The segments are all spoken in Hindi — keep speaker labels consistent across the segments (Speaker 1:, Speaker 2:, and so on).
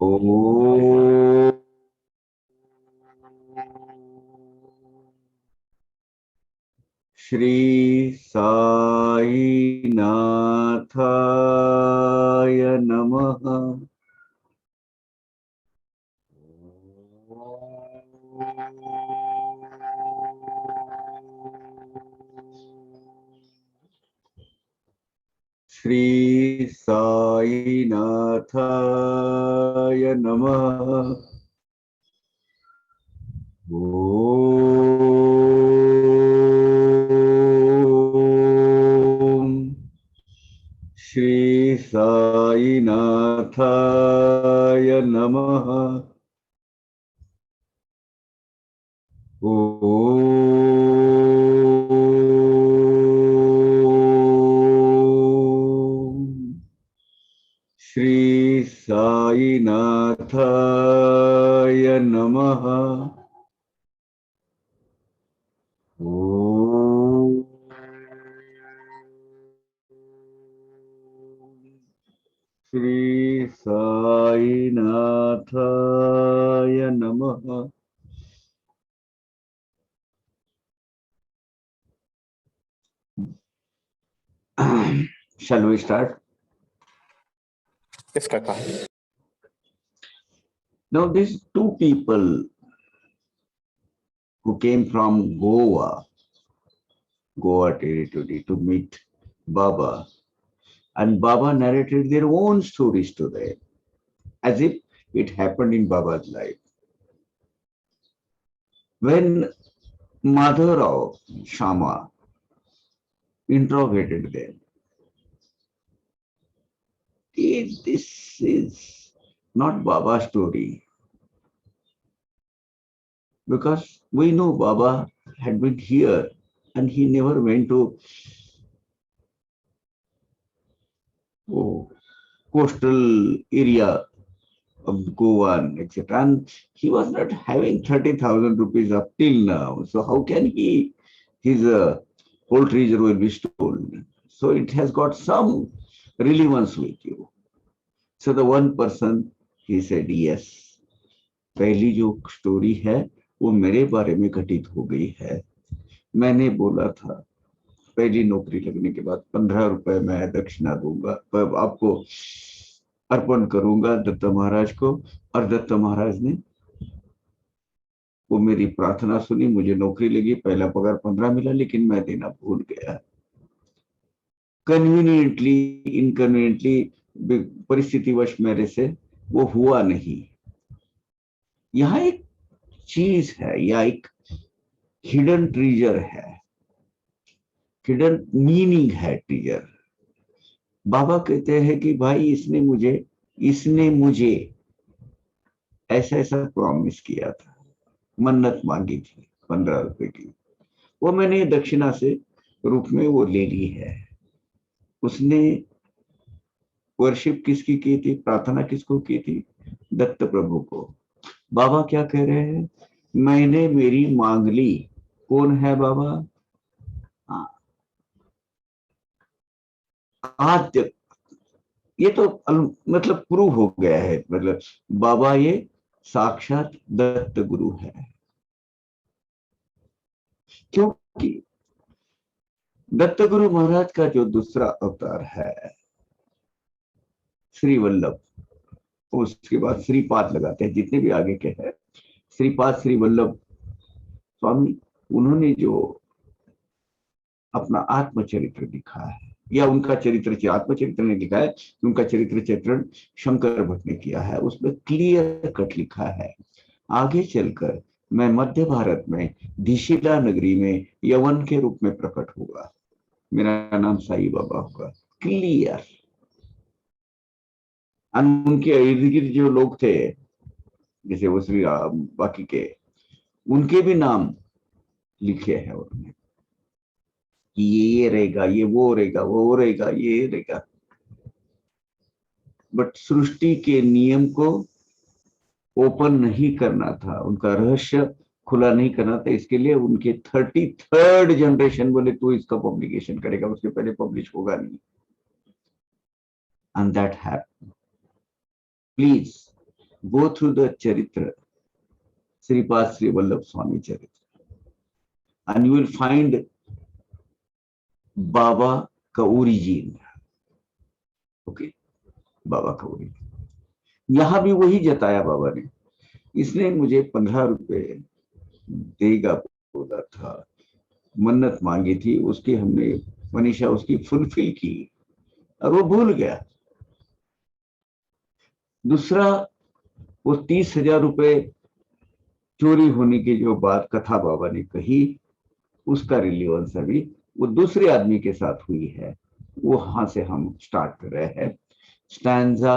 Speaker 1: ओ श्री साई नाथाय नमः। श्री साई नाथाय नमः। ओम श्री साई नाथाय नमः। ओम श्री साई नाथाय नमः। ओम श्री साई नाथाय नमः। Shall we start?
Speaker 2: Yes, Kaka.
Speaker 1: Now, these two people who came from Goa territory to meet Baba, and Baba narrated their own stories to them, as if it happened in Baba's life. When Madhavrao Shama interrogated them, this is not Baba's story, because we know Baba had been here and he never went to coastal area of Goa, etc. And he was not having 30,000 rupees up till now. So how can his whole treasure will be stolen? So it has got some relevance with you. So the one person, he said, yes, पहली जो स्टोरी है वो मेरे बारे में घटित हो गई है। मैंने बोला था पहली नौकरी लगने के बाद 15 रुपए मैं दक्षिणा दूंगा, पर आपको अर्पण करूंगा दत्त महाराज को, और दत्त महाराज ने वो मेरी प्रार्थना सुनी, मुझे नौकरी लगी, पहला पगार 15 मिला, लेकिन मैं देना भूल गया। कन्वीनियंटली इनकन्वीनियंटली परिस्थितिवश मेरे से वो हुआ नहीं। यहाँ एक चीज है या एक हिडन ट्रीजर है, हिडन मीनिंग है ट्रीजर। बाबा कहते हैं कि भाई इसने मुझे ऐसा ऐसा प्रॉमिस किया था, मन्नत मांगी थी 15 रुपए की, वो मैंने दक्षिणा से रूप में वो ले ली है। उसने वर्शिप किसकी की थी, प्रार्थना किसको की थी, दत्त प्रभु को। बाबा क्या कह रहे हैं, मैंने मेरी मांग ली। कौन है बाबा? आद्य, ये तो मतलब प्रूव हो गया है, मतलब बाबा ये साक्षात दत्त गुरु है। क्योंकि दत्त गुरु महाराज का जो दूसरा अवतार है श्री वल्लभ, उसके बाद श्रीपाद लगाते हैं, जितने भी आगे के हैं श्रीपाद श्री वल्लभ स्वामी, उन्होंने जो अपना आत्मचरित्र लिखा है, या उनका चरित्र, आत्मचरित्र ने लिखा है, उनका चरित्र चित्रण शंकर भट्ट ने किया है, उसमें क्लियर कट लिखा है, आगे चलकर मैं मध्य भारत में धिशिला नगरी में यवन के रूप में प्रकट होगा, मेरा नाम साई बाबा होगा, क्लियर। उनके इर्द गिर्द जो लोग थे, जैसे वो श्री बाकी के, उनके भी नाम लिखे हैं उन्होंने, कि ये रहेगा, ये वो रहेगा, वो रहेगा, ये रहेगा। बट सृष्टि के नियम को ओपन नहीं करना था, उनका रहस्य खुला नहीं करना था, इसके लिए उनके 33rd जनरेशन बोले तो इसका पब्लिकेशन करेगा, उसके पहले पब्लिश होगा नहीं। And that happened. Please go through the चरित्र, श्रीपाद श्री वल्लभ स्वामी चरित्र, एंड यू विल फाइंड बाबा का ओरिजिन। ओके, बाबा का ओरिजिन यहां भी वही जताया बाबा ने। इसने मुझे 15 रुपए देगा बोला था, मन्नत मांगी थी उसकी, हमने मनीषा उसकी फुलफिल की और वो भूल गया। दूसरा, वो 30,000 रुपए चोरी होने की जो बात कथा बाबा ने कही, उसका रिलीवेंस अभी वो दूसरे आदमी के साथ हुई है। वहां से हम स्टार्ट कर रहे हैं। स्टैंजा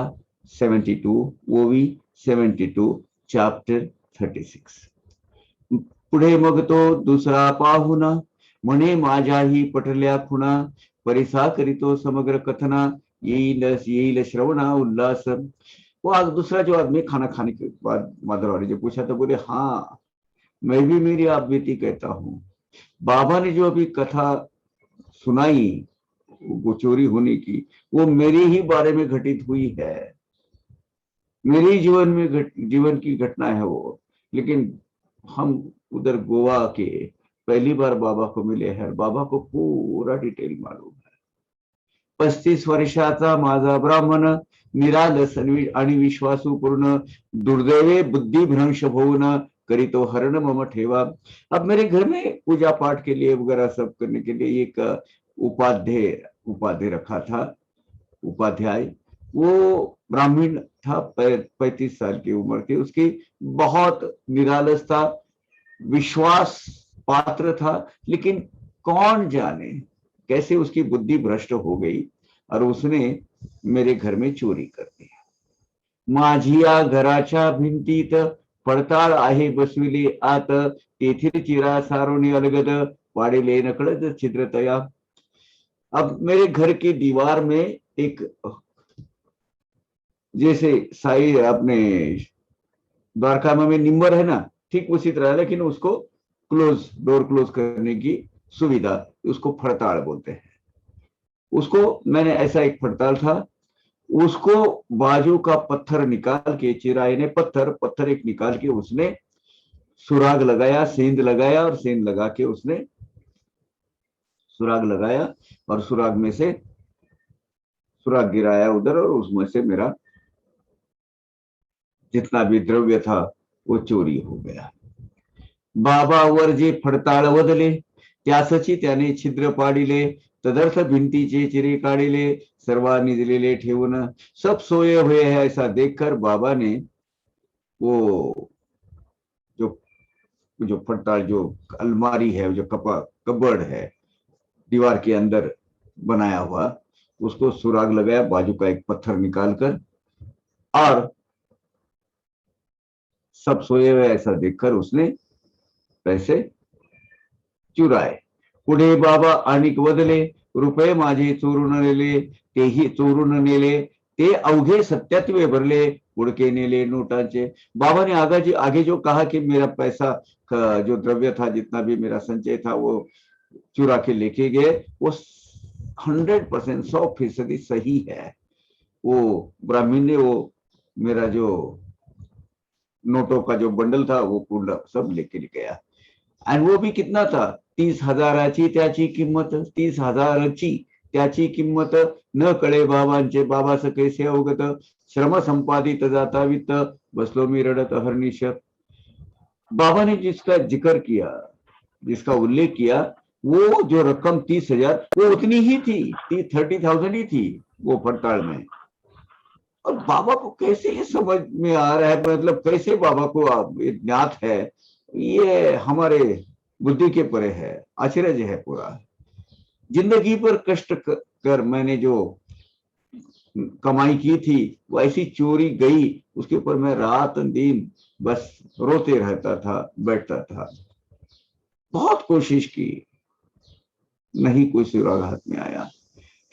Speaker 1: 72, ओवी 72, चैप्टर 36। पुढे मग तो दुसरा पाहुणा, म्हणे माझ्याही पटल्या खुणा, परिसा करीतो समग्र कथना, येईल येईल श्रवणा उल्लास। वो आज दूसरा जो आदमी खाना खाने के बाद माधुरवाणी जो पूछा तो बोले, हाँ मैं भी मेरी आप बीती कहता हूँ। बाबा ने जो अभी कथा सुनाई वो चोरी होने की, वो मेरे ही बारे में घटित हुई है, मेरे जीवन में जीवन की घटना है वो। लेकिन हम उधर गोवा के पहली बार बाबा को मिले हैं, बाबा को पूरा डिटेल मालूम है। 35 वर्षाचा माझा ब्राह्मण, निरालस आणि विश्वासू पूर्ण, दुर्दैवे बुद्धि भ्रंश होऊन करीतो हरण मम ठेवा। अब मेरे घर में पूजा पाठ के लिए वगैरह सब करने के लिए एक उपाध्याय रखा था, उपाध्याय। वो ब्राह्मण था, 35 साल की उम्र थी उसकी, बहुत निरालस था, विश्वास पात्र था, लेकिन कौन जाने कैसे उसकी बुद्धि भ्रष्ट हो गई और उसने मेरे घर में चोरी कर दी। माझिया घराच्या भिंतीत पडताळ आहे बसविले आत, तेथील चिरा सारोनी अलगद, वाढेले नकळत छिद्रतया। अब मेरे घर की दीवार में एक, जैसे साई अपने द्वारका में निम्बर है ना, ठीक उसी तरह, लेकिन उसको डोर क्लोज करने की सुविधा, उसको फड़ताल बोलते हैं। उसको मैंने ऐसा एक फड़ताल था, उसको बाजू का पत्थर निकाल के, चिराए ने पत्थर एक निकाल के उसने सुराग लगाया, सेंध लगाया, और सेंध लगा के उसने सुराग लगाया और सुराग में से सुराग गिराया उधर, और उसमें से मेरा जितना भी द्रव्य था वो चोरी हो गया। बाबावर जे फडताळ वदले, त्यासची त्याने छिद्र पाडिले, तदर्थ भिंतीचे चिरे काढिले, सर्वांनी दिलेले ठेवून, सब सोए हुए है ऐसा देखकर बाबा ने वो जो जो फड़ताल, जो अलमारी है, जो कबर्ड है दीवार के अंदर बनाया हुआ, उसको सुराग लगाया, बाजू का एक पत्थर निकालकर, और सब सोए हुए ऐसा देखकर उसने पैसे चुराए। पुढे बाबा अनिक वदले, रुपये माझे चोरून नेले, तेही चोरून नेले, ते अवघे 27 भरले, उड़के नेले नोटांचे। बाबा ने आगे जो कहा कि मेरा पैसा जो द्रव्य था, जितना भी मेरा संचय था, वो चुरा के लेके गए, वो 100%, 100% सही है। वो ब्राह्मण ने वो मेरा जो नोटों का जो बंडल था वो पूरा सब लेके गया। एंड वो भी कितना था, 30,000ची त्याची किंमत, 30,000ची त्याची किंमत, न कळे बाबांचे बाबास कैसे अवगत, श्रम संपादित जाता वित्त, बसलो मी रडत हरनिश। बाबा ने जिसका जिक्र किया, जिसका उल्लेख किया, वो जो रकम 30,000, वो उतनी ही थी, 30,000 ही थी वो पड़ताल में। और बाबा को कैसे ये समझ में आ रहा है, मतलब कैसे बाबा को ज्ञात है, ये हमारे बुद्धि के परे है, आश्चर्य है पूरा। जिंदगी पर कष्ट कर मैंने जो कमाई की थी, वो ऐसी चोरी गई, उसके ऊपर मैं रात दिन बस रोते रहता था, बैठता था। बहुत कोशिश की, नहीं कोई सुराग हाथ में आया।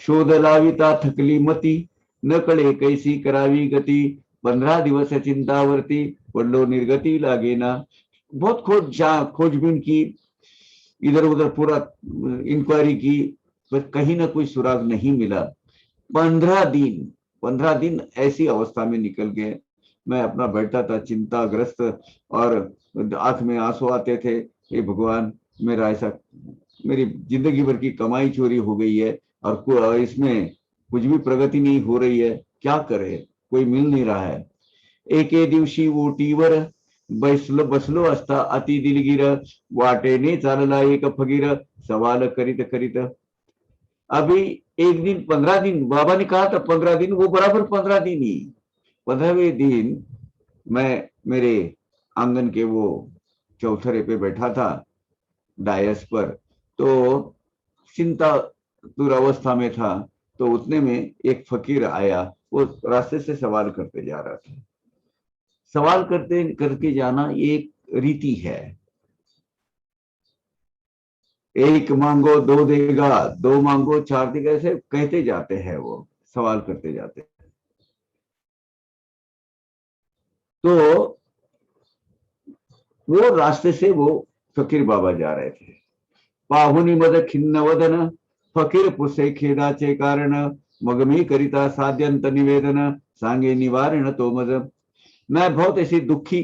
Speaker 1: शोध लाविता थकली मती, न कळे कैसी करावी गती, 15 दिवस चिंतावरती, पडलो निर्गती लागेना। बहुत खोजबीन की, इधर उधर पूरा इंक्वायरी की, पर कहीं ना कोई सुराग नहीं मिला। 15 दिन ऐसी अवस्था में निकल गए। मैं अपना बैठता था चिंताग्रस्त, और आंख में आंसू आते थे, हे भगवान, मेरा ऐसा, मेरी जिंदगी भर की कमाई चोरी हो गई है, और इसमें कुछ भी प्रगति नहीं हो रही है, क्या करे, कोई मिल नहीं रहा है। एके दिवशी ओटीवर बसलो असता अति दिलगीर, वाटेने चालला एक फकीर, सवाल करीत करीत। अभी एक दिन 15 दिन, बाबा ने कहा था 15 दिन, वो बराबर 15 दिन ही, 15वें दिन मैं मेरे आंगन के वो चौथरे पे बैठा था, डायस पर, तो चिंता दुरावस्था में था। तो उतने में एक फकीर आया, वो रास्ते से सवाल करते जा रहा था। सवाल करते करके जाना एक रीति है, एक मांगो दो देगा, दो मांगो चार देगा, ऐसे कहते जाते हैं, वो सवाल करते जाते हैं। तो वो रास्ते से वो फकीर बाबा जा रहे थे। पाहुनी मद खिन्न वदन, फकीर पुसे खेदाचे कारण, मग मी करिता साध्यंत निवेदन, सांगे निवारण तो मद। मैं बहुत ऐसी दुखी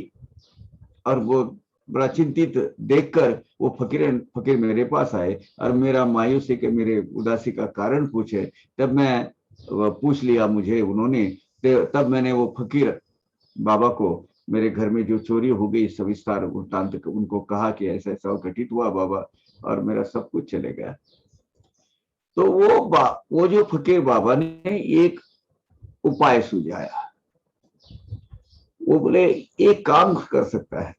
Speaker 1: और वो बड़ा चिंतित देखकर वो फकीर मेरे पास आए, और मेरा मायूसी के, मेरे उदासी का कारण पूछे। तब मैं पूछ लिया मुझे उन्होंने, तब मैंने वो फकीर बाबा को मेरे घर में जो चोरी हो गई सविस्तार वृत्तांत उनको कहा कि ऐसा ऐसा घटित हुआ बाबा, और मेरा सब कुछ चले गया। तो वो जो फकीर बाबा ने एक उपाय सुझाया। वो बोले एक काम कर सकता है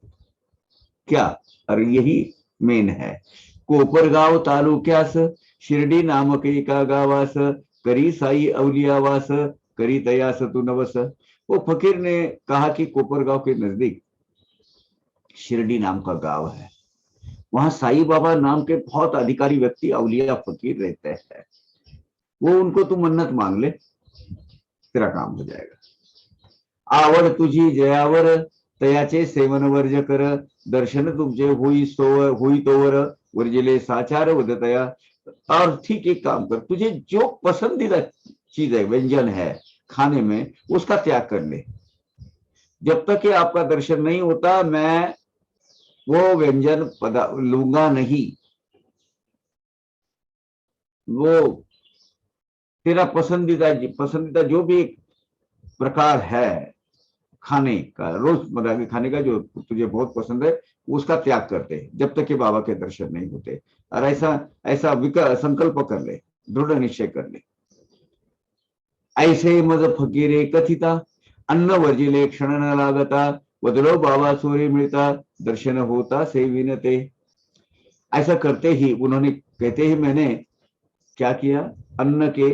Speaker 1: क्या, और यही मेन है। कोपरगाव तालुक्यास शिर्डी नामक एका गावास, करी साई अवलियावास, करी तयास तू नवस। वो फकीर ने कहा कि कोपरगांव के नजदीक शिरडी नाम का गांव है, वहां साई बाबा नाम के बहुत अधिकारी व्यक्ति अवलिया फकीर रहते हैं, वो उनको तू मन्नत मांग ले, तेरा काम हो जाएगा। आवड तुझी जयावर, तयाचे सेवन वर्ज कर, दर्शन तुमचे हुई तोवर, वर्जिले साचार वदतया। और ठीक एक काम कर, तुझे जो पसंदीदा चीज है, व्यंजन है खाने में, उसका त्याग कर ले। जब तक कि आपका दर्शन नहीं होता, मैं वो व्यंजन लूंगा नहीं। वो तेरा पसंदीदा जो भी प्रकार है खाने का, रोजमर्रा के खाने का, जो तुझे बहुत पसंद है, उसका त्याग करते जब तक कि बाबा के दर्शन नहीं होते। और ऐसा ऐसा संकल्प कर ले, दृढ़ निश्चय कर ले। ऐसे मज फकीरे कथिता, अन्न वर्जिले क्षण न लागता, बदलो बाबा सूर्य मिलता, दर्शन होता से विनते। ऐसा करते ही उन्होंने, कहते ही मैंने क्या किया, अन्न के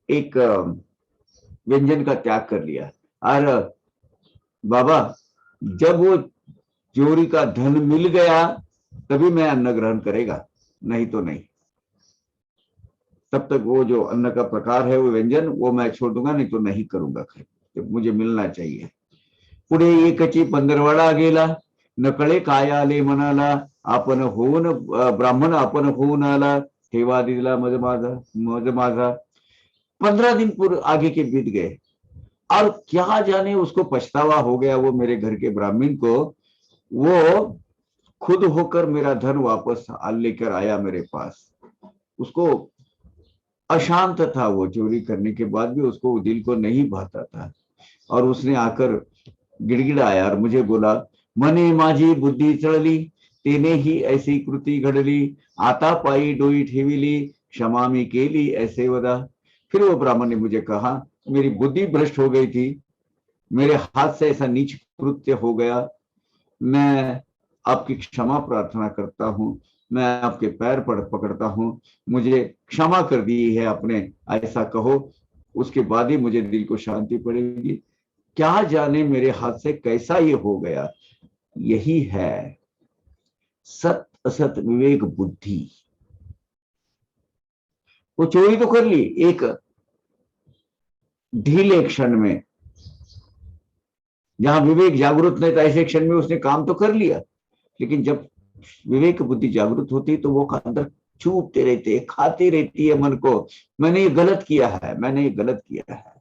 Speaker 1: एक व्यंजन का त्याग कर लिया। और बाबा, जब वो चोरी का धन मिल गया तभी मैं अन्न ग्रहण करेगा, नहीं तो नहीं। तब तक वो जो अन्न का प्रकार है, वो व्यंजन, वो मैं छोड़ दूंगा, नहीं तो नहीं करूंगा, जब मुझे मिलना चाहिए। पुढे एकची पंधरवडा गेला, नकळे काय आले मनाला, आपण होऊन ब्राह्मण आपण होऊन आला, ठेवा दिला मज माझा। 15 दिन पूर्व आगे के बीत गए, और क्या जाने उसको पछतावा हो गया, वो मेरे घर के ब्राह्मण को। वो खुद होकर मेरा धन वापस लेकर आया मेरे पास। उसको अशांत था, वो चोरी करने के बाद भी उसको दिल को नहीं भाता था, और उसने आकर गिड़गिड़ाया और मुझे बोला, मने माझी बुद्धी चढ़ली, तेने ही ऐसी कृति घडली, आता पायी डोई ठेविली, क्षमा मी केली ऐसे वदा। फिर वो ब्राह्मण ने मुझे कहा, मेरी बुद्धि भ्रष्ट हो गई थी, मेरे हाथ से ऐसा नीच कृत्य हो गया, मैं आपकी क्षमा प्रार्थना करता हूँ, मैं आपके पैर पकड़ता हूँ, मुझे क्षमा कर दी है आपने, ऐसा कहो, उसके बाद ही मुझे दिल को शांति पड़ेगी। क्या जाने मेरे हाथ से कैसा ये हो गया। यही है सत असत विवेक बुद्धि। वो चोरी तो कर ली एक ढीले क्षण में, जहां विवेक जागृत नहीं था ऐसे क्षण में उसने काम तो कर लिया, लेकिन जब विवेक बुद्धि जागृत होती तो वो अंदर चूपते रहते, खाती रहती है मन को, मैंने ये गलत किया है, मैंने ये गलत किया है।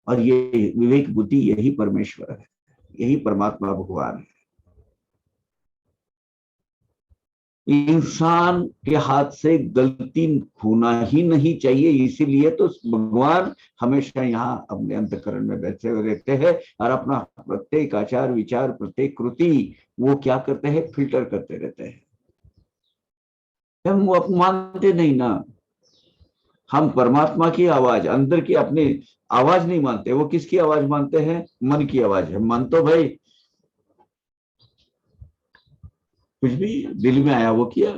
Speaker 1: और ये विवेक बुद्धि यही परमेश्वर है, यही परमात्मा भगवान है। इंसान के हाथ से गलती होना ही नहीं चाहिए, इसीलिए तो भगवान हमेशा यहाँ अपने अंतःकरण में बैठे हुए रहते हैं और अपना प्रत्येक आचार विचार प्रत्येक कृति वो क्या करते हैं, फिल्टर करते रहते हैं। हम वो मानते नहीं ना, हम परमात्मा की आवाज अंदर की अपनी आवाज नहीं मानते, वो किसकी आवाज मानते हैं, मन की आवाज है। मन तो भाई कुछ भी दिल में आया वो किया,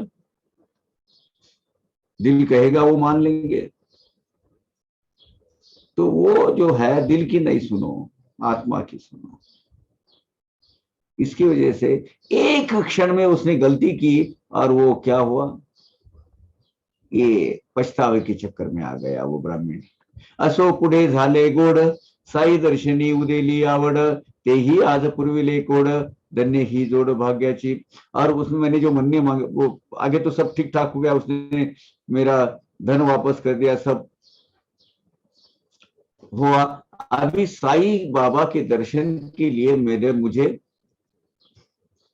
Speaker 1: दिल कहेगा वो मान लेंगे। तो वो जो है दिल की नहीं सुनो, आत्मा की सुनो। इसकी वजह से एक क्षण में उसने गलती की और वो क्या हुआ, ये पछतावे के चक्कर में आ गया वो ब्राह्मण। असो पुढे झाले गोड, साई दर्शनी उदेली आवड, तेही आज पूर्विले कोड, धन्य ही जोड भाग्याची। और उसमें मैंने जो मन्ने मांगे वो आगे तो सब ठीक ठाक हो गया, उसने मेरा धन वापस कर दिया, सब हुआ। अभी साई बाबा के दर्शन के लिए मेरे मुझे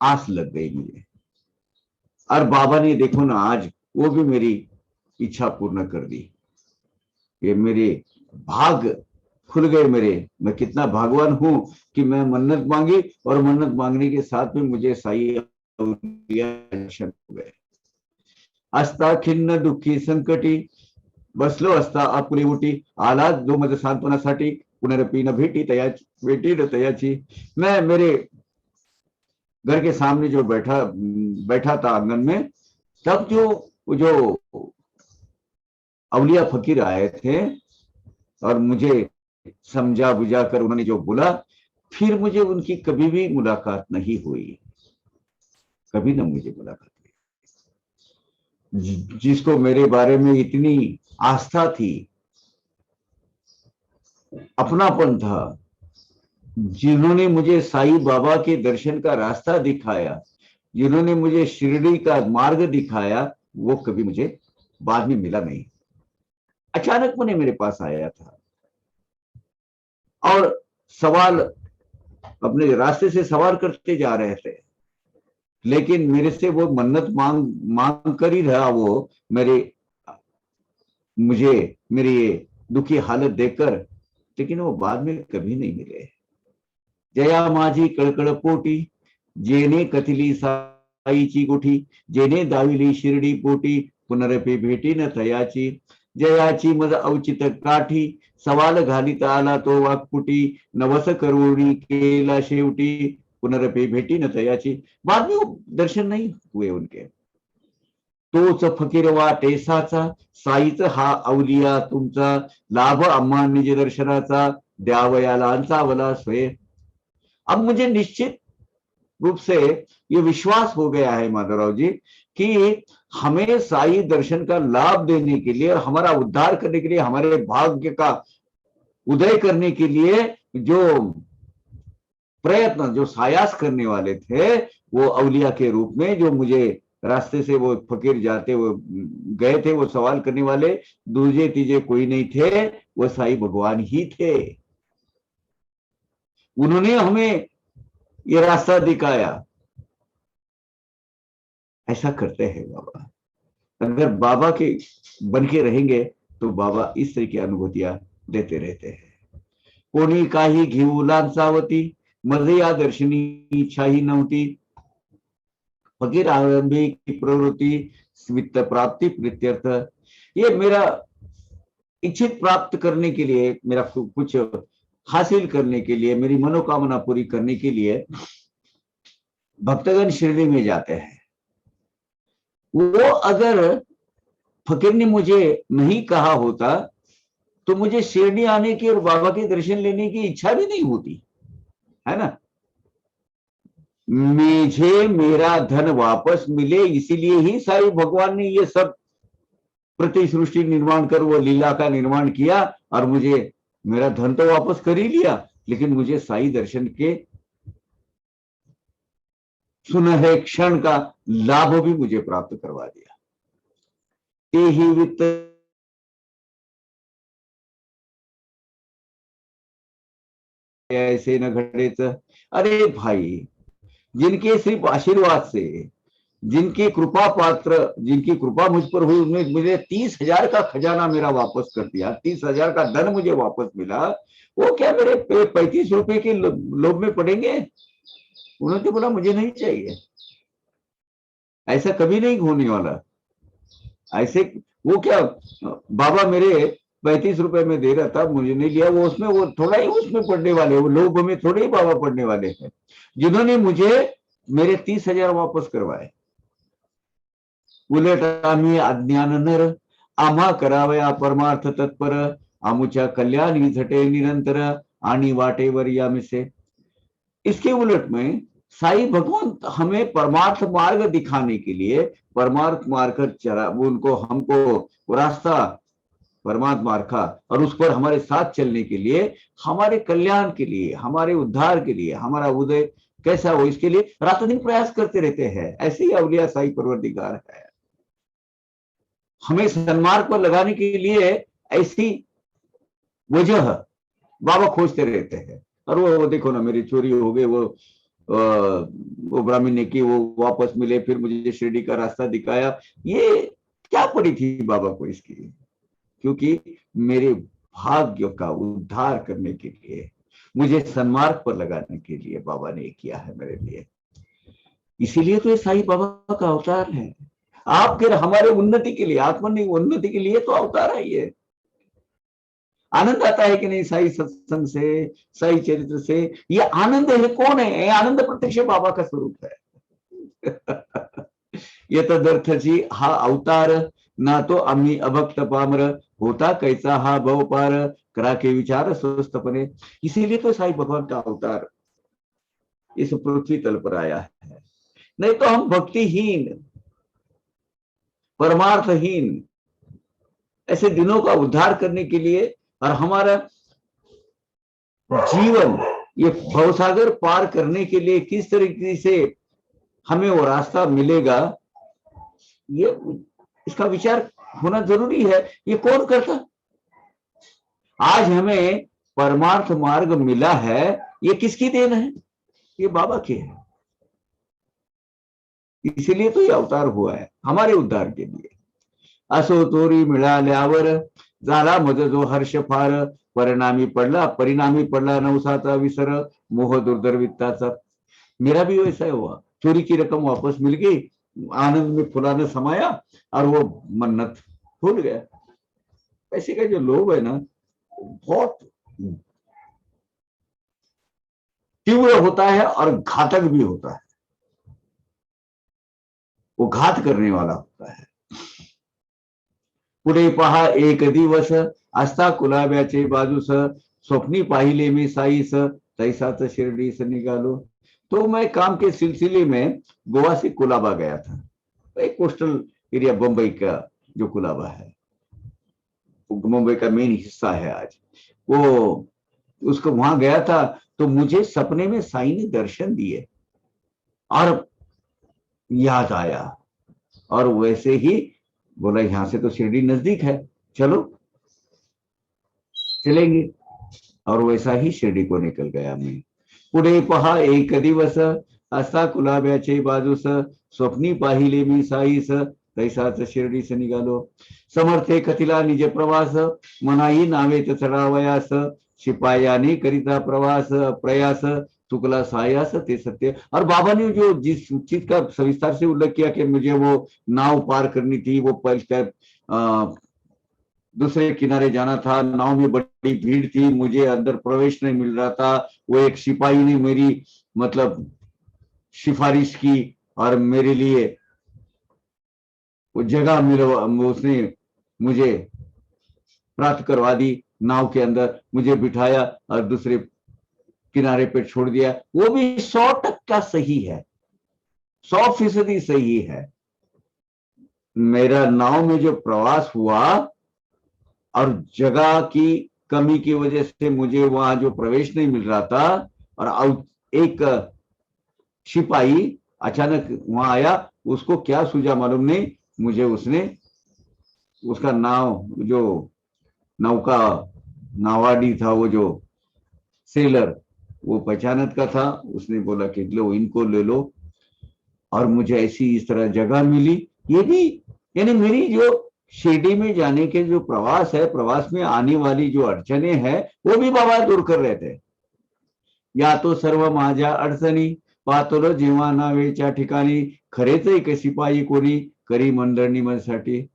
Speaker 1: आस लग गई मुझे, और बाबा ने देखो ना आज वो भी मेरी इच्छा पूर्ण कर दी। ये मेरे भाग खुल गए मेरे, मैं कितना भागवान हूं कि मैं मन्नत मांगी और मन्नत मांगने के साथ में मुझे साई दर्शन हो गए। असता खिन्न दुःखी संकटी, बसलो असता आपुली उठी, आला जो माझ्या सांत्वनासाठी, पुनरपी न भेटी तयाची, भेटी न तयाची। मैं मेरे घर के सामने जो बैठा बैठा था आंगन में, तब जो जो अवलिया फकीर आए थे और मुझे समझा बुझा कर उन्होंने जो बोला, फिर मुझे उनकी कभी भी मुलाकात नहीं हुई, कभी ना मुझे मुलाकात हुई। जिसको मेरे बारे में इतनी आस्था थी, अपनापन था, जिन्होंने मुझे साईं बाबा के दर्शन का रास्ता दिखाया, जिन्होंने मुझे शिरडी का मार्ग दिखाया, वो कभी मुझे बाद में मिला नहीं। अचानक मैंने मेरे पास आया था और सवाल अपने रास्ते से सवाल करते जा रहे थे, लेकिन मेरे से वो मन्नत मांग मांग कर ही रहा वो, मेरे मुझे मेरी ये दुखी हालत देखकर, लेकिन वो बाद में कभी नहीं मिले। जया माझी कळकळ पोटी, जेने कथिली साईची गुठी, जेने दाविली शिर्डी पोटी, पुनरपे भेटी न थयाची। जयाची मज औचित काठी, सवाल घालित आला तो वाकपुटी, नवस करुणी केला शेवटी, पुनरपे भेटी न थयाची। बाद में वो दर्शन नहीं हुए उनके। तोच फकीर वाटे साचा, साईच हा अवलिया तुमचा, लाभ आम्हा निज दर्शनाचा, द्यावयाला अंचावला स्वय। अब मुझे निश्चित रूप से ये विश्वास हो गया है माधवराव जी कि हमें साई दर्शन का लाभ देने के लिए, हमारा उद्धार करने के लिए, हमारे भाग्य का उदय करने के लिए जो प्रयत्न, जो सायास करने वाले थे, वो अवलिया के रूप में, जो मुझे रास्ते से वो फकीर जाते वो गए थे, वो सवाल करने वाले दूजे तीजे कोई नहीं थे, वो साई भगवान ही थे। उन्होंने हमें ये रास्ता दिखाया। ऐसा करते हैं बाबा, अगर बाबा के बन के रहेंगे तो बाबा इस तरह की अनुभूतियां देते रहते हैं। कोणी काही घेऊ लांचावती, मध्ये या दर्शनी इच्छाही नव्हती, फकीर आरंभी की प्रवृत्ति, वित्त प्राप्ति प्रीत्यर्थ। ये मेरा इच्छित प्राप्त करने के लिए, मेरा कुछ हासिल करने के लिए, मेरी मनोकामना पूरी करने के लिए भक्तगण शिरडी में जाते हैं। वो अगर फकीर ने मुझे नहीं कहा होता तो मुझे शिरडी आने की और बाबा के दर्शन लेने की इच्छा भी नहीं होती, है ना। मुझे मेरा धन वापस मिले, इसीलिए ही साईं भगवान ने ये सब प्रति सृष्टि निर्माण कर वो लीला का निर्माण किया, और मुझे मेरा धन तो वापस कर ही लिया, लेकिन मुझे साईं दर्शन के सुनहरे क्षण का लाभ भी मुझे प्राप्त करवा दिया। ते ही वित्त ऐसे न घडेच। अरे भाई, जिनके सिर्फ आशीर्वाद से, जिनकी कृपा पात्र, जिनकी कृपा मुझ पर हुई, उन्होंने मुझे 30,000 का खजाना मेरा वापस कर दिया, 30,000 का धन मुझे वापस मिला। वो क्या मेरे 35 रुपए के लोभ में पड़ेंगे? उन्होंने तो बोला मुझे नहीं चाहिए, ऐसा कभी नहीं होने वाला। ऐसे वो क्या, बाबा मेरे 35 रुपए में दे रहा था, मुझे नहीं लिया, वो उसमें, वो थोड़ा ही उसमें पड़ने वाले, वो लोभ में थोड़े ही बाबा पड़ने वाले हैं, जिन्होंने मुझे मेरे 30,000 वापस करवाए। उलट आम्ही अज्ञान नर, आम्हा करावया परमार्थ तत्पर, आमुच्या कल्याण झटे निरंतर, आणि वाटेवर यामिसे। इसके उलट में साईं भगवंत हमें परमार्थ मार्ग दिखाने के लिए, परमार्थ मार्ग चला, वो उनको हमको वो रास्ता परमात्मा मार्ग का, और उस पर हमारे साथ चलने के लिए, हमारे कल्याण के लिए, हमारे उद्धार के लिए, हमारा उदय कैसा हो इसके लिए रात दिन प्रयास करते रहते हैं। ऐसे ही अवलिया साईं परवरदिगार है, हमें सन्मार्ग पर लगाने के लिए ऐसी वजह बाबा खोजते रहते हैं। और वो देखो ना, मेरी चोरी हो गई, वो ब्राह्मण ने की, वो वापस मिले, फिर मुझे शिरडी का रास्ता दिखाया। ये क्या पड़ी थी बाबा को इसकी? क्योंकि मेरे भाग्य का उद्धार करने के लिए, मुझे सन्मार्ग पर लगाने के लिए बाबा ने किया है मेरे लिए। इसीलिए तो ये साईं बाबा का अवतार है। आपके हमारे उन्नति के लिए, आत्म उन्नति के लिए तो अवतार है ये। आनंद आता है कि नहीं साई सत्संग से, साई चरित्र से? ये आनंद है, कौन है ये आनंद? प्रत्यक्ष बाबा का स्वरूप है। ये तदर्थ जी हा अवतार, ना तो आम्ही अभक्त पामर, होता कैसा हा भव पार, करा के विचार स्वस्थपने। इसीलिए तो साईं भगवान का अवतार इस पृथ्वी तल पर आया है। नहीं तो हम भक्तिहीन, परमार्थहीन, ऐसे दिनों का उद्धार करने के लिए, और हमारा जीवन ये भवसागर पार करने के लिए किस तरीके से हमें वो रास्ता मिलेगा, ये इसका विचार होना जरूरी है। ये कौन करता? आज हमें परमार्थ मार्ग मिला है, ये किसकी देन है? ये बाबा की है। इसीलिए तो ये अवतार हुआ है हमारे उद्धार के लिए। असो तोरी मिळाल्यावर झाला मज जो हर्ष फार, परिणामी पडला नवसाचा विसर, मोह दुर्धर्वित्ताचा। मेरा भी वैसा हुआ, चोरी की रकम वापस मिल गई, आनंद में फुलाने समाया, और वो मन्नत भूल गया। पैसे का जो लोभ है ना, बहुत तीव्र होता है और घातक भी होता है, वो घात करने वाला होता है। पुढे पहा एक दिवस, असता कुलाब्याचे बाजूस, स्वप्नी पाहिले मी साईस, तैसाच शिर्डीस निघालो। तो मैं काम के सिलसिले में गोवा से कुलाबा गया था, एक कोस्टल एरिया बंबई का जो कुलाबा है, मुंबई का मेन हिस्सा है आज वो, उसको वहां गया था। तो मुझे सपने में साईं ने दर्शन दिए और याद आया, और वैसे ही बोला यहां से तो शिरडी नजदीक है, चलो चलेंगे। और वैसा ही शिरडी को निकल गया मैं। पुढे पहा एक दिवस, असा कुलाब्याचे बाजूस, स्वप्नी पाहिले मी साईस, तैसाच शिर्डीस निघालो। समर्थे कथिला निज प्रवास, मनाई नावेत चढावयास, शिपायाने करिता प्रवास प्रयास, चुकला सायास ते सत्य। और बाबा ने जो जिस चीज का सविस्तार से उल्लेख किया कि मुझे वो नाव पार करनी थी, वो दूसरे किनारे जाना था, नाव में बड़ी भीड़ थी, मुझे अंदर प्रवेश नहीं मिल रहा था। वो एक सिपाही ने मेरी मतलब सिफारिश की और मेरे लिए वो जगह मिलवा, उसने मुझे प्राप्त करवा दी। नाव के अंदर मुझे बिठाया और दूसरे किनारे पे छोड़ दिया। वो भी 100% सही है, 100% सही है। मेरा नाव में जो प्रवास हुआ और जगह की कमी की वजह से मुझे वहां जो प्रवेश नहीं मिल रहा था, और एक सिपाही अचानक वहां आया, उसको क्या सूझा मालूम नहीं, मुझे उसने उसका नाव जो नौका नावाडी था, वो जो सेलर वो पहचानत का था, उसने बोला कि लो इनको ले लो, और मुझे ऐसी इस तरह जगह मिली। ये भी यानी मेरी जो शिरडी में जाने के जो प्रवास है, प्रवास में आने वाली जो अड़चने हैं, वो भी बाबा दूर कर रहे थे। या तो सर्व माझ्या अडचणी पाहतो जेव्हा नावेच्या ठिकाणी, खरेच एक सिपाही कोणी करी मंडळी माझ्यासाठी।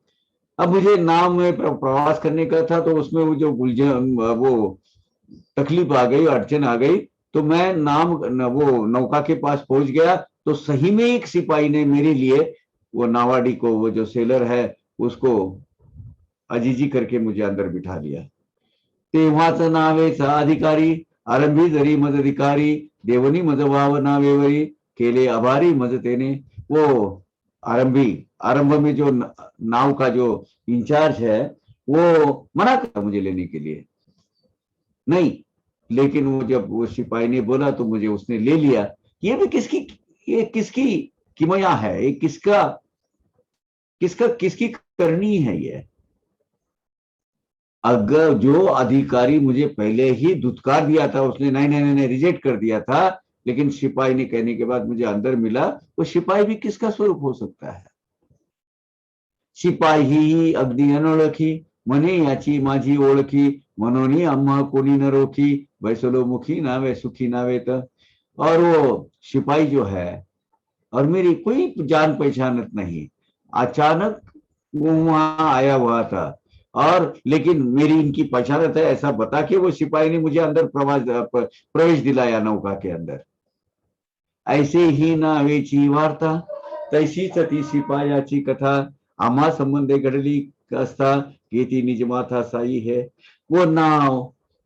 Speaker 1: अब मुझे नाव में प्रवास करने का था, तो उसमें वो जो गुलजन वो तकलीफ आ गई, अड़चन आ गई, तो मैं वो नौका के पास पहुंच गया, तो सही में एक सिपाही ने मेरे लिए वो नावाडी को, वो जो सेलर है, उसको अजीजी करके मुझे अंदर बिठा लिया। तेव्हाच नावेचा अधिकारी आरंभी जरी मज अधिकारी, देवनी मज वाव नावेवरी केले आभारी मजतेने। वो आरंभी, आरंभ में जो नाव का जो इंचार्ज है, वो मना करता मुझे लेने के लिए, नहीं, लेकिन वो जब वो सिपाही ने बोला तो मुझे उसने ले लिया। ये भी किसकी किमया है, ये किसका किसका किसकी करनी है ये। अगर जो अधिकारी मुझे पहले ही धुतकार दिया था, उसने नहीं नहीं नहीं रिजेक्ट कर दिया था, लेकिन सिपाही ने कहने के बाद मुझे अंदर मिला, वो सिपाही भी किसका स्वरूप हो सकता है। सिपाही ही अगदी अनोळखी मने याची माझी ओळखी, मनोनी आम्हा कोणी न रोखी, बैसलो मुखी नावे सुखी नावे। और वो सिपाही जो है, और मेरी कोई जान पहचानत नहीं, अचानक वो वहां आया हुआ था, और लेकिन मेरी इनकी पहचानत है ऐसा बता के वो सिपाही ने मुझे अंदर प्रवेश दिलाया नौका के अंदर। ऐसे ही नावेची वार्ता, तैसीच ती सिपायाची कथा, आम्हा संबंधे घडली असता, घेती निज माथा साई है। वो नाव,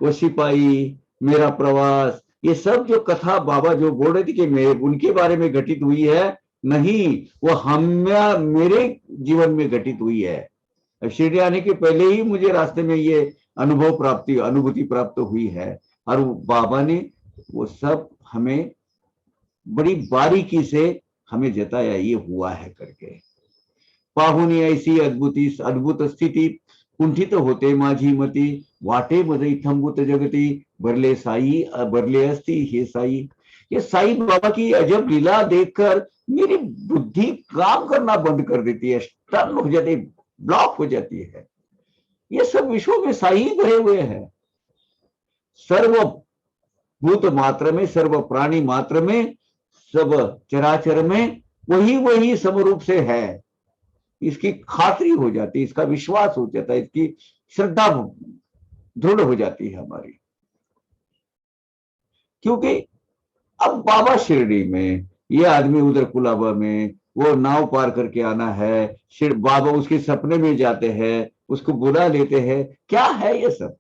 Speaker 1: वो सिपाही, मेरा प्रवास, ये सब जो कथा बाबा जो बोल रहे थे कि मैं उनके बारे में घटित हुई है, नहीं, वो मेरे जीवन में घटित हुई है। शिरडी आने के पहले ही मुझे रास्ते में ये अनुभूति प्राप्त हुई है, और बाबा ने वो सब हमें बड़ी बारीकी से हमें जताया, ये हुआ है करके। पाहुनी ऐसी अद्भुत स्थिती, कुंठित होते माझी मती, वाटे मध्ये थंबुत जगती, भरले असती हे साई। ये साई बाबा की अजब लीला देखकर मेरी बुद्धि काम करना बंद कर देती है, स्टन हो जाती, ब्लॉक हो जाती है। ये सब विश्व में साई भरे हुए हैं, सर्व भूत मात्र में, सर्व प्राणी मात्र में, सब चराचर में वही वही समरूप से है। इसकी खातरी हो जाती है, इसका विश्वास हो जाता है, इसकी श्रद्धा दृढ़ हो जाती है हमारी। क्योंकि अब बाबा शिरडी में, ये आदमी उधर कुलाबा में, वो नाव पार करके आना है, बाबा उसके सपने में जाते हैं, उसको बुला लेते हैं, क्या है ये सब,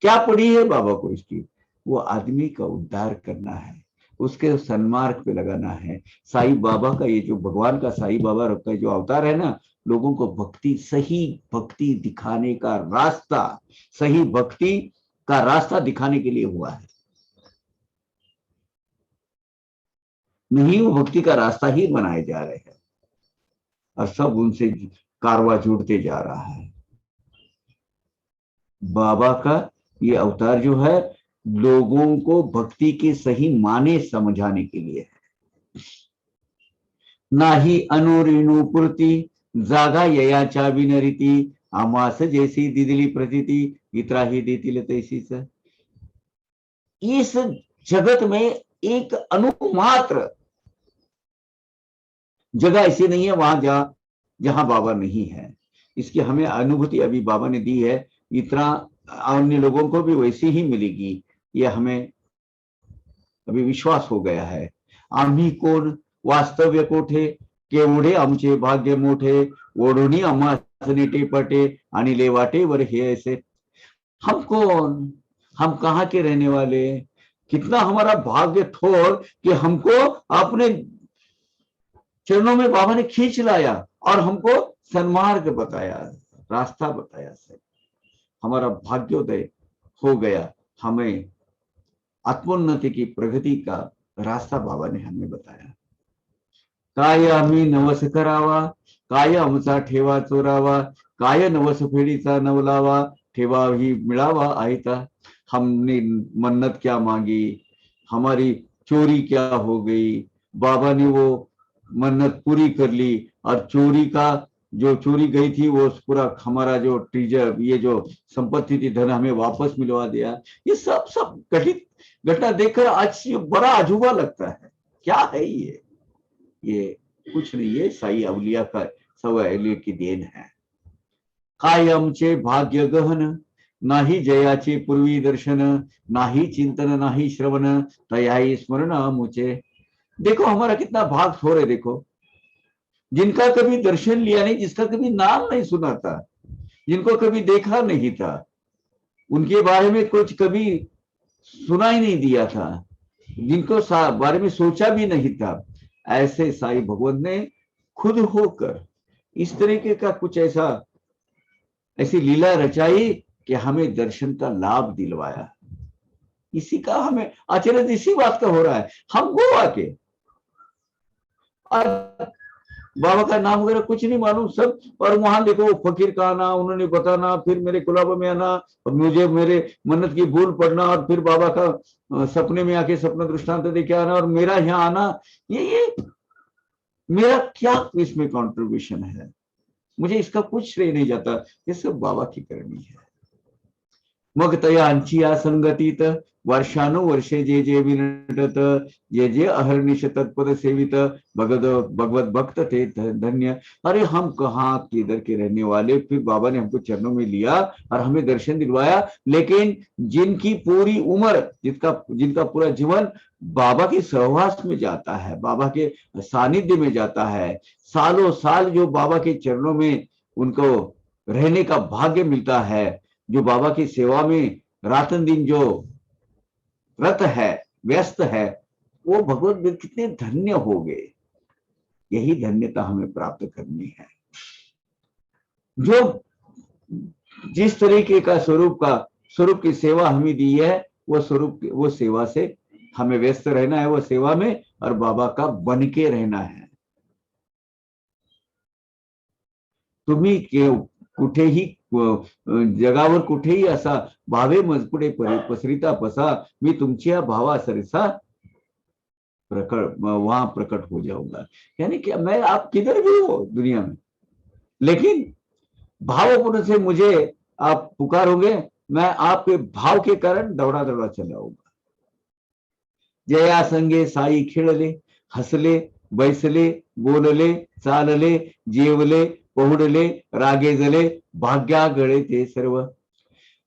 Speaker 1: क्या पड़ी है बाबा को इसकी। वो आदमी का उद्धार करना है, उसके सन्मार्ग पे लगाना है। साईं बाबा का ये जो भगवान का साईं बाबा का जो अवतार है ना, लोगों को सही भक्ति दिखाने का रास्ता, सही भक्ति का रास्ता दिखाने के लिए हुआ है। नहीं, वो भक्ति का रास्ता ही बनाए जा रहे हैं, और सब उनसे कारवा जुड़ते जा रहा है। बाबा का ये अवतार जो है, लोगों को भक्ति के सही माने समझाने के लिए है। नाही अनुरेणु पूर्ती, जागा ययाच्या विनरिती, आमास जैसी दिदली प्रतीति, इतराही देतील तैसीच। इस जगत में एक अनुमात्र जगह ऐसी नहीं है वहां जहां बाबा नहीं है। इसकी हमें अनुभूति अभी बाबा ने दी है, इतना अन्य लोगों को भी वैसी ही मिलेगी, यह हमें अभी विश्वास हो गया है। आम्ही कोण, वास्तव्य कोठे, केवढे आमचे भाग्य मोठे, ओढुनी आम्हा नीटे पटे, आणि लेवाटे वर हे ऐसे। हम कौन, हम कहाँ के रहने वाले, कितना हमारा भाग्य थोड़ कि हमको अपने चरणों में बाबा ने खींच लाया और हमको सन्मार्ग बताया, रास्ता बताया। से हमारा भाग्योदय हो गया, हमें आत्मोन्नति की प्रगति का रास्ता बाबा ने हमें बताया। काय आम्ही नवस करावा, काय आमचा ठेवा चोरावा, काय नवस फेडीचा नवलावा, ठेवा ही मिळावा आयता। हमने मन्नत क्या मांगी, हमारी चोरी क्या हो गई, बाबा ने वो मन्नत पूरी कर ली और चोरी का जो चोरी गई थी वो पूरा हमारा जो ट्रीजर, ये जो संपत्ति थी, धन हमें वापस मिलवा दिया। ये सब सब घटित घटना देखकर आज बड़ा अजूबा लगता है। क्या है ये कुछ नहीं, ये साई अवलिया का सब अवलिया की देन है। कायमचे भाग्य गहन, नाही जयाचे पूर्वी दर्शन, नाही चिंतन नाही श्रवण, तयाई स्मरण मुचे। देखो हमारा कितना भाग थोड़े, देखो जिनका कभी दर्शन लिया नहीं, जिसका कभी नाम नहीं सुना था, जिनको कभी देखा नहीं था, उनके बारे में कुछ कभी सुना ही नहीं दिया था, जिनको बारे में सोचा भी नहीं था, ऐसे साई भगवत ने खुद होकर इस तरीके का कुछ ऐसी लीला रचाई कि हमें दर्शन का लाभ दिलवाया। इसी का हमें आश्चर्य इसी बात का हो रहा है। हम गोवा के और बाबा का नाम वगैरह कुछ नहीं मालूम सब, और वहां देखो फकीर का आना, उन्होंने बताना, फिर मेरे गुलाबों में आना, और मुझे मेरे मन्नत की भूल पड़ना, और फिर बाबा का सपने में आके सपना दृष्टांत देके आना, और मेरा यहाँ आना, ये मेरा क्या इसमें कॉन्ट्रीब्यूशन है? मुझे इसका कुछ श्रेय नहीं जाता, ये सब बाबा की करनी है। मग तया अंचिया संगतीत वर्षानुवर्षे जे जे विनटत, जे जे अहर्निश तत्पद सेवित, भगवत भक्त थे धन्य। अरे हम कहाँ किधर के रहने वाले, फिर बाबा ने हमको चरणों में लिया और हमें दर्शन दिलवाया। लेकिन जिनकी पूरी उम्र, जिनका पूरा जीवन बाबा के सहवास में जाता है, बाबा के सानिध्य में जाता है, सालों साल जो बाबा के चरणों में उनको रहने का भाग्य मिलता है, जो बाबा की सेवा में रातन दिन जो रत है, व्यस्त है, वो भगवत कितने धन्य हो गए। यही धन्यता हमें प्राप्त करनी है। जो जिस तरीके का स्वरूप की सेवा हमें दी है, वो सेवा से हमें व्यस्त रहना है, वो सेवा में, और बाबा का बन के रहना है। तुम्ही कुठेही जगावर कुठेही असा भावे मजपुडे पसरिता पसा, मी तुमच्या भावा सरसा वहां प्रकट हो जाऊंगा। यानी कि मैं आप किधर भी हो दुनिया में, लेकिन भावपूर्ण से मुझे आप पुकारोगे, मैं आपके भाव के कारण दौड़ा दौड़ा चलाऊंगा। जया संगे साई खेळले, हसले, बैसले, बोलले, चालले, जेवले, पहुडले, रागे जले, भाग्या गळे ते सर्व।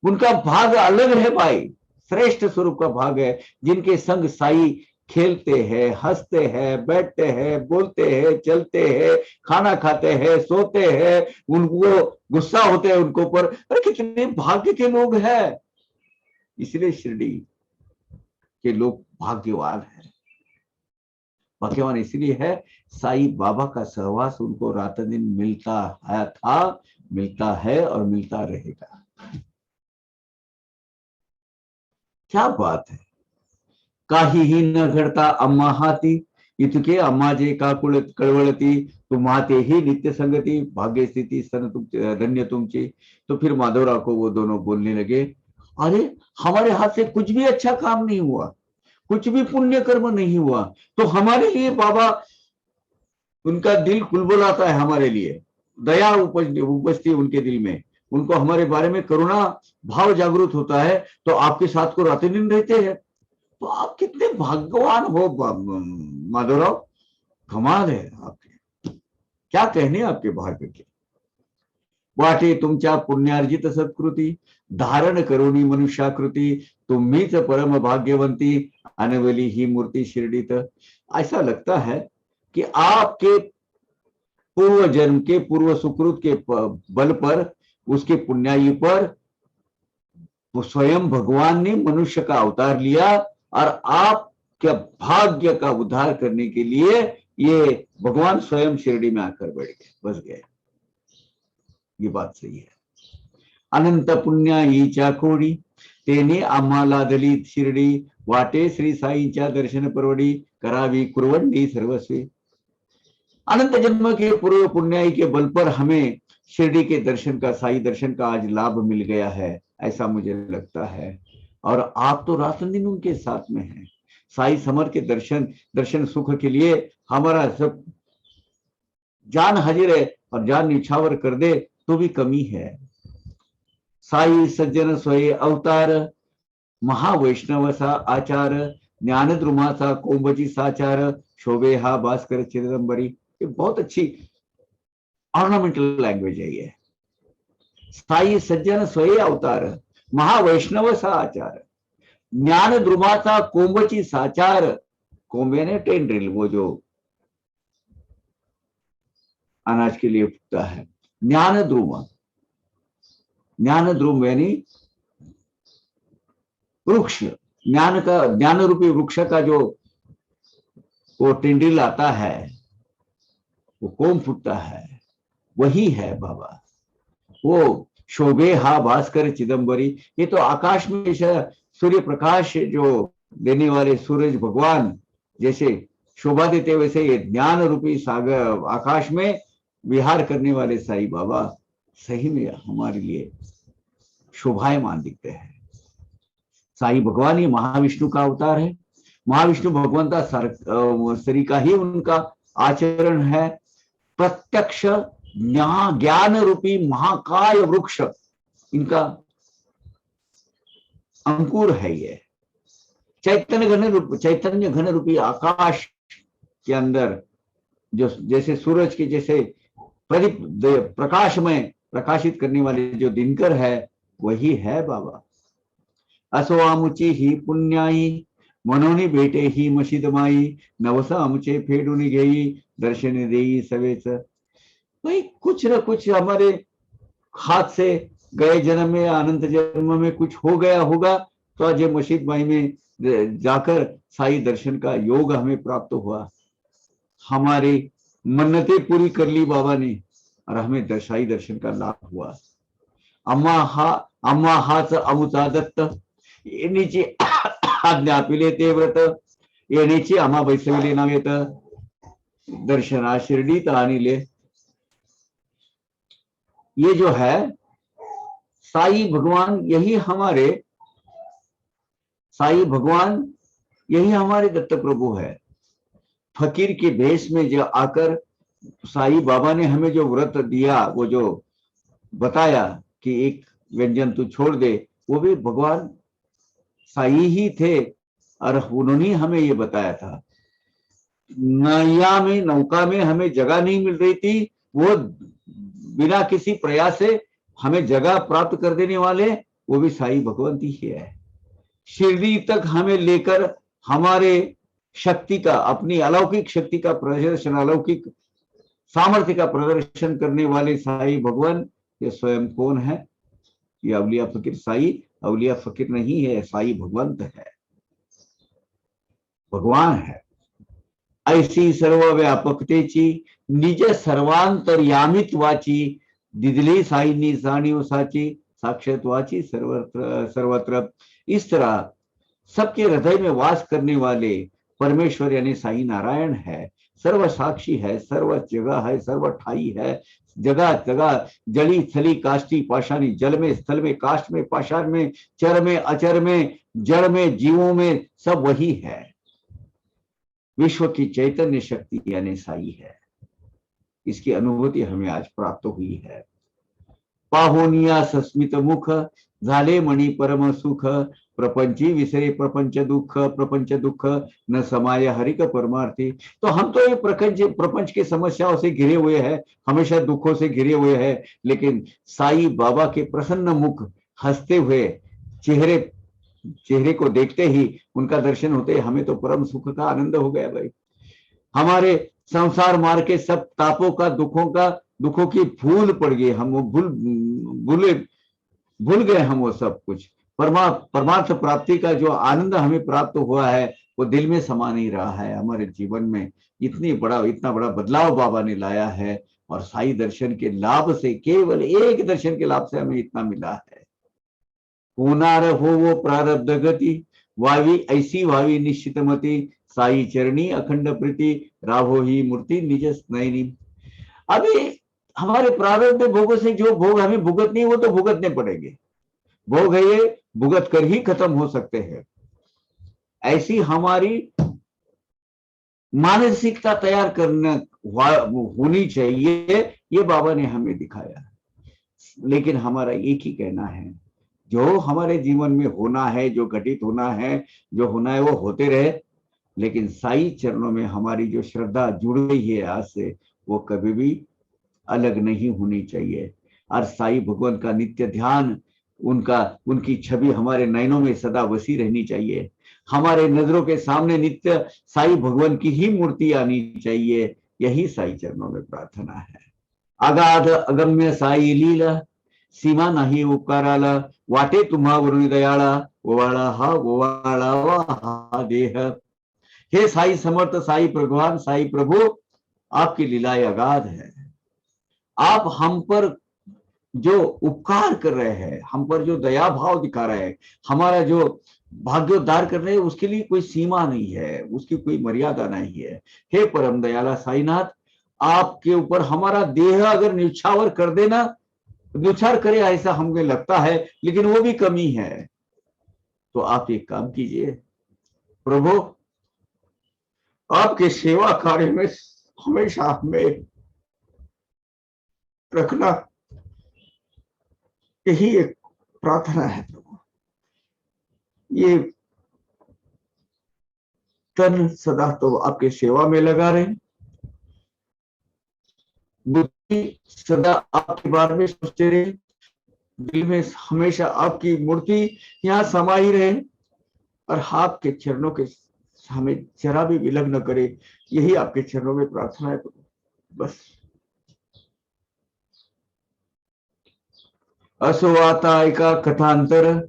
Speaker 1: उनका भाग अलग है भाई, श्रेष्ठ स्वरूप का भाग है। जिनके संग साई खेलते हैं, हंसते हैं, बैठते हैं, बोलते हैं, चलते हैं, खाना खाते हैं, सोते हैं, उनको गुस्सा होते हैं उनको पर। अरे कितने भाग्य के लोग हैं। इसलिए शिरडी के लोग भाग्यवान हैं। भाग्यवान इसलिए है, साई बाबा का सहवास उनको रात दिन मिलता है, था, मिलता है और मिलता रहेगा। क्या बात है। काहीही न घडता अम्मा हाती, इतके अम्मा जे का कळवळती, तुम्हा तेही नित्य संगती, भाग्य स्थिति सन धन्य तुमची। तो फिर माधवराव को वो दोनों बोलने लगे, अरे हमारे हाथ से कुछ भी अच्छा काम नहीं हुआ, कुछ भी पुण्य कर्म नहीं हुआ, तो हमारे लिए बाबा, उनका दिल कुलबुलाता है हमारे लिए, दया उपजती उनके दिल में, उनको हमारे बारे में करुणा भाव जागृत होता है, तो आपके साथ को रात दिन रहते हैं। तो आप कितने भाग्यवान हो माधवराव, कमाल है आपके, क्या कहने आपके भाग्य के। वाटे तुमच्या पुण्यार्जित सत्कृती, धारण करुणी मनुष्याकृती, तुम्हीच परम भाग्यवंती, अनवली ही मूर्ति शिरडीत। ऐसा लगता है कि आपके पूर्व जन्म के पूर्व सुकृत के बल पर, उसके पुण्यायु पर स्वयं भगवान ने मनुष्य का अवतार लिया, और आपके भाग्य का उद्धार करने के लिए ये भगवान स्वयं शिरडी में आकर बैठ गए, बस गए। ये बात सही है। अनंत पुण्याईच्या कोडी, तेने आम्हाला दली शिरडी, वाटे श्री साईंच्या दर्शन परवडी, करावी कुरवंडी सर्वस्वी। अनंत जन्म के पूर्व पुण्याई के बल पर हमें शिरडी के दर्शन का, साई दर्शन का आज लाभ मिल गया है, ऐसा मुझे लगता है। और आप तो रात दिन उनके साथ में हैं। साई समर के दर्शन सुख के लिए हमारा सब जान हाजिर है, और जान निछावर कर दे तो भी कमी है। साई सज्जन सोये अवतार, महावैष्णव सा आचार, ज्ञान द्रुमाचा कोंबची साचार, शोभे हा भास्कर चिदंबरी। ये बहुत अच्छी ऑर्नामेंटल लैंग्वेज है ये। साई सज्जन सोये अवतार, महावैष्णव सा आचार, ज्ञान द्रुमाचा कोंबची साचार। कोंबे ने टेंड्रिल, वो जो अनाज के लिए उगता है। ज्ञान ध्रुव, ज्ञान ध्रुव यानी वृक्ष, ज्ञान का, ज्ञान रूपी वृक्ष का जो वो टेंड्रिल आता है, वो कोम फूटता है, वही है बाबा। वो शोभे हा भास्कर चिदंबरी। ये तो आकाश में सूर्य प्रकाश जो देने वाले सूरज भगवान जैसे शोभा देते, वैसे ये ज्ञान रूपी सागर आकाश में विहार करने वाले साईं बाबा सही में हमारे लिए शोभायमान दिखते हैं। साईं भगवान ही महाविष्णु का अवतार है। महाविष्णु भगवंता सरी का ही उनका आचरण है। प्रत्यक्ष ज्ञान रूपी महाकाय वृक्ष इनका अंकुर है। ये चैतन्य घन रूपी आकाश के अंदर जो जैसे सूरज के जैसे प्रकाश में प्रकाशित करने वाले जो दिनकर है, वही है बाबा। असो आमुची ही पुण्याई, मनोनी बेटे ही मशीदमाई, नवसा आमुचे फेडूनी गई, दर्शन देई सवेच। भाई कुछ न कुछ हमारे हाथ से गए जन्म में, अनंत जन्म में कुछ हो गया होगा, तो आज मशीद माई में जाकर साई दर्शन का योग हमें प्राप्त हुआ। हमारी मन्नतें पूरी कर ली बाबा ने, और हमें साई दर्शन का लाभ हुआ। अम्मा हाच अमुता दत्त, येण्याची आज्ञा पिले ते व्रत, येण्याची आम्हा बैसविले नावेत, दर्शना शिर्डीत आणिले। ये जो है साई भगवान, यही हमारे साई भगवान, यही हमारे दत्त प्रभु है। फकीर के भेष में जो आकर साई बाबा ने हमें जो व्रत दिया, वो जो बताया कि एक व्यंजन तू छोड़ दे, वो भी भगवान साई ही थे, और उन्होंने हमें ये बताया था। नैया में, नौका में हमें जगह नहीं मिल रही थी, वो बिना किसी प्रयास से हमें जगह प्राप्त कर देने वाले वो भी साई भगवंत ही है। शिरडी तक हमें लेकर हमारे शक्ति का, अपनी अलौकिक शक्ति का प्रदर्शन, अलौकिक सामर्थ्य का प्रदर्शन करने वाले साई भगवान, ये स्वयं कौन है? ये अवलिया फकीर साई, अवलिया फकीर नहीं है, साई भगवंत है, भगवान है। ऐसी सर्वव्यापकतेची निज सर्वांतर्यामित्वाची, दिदली साईंनी जाणीव साची, साक्षात्वाची सर्वत्र सर्वत्र। इस तरह सबके हृदय में वास करने वाले परमेश्वर यानी साई नारायण है, सर्व साक्षी है, सर्व जगह है, सर्व ठाई है, जगह जगह जली थली काष्ठी पाषाणी, जल में, स्थल में, काष्ठ में, पाषाण में, चर में, अचर में, जड़ में, जीवों में, सब वही है। विश्व की चैतन्य शक्ति यानी साई है। इसकी अनुभूति हमें आज प्राप्त हुई है। पाहोनिया सस्मित मुख, झाले मणि परम सुख, प्रपंची विसरे प्रपंच दुख न समाय हरिक परमार्थी। तो हम तो ये प्रपंच की समस्याओं से घिरे हुए हैं, हमेशा दुखों से घिरे हुए हैं, लेकिन साई बाबा के प्रसन्न मुख, हंसते हुए चेहरे को देखते ही, उनका दर्शन होते ही हमें तो परम सुख का आनंद हो गया भाई। हमारे संसार मार के सब तापों का, दुखों की भूल पड़ गई, हम वो भूल गए हम वो सब कुछ। परमार्थ प्राप्ति का जो आनंद हमें प्राप्त हुआ है, वो दिल में समा नहीं रहा है। हमारे जीवन में इतना बड़ा बदलाव बाबा ने लाया है, और साई दर्शन के लाभ से, केवल एक दर्शन के लाभ से हमें इतना मिला है। होणार हो वो प्रारब्ध गति, वावी ऐसी वावी निश्चित मती, साई चरणी अखंड प्रीति, राहो ही मूर्ति निज नयनी। अभी हमारे प्रारब्ध भोगों से जो भोग हमें भुगतने, वो तो भुगतने पड़ेंगे। भोग है ये, भुगत कर ही खत्म हो सकते हैं। ऐसी हमारी मानसिकता तैयार करना होनी चाहिए, ये बाबा ने हमें दिखाया। लेकिन हमारा एक ही कहना है, जो हमारे जीवन में होना है, जो घटित होना है, जो होना है वो होते रहे, लेकिन साई चरणों में हमारी जो श्रद्धा जुड़ गई है आज से, वो कभी भी अलग नहीं होनी चाहिए। और साई भगवान का नित्य ध्यान, उनकी छवि हमारे नयनों में सदा बसी रहनी चाहिए। हमारे नजरों के सामने नित्य साई भगवान की ही मूर्ति आनी चाहिए। यही साई चरणों में प्रार्थना है। अगाध अगम्य साई लीला, सीमा नाही उपकाराला, वाटे तुम्हावरून दयाळा, ओवाळा हा देह। हे साई समर्थ, साई भगवान, साई प्रभु, आपकी लीलाएं अगाध है। आप हम पर जो उपकार कर रहे हैं, हम पर जो दया भाव दिखा रहे हैं, हमारा जो भाग्योद्धार कर रहे हैं, उसके लिए कोई सीमा नहीं है, उसकी कोई मर्यादा नहीं है। हे परम दयाला साईनाथ, आपके ऊपर हमारा देह अगर न्यौछावर कर देना, न्यौछावर करे ऐसा हमें लगता है, लेकिन वो भी कमी है। तो आप एक काम कीजिए प्रभु, आपके सेवा कार्य में हमेशा हमें रखना, यही एक प्रार्थना है प्रभु। ये तन सदा तो आपके सेवा में लगा रहे, बुद्धि सदा आपके बारे में सोचते रहे, दिल में हमेशा आपकी मूर्ति यहाँ समाई रहे, और आपके चरणों के हमें जरा भी विलग न करे, यही आपके चरणों में प्रार्थना है बस। असो आता एका कथांतर,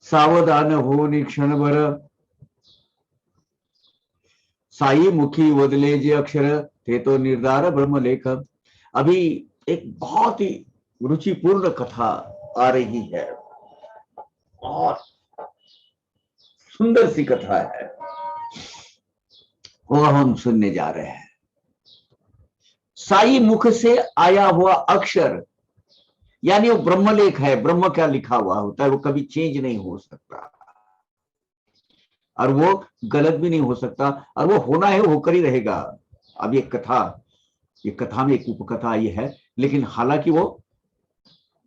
Speaker 1: सावधान हो क्षणभर, साई मुखी वदले जे अक्षर, थे तो निर्धार ब्रह्मलेख। अभी एक बहुत ही रुचिपूर्ण कथा आ रही है, और सुंदर सी कथा है, वो हम सुनने जा रहे हैं। साई मुख से आया हुआ अक्षर, यानी वो ब्रह्मलेख है। ब्रह्म क्या लिखा हुआ होता है वो कभी चेंज नहीं हो सकता, और वो गलत भी नहीं हो सकता, और वो होना है वो होकर ही रहेगा। अब ये कथा में एक उपकथा ये है, लेकिन हालांकि वो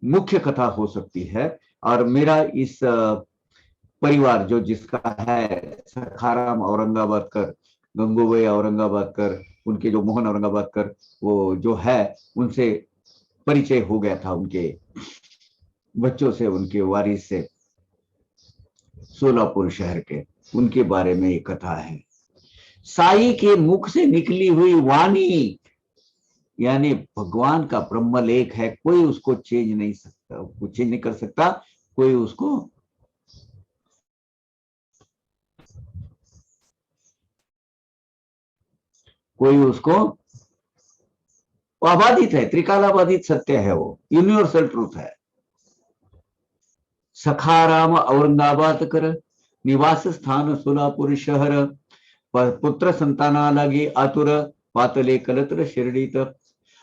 Speaker 1: मुख्य कथा हो सकती है। और मेरा इस परिवार जो जिसका है, सखाराम औरंगाबादकर, गंगूबाई औरंगाबादकर, उनके जो मोहन औरंगाबादकर, वो जो है उनसे परिचय हो गया था, उनके बच्चों से, उनके वारिस से, सोलापुर शहर के, उनके बारे में एक कथा है। साई के मुख से निकली हुई वाणी, यानी भगवान का ब्रह्मलेख है, कोई उसको चेंज नहीं सकता, चेंज नहीं कर सकता, कोई उसको अबाधित है, त्रिकालाबाधित सत्य है, वो यूनिवर्सल ट्रूथ है। सखाराम औरंगाबाद कर, निवास स्थान सोलापुर शहर, पुत्र संताना लगे आतुर, पातले कलत्र शिरडीत।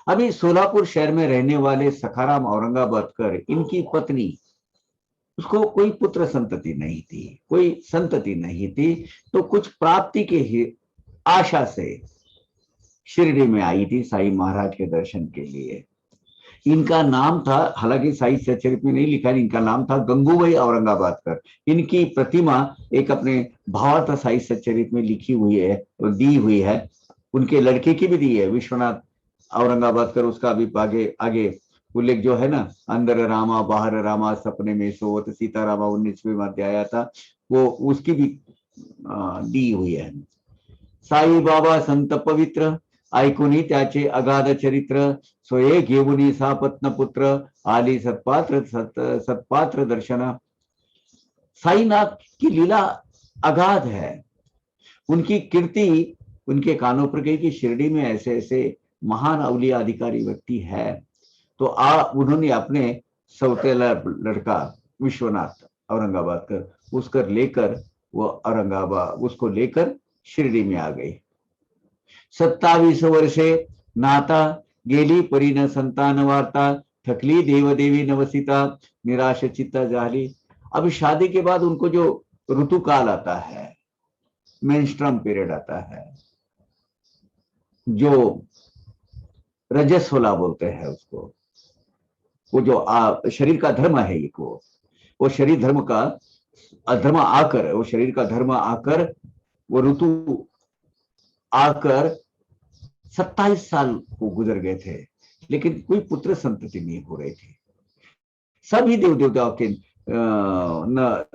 Speaker 1: अभी सोलापुर शहर में रहने वाले सखाराम औरंगाबादकर, इनकी पत्नी, उसको कोई पुत्र संतति नहीं थी, कोई संतति नहीं थी, तो कुछ प्राप्ति के आशा से शिरडी में आई थी साईं महाराज के दर्शन के लिए। इनका नाम था, हालांकि साई सचरित में नहीं लिखा है, इनका नाम था गंगूबाई औरंगाबादकर। इनकी प्रतिमा एक अपने भावार्थ साई सचरित में लिखी हुई है, दी हुई है। उनके लड़के की भी दी है, विश्वनाथ औरंगाबादकर, उसका भी आगे आगे उल्लेख जो है ना, अंदर रामा बाहर रामा सपने में सोवत सीतारामा 19वें अध्याय आया था, वो उसकी भी दी हुई है। साई बाबा संत पवित्र, ऐकुनी त्याचे अगाध चरित्र, सोये घेऊनी सापत्न पुत्र, आली सत्पात्र दर्शन। साईनाथ की लीला अगाध है, उनकी कीर्ति उनके कानों पर गई कि शिरडी में ऐसे ऐसे महान अवलिया अधिकारी व्यक्ति है। तो उन्होंने अपने सौतेला लड़का विश्वनाथ औरंगाबादकर उसकर लेकर, वो औरंगाबाद उसको लेकर शिरडी में आ गई। 27 वर्षे नाता, गेली परीन संतान वार्ता, थकली देवदेवी नवसिता, निराश चित्ता झाली। अब शादी के बाद उनको जो ऋतुकाल आता है, मेंस्ट्रुम पीरियड आता है, जो रजस्वला बोलते हैं उसको, वो जो शरीर का धर्म है, एक वो शरीर धर्म का अधर्म आकर, वो शरीर का धर्म आकर, वो ऋतु आकर 27 साल को गुजर गए थे, लेकिन कोई पुत्र संतति नहीं हो रही थी। सभी देव देवताओं के न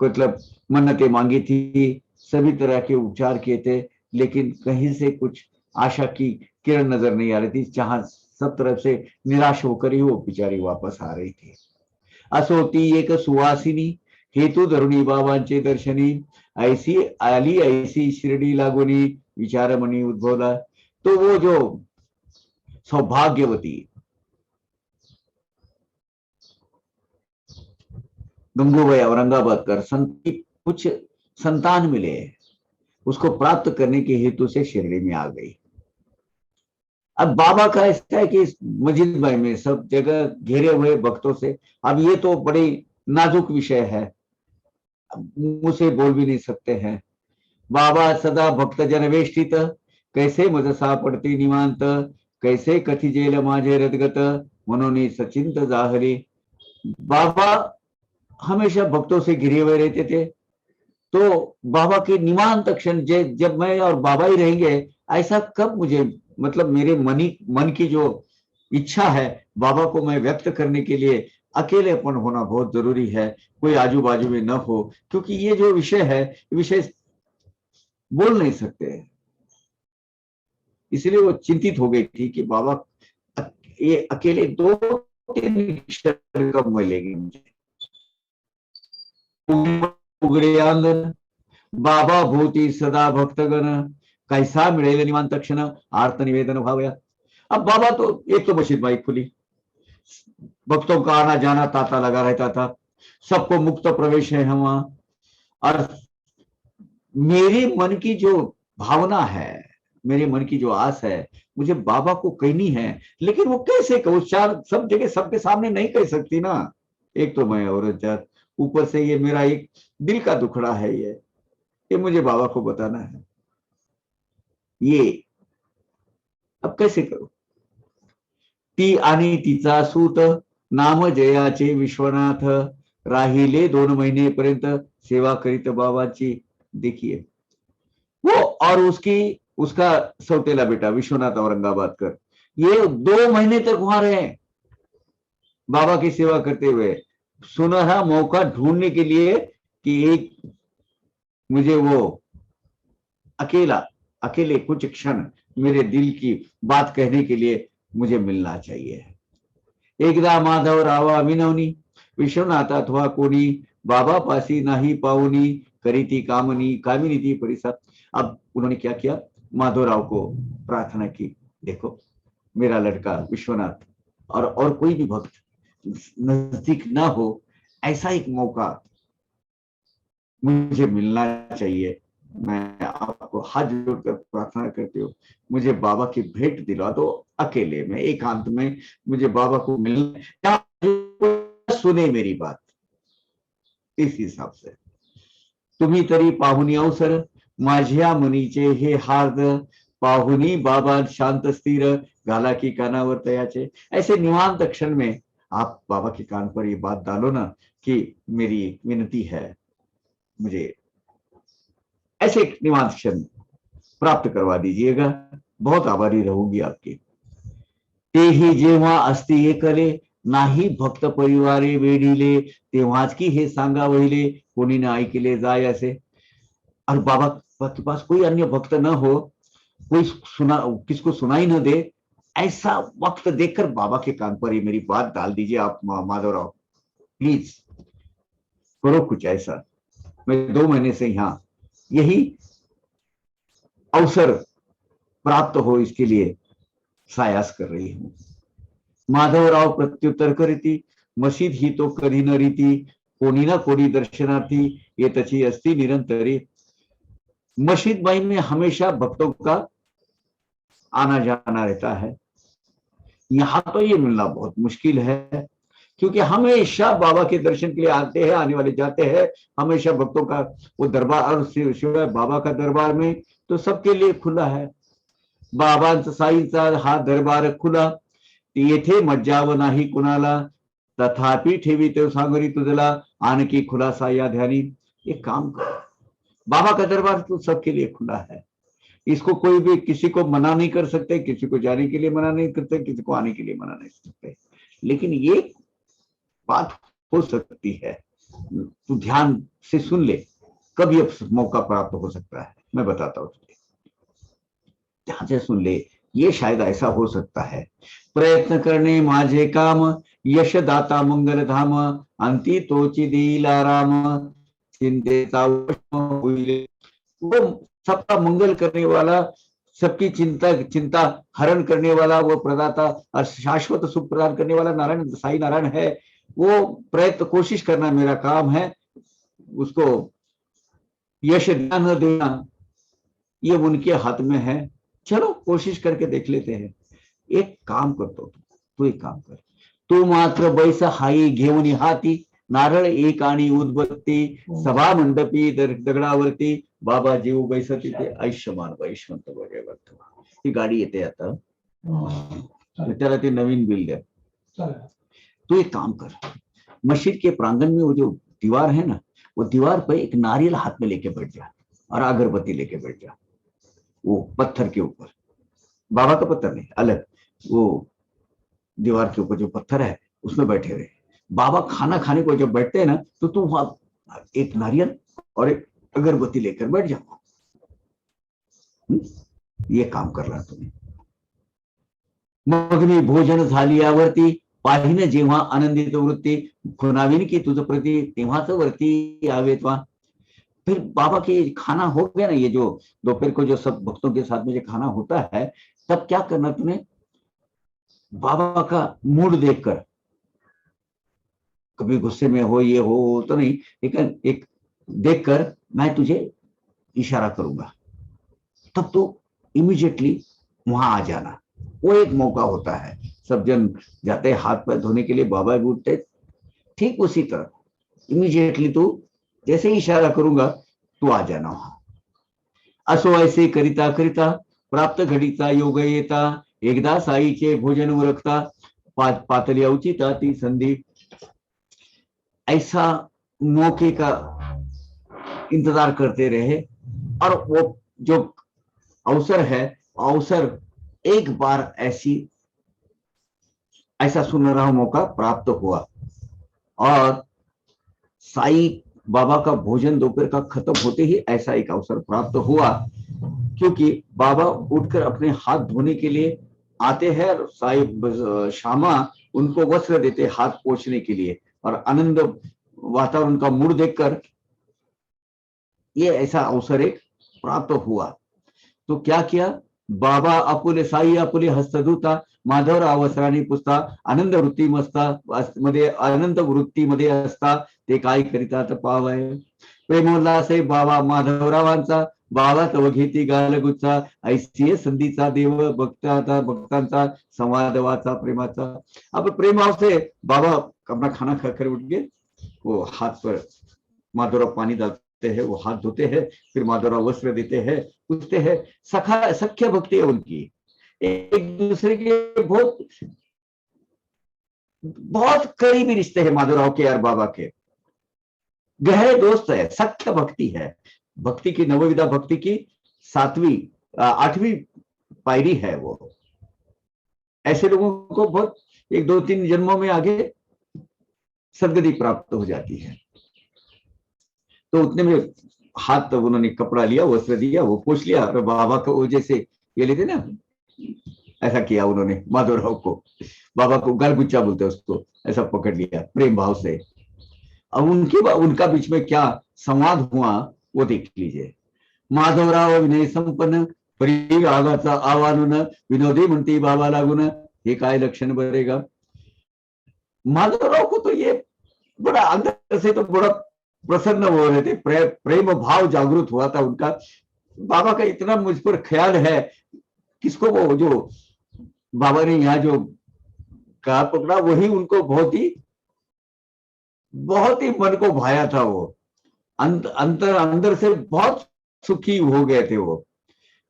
Speaker 1: मतलब मन्नतें मांगी थी, सभी तरह के उपचार किए थे, लेकिन कहीं से कुछ आशा की किरण नजर नहीं आ रही थी। जहां सब तरफ से निराश होकर ही वो बिचारी वापस आ रही थी। असोती एक सुवासिनी हेतु धरुणी बाबांचे दर्शनी, ऐसी आली ऐसी शिरडी लागोनी विचारमणी उद्भवला। तो वो जो सौभाग्यवती गंगूबाई औरंगाबाद कर कुछ संतान मिले, उसको प्राप्त करने के हेतु से शिरडी में आ गई। अब बाबा का ऐसा है कि मस्जिद भाई में सब जगह घेरे हुए भक्तों से, अब ये तो बड़ी नाजुक विषय है, मुंह से बोल भी नहीं सकते हैं। बाबा सदा भक्त जन वेष्टित, कैसे मज सापडती निवांत, कैसे कथी जेल माझे रदगत, मनोनी सचिंत जाहरी। बाबा हमेशा भक्तों से घिरे हुए रहते थे। तो बाबा के निवांत क्षण, जब मैं और बाबा ही रहेंगे, ऐसा कब मुझे, मतलब मेरे मन की जो इच्छा है बाबा को मैं व्यक्त करने के लिए, अकेलेपन होना बहुत जरूरी है, कोई आजू बाजू में न हो, क्योंकि ये जो विषय है, विषय बोल नहीं सकते। इसलिए वो चिंतित हो गई थी कि बाबा ये अकेले 2-3 अक्षर कब मिलेगी मुझे। उघडे आंगण बाबा भूती सदा भक्तगण, कैसा मिळेल निवांत क्षण, आर्त निवेदन भावया। अब बाबा तो, एक तो मस्जिद भाई खुली, भक्तों का आना जाना तांता लगा रहता था, सबको मुक्त प्रवेश है वहां। और मेरे मन की जो भावना है, मेरे मन की जो आस है, मुझे बाबा को कहनी है, लेकिन वो कैसे कहूं, चार सब जगह सबके सामने नहीं कह सकती ना। एक तो मैं औरत जात, ऊपर से ये मेरा एक दिल का दुखड़ा है, ये मुझे बाबा को बताना है, ये अब कैसे करूं। ती आणि तिचा सूत नाम जयाचे विश्वनाथ, राहिले 2 महीनेपर्यंत सेवा करीत बाबाची। देखिए वो और उसका सौतेला बेटा विश्वनाथ औरंगाबाद कर, ये 2 महीने तक वहां रहे बाबा की सेवा करते हुए, सुनहरा मौका ढूंढने के लिए कि एक मुझे वो अकेला अकेले कुछ क्षण मेरे दिल की बात कहने के लिए मुझे मिलना चाहिए। एकदा माधव रावा विनवनी, विश्वनाथ अथवा कोणी, बाबा पासी नाही पाऊनी, करीती कामनी कामिनी थी परिसा। अब उन्होंने क्या किया, माधवराव को प्रार्थना की, देखो मेरा लड़का विश्वनाथ और कोई भी भक्त नजदीक ना हो, ऐसा एक मौका मुझे मिलना चाहिए। मैं आपको हाथ जोड़कर प्रार्थना करती हूँ, मुझे बाबा की भेंट दिला दो, अकेले में एकांत में मुझे बाबा को मिलना, सुने मेरी बात। इस हिसाब से तुम्ही तरी पाहुनी अवसर, माझ्या मनीचे हे हार्द, पाहुनी बाबा शांत स्थिर, घाला की कानावर तयाचे। ऐसे निवांत क्षण में आप बाबा के कान पर ये बात डालो ना कि मेरी विनती है, मुझे ऐसे निवांत क्षण प्राप्त करवा दीजिएगा, बहुत आभारी रहूंगी आपकी। तेही जेव्हा असती एकले, नाही भक्त परिवारे वेढिले, तेव्हाच की हे सांगा वहिले, कोणी न ऐकले जाय असे। और बाबा के पास कोई अन्य भक्त न हो, कोई किसको सुनाई न दे, ऐसा वक्त देखकर बाबा के कान पर ही मेरी बात डाल दीजिए आप माधवराव, प्लीज करो कुछ ऐसा। मैं 2 महीने से यहाँ यही अवसर प्राप्त हो इसके लिए सायास कर रही हूं। माधवराव प्रत्युत्तर करीती, मशीद ही तो कधी न रीती, कोणी ना कोणी दर्शनार्थी येतची असती निरंतरी। मस्जिद भाई में हमेशा भक्तों का आना जाना रहता है, यहां तो ये मिलना बहुत मुश्किल है। क्योंकि हमेशा बाबा के दर्शन के लिए आते हैं, आने वाले जाते हैं, हमेशा भक्तों का वो दरबार, और शिवाय बाबा का दरबार में तो सबके लिए खुला है। बाबांचा साईंचा हा दरबार खुला, येथे मज्जाव नाही कुणाला, तथापि ठेवी तो सांगरी तुझला, आणखी खुलासा या ध्यानी। एक काम करो, बाबा का दरबार तो सबके लिए खुला है, इसको कोई भी किसी को मना नहीं कर सकते, किसी को जाने के लिए मना नहीं करते, किसी को आने के लिए मना नहीं सकते। लेकिन ये बात हो सकती है, तू ध्यान से सुन ले, कब ये मौका प्राप्त हो सकता है मैं बताता हूं तुझे, ध्यान से सुन ले। ये शायद ऐसा हो सकता है, प्रयत्न करणे माझे काम, यश दाता मंगल धाम, अंती तोची देईल आराम, चिंतेचा होईल। वो सबका मंगल करने वाला, सबकी चिंता हरण करने वाला, वो प्रदाता और शाश्वत सुख प्रदान करने वाला नारायण, साई नारायण है। वो प्रयत्न कोशिश करना मेरा काम है, उसको यश न देना ये उनके हाथ में है। चलो कोशिश करके देख लेते हैं। एक काम करतो तू एक काम कर, तू मात्र बैस हाई घेऊन हाती, नारळ एक आणि उदबत्ती, सभा मंडपी दगडावरती, बाबा जीव बैसती ते आयुष्यमान वैश्वंत भगवंत। ही गाडी येते आता, त्याला ते नवीन बिल द्या। तू एक काम कर, मस्जिद के प्रांगण में वो जो दीवार है ना, वो दीवार पे एक नारियल हाथ में लेके बैठ जा और अगरबत्ती लेके बैठ जा, वो पत्थर के ऊपर, बाबा का पत्थर नहीं, अलग वो दीवार के ऊपर जो पत्थर है उसमें बैठे रहे। बाबा खाना खाने को जब बैठते हैं ना, तो तू वहां एक नारियल और एक अगरबत्ती लेकर बैठ जाओ। ये काम कर रहा तुम्हें। मग मी भोजन झाल्यावरती, पाहिन जेव्हा आनंदित वृत्ती, खुनावीन की तुझ प्रति, तेव्हाच वरती यावेत वा। फिर बाबा के खाना हो गया ना, ये जो दोपहर को जो सब भक्तों के साथ में जो खाना होता है, तब क्या करना तुम्हें, बाबा का मूड देखकर, कभी गुस्से में हो ये हो तो नहीं, लेकिन एक देखकर मैं तुझे इशारा करूंगा, तब तो इमीडिएटली वहां आ जाना। वो एक मौका होता है, सब जन जाते हैं हाथ पैर धोने के लिए, बाबा भी उठते, ठीक उसी तरह इमीडिएटली तू जैसे ही इशारा करूंगा तू आ जाना वहां। असो ऐसे करिता करिता, प्राप्त घडीचा योग येता, एकदा साईचे भोजन उरकता, पातळी उचिता ती संधी। ऐसा मौके का इंतजार करते रहे, और वो जो अवसर है, अवसर एक बार ऐसा सुनहरा मौका प्राप्त हुआ, और साई बाबा का भोजन दोपहर का खत्म होते ही ऐसा एक अवसर प्राप्त हुआ, क्योंकि बाबा उठकर अपने हाथ धोने के लिए आते हैं, और साई श्यामा उनको वस्त्र देते हाथ पोंछने के लिए, और आनंद वातावरण का मूड देखकर ये ऐसा अवसर एक प्राप्त हुआ। तो क्या किया, बाबा आपुले साई आपुले हस्तधुता, माधवराव वस्त्राने पुसता, आनंद वृत्ती मध्ये आनंद वृत्तीमध्ये असता, ते काय करीतात पावाय। प्रेमोल्लासे बाबा माधवरावांचा, बाबा तव घेती गालगुच्चा, ऐसी संधीचा देव भक्तांचा संवाद वाचा प्रेमाचा। अब प्रेम भाव से बाबा अपना खाना खाकर उठ गए, वो हाथ पर माधवराव पानी डालते हैं, वो हाथ धोते हैं, फिर माधवराव वस्त्र देते हैं, पूछते हैं। सख्य भक्ति है उनकी, एक दूसरे के बहुत बहुत करीबी रिश्ते हैं माधवराव के और बाबा के, गहरे दोस्त है, सख्य भक्ति है। भक्ति की नवविधा भक्ति की 8वीं पायरी है वो। ऐसे लोगों को बहुत 1-2-3 जन्मों में आगे सदगति प्राप्त हो जाती है। तो उतने में हाथ उन्होंने कपड़ा लिया, वस्त्र दिया, वो पोंछ लिया, और बाबा को वो जैसे ये लेते ना, ऐसा किया उन्होंने माधवराव को, बाबा को गलगुच्चा बोलते उसको, ऐसा पकड़ लिया प्रेम भाव से। अब उनका बीच में क्या संवाद हुआ वो देख लीजिए। माधवराव विनय संपन्न, परिरागाचा आवानून, विनोदी म्हणती बाबा लागून, हे काय लक्षण बरेगा। माधवराव को तो ये बड़ा अंदर से तो बड़ा प्रसन्न हो रहे थे, प्रेम भाव जागृत हुआ था उनका। बाबा का इतना मुझ पर ख्याल है, किसको वो जो बाबा ने यहाँ जो कहा पकड़ा, वही उनको बहुत ही बहुत ही मन को भाया था वो। अंतर अंदर से बहुत सुखी हो गए थे वो।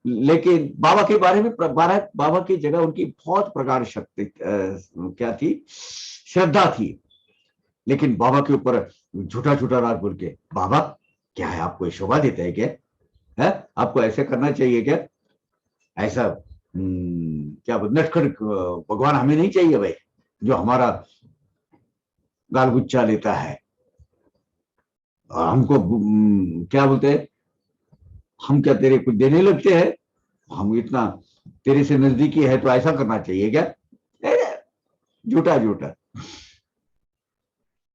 Speaker 1: लेकिन बाबा के बारे में बाबा की जगह उनकी बहुत प्रगाढ़ शक्ति क्या थी, श्रद्धा थी। लेकिन बाबा के ऊपर झूठा झूठा राग बोल के, बाबा क्या है, आपको शोभा देता है क्या, है आपको ऐसे करना चाहिए क्या, ऐसा क्या नटखट भगवान हमें नहीं चाहिए भाई, जो हमारा गालगुच्चा लेता है और हमको क्या बोलते हैं, हम क्या तेरे कुछ देने लगते हैं, हम इतना तेरे से नजदीकी है तो ऐसा करना चाहिए क्या, झूठा झूठा।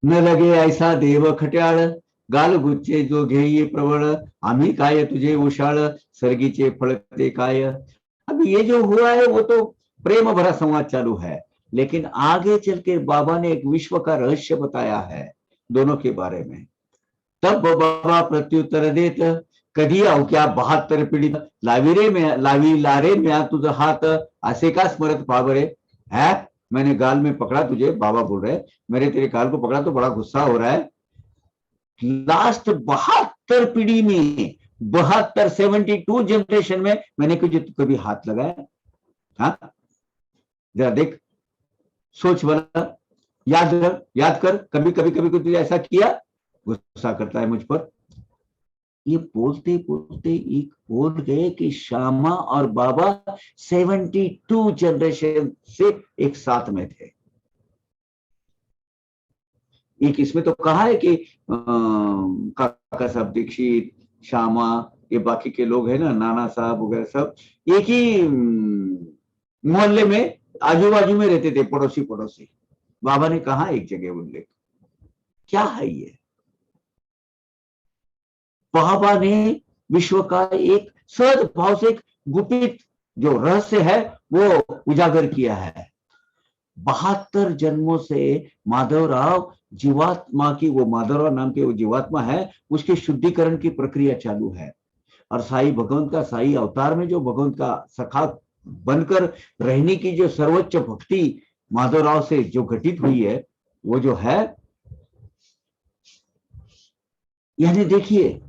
Speaker 1: न लगे ऐसा देव खट्याळ, गाल गुच्चे जो घेये प्रबळ, आम्ही काय तुझे उशाळ, सर्गीचे फळते काय। अब ये जो हुआ है वो तो प्रेम भरा संवाद चालू है, लेकिन आगे चल के बाबा ने एक विश्व का रहस्य बताया है दोनों के बारे में। तब बाबा प्रत्युत्तर देत, कधी अवक्या 72 पिढीत, लावी लारे म्या तुझ हात, असे का स्मरत पावरे है। मैंने गाल में पकड़ा तुझे, बाबा बोल रहे, मेरे तेरे गाल को पकड़ा तो बड़ा गुस्सा हो रहा है। लास्ट 72 पीढ़ी में, 72 72 जनरेशन में मैंने कभी हाथ लगाया, हाँ जरा देख, सोच वाला, याद कर, कभी कभी कभी तुझे ऐसा किया, गुस्सा करता है मुझ पर। ये बोलते बोलते एक बोल गए कि श्यामा और बाबा 72 जनरेशन से एक साथ में थे। एक इसमें तो कहा है कि काका साहब दीक्षित, श्यामा, ये बाकी के लोग हैं ना, नाना साहब वगैरह सब एक ही मोहल्ले में आजू बाजू में रहते थे, पड़ोसी पड़ोसी। बाबा ने कहा एक जगह उल्लेख, क्या है ये, बाबा ने विश्व का एक सहज भाव से एक गुपित जो रहस्य है वो उजागर किया है। 72 जन्मों से माधवराव जीवात्मा की, वो माधवराव नाम के वो जीवात्मा है, उसके शुद्धिकरण की प्रक्रिया चालू है। और साई भगवंत का, साई अवतार में जो भगवंत का सखा बनकर रहने की जो सर्वोच्च भक्ति माधवराव से जो घटित हुई है, वो जो है, यानी देखिए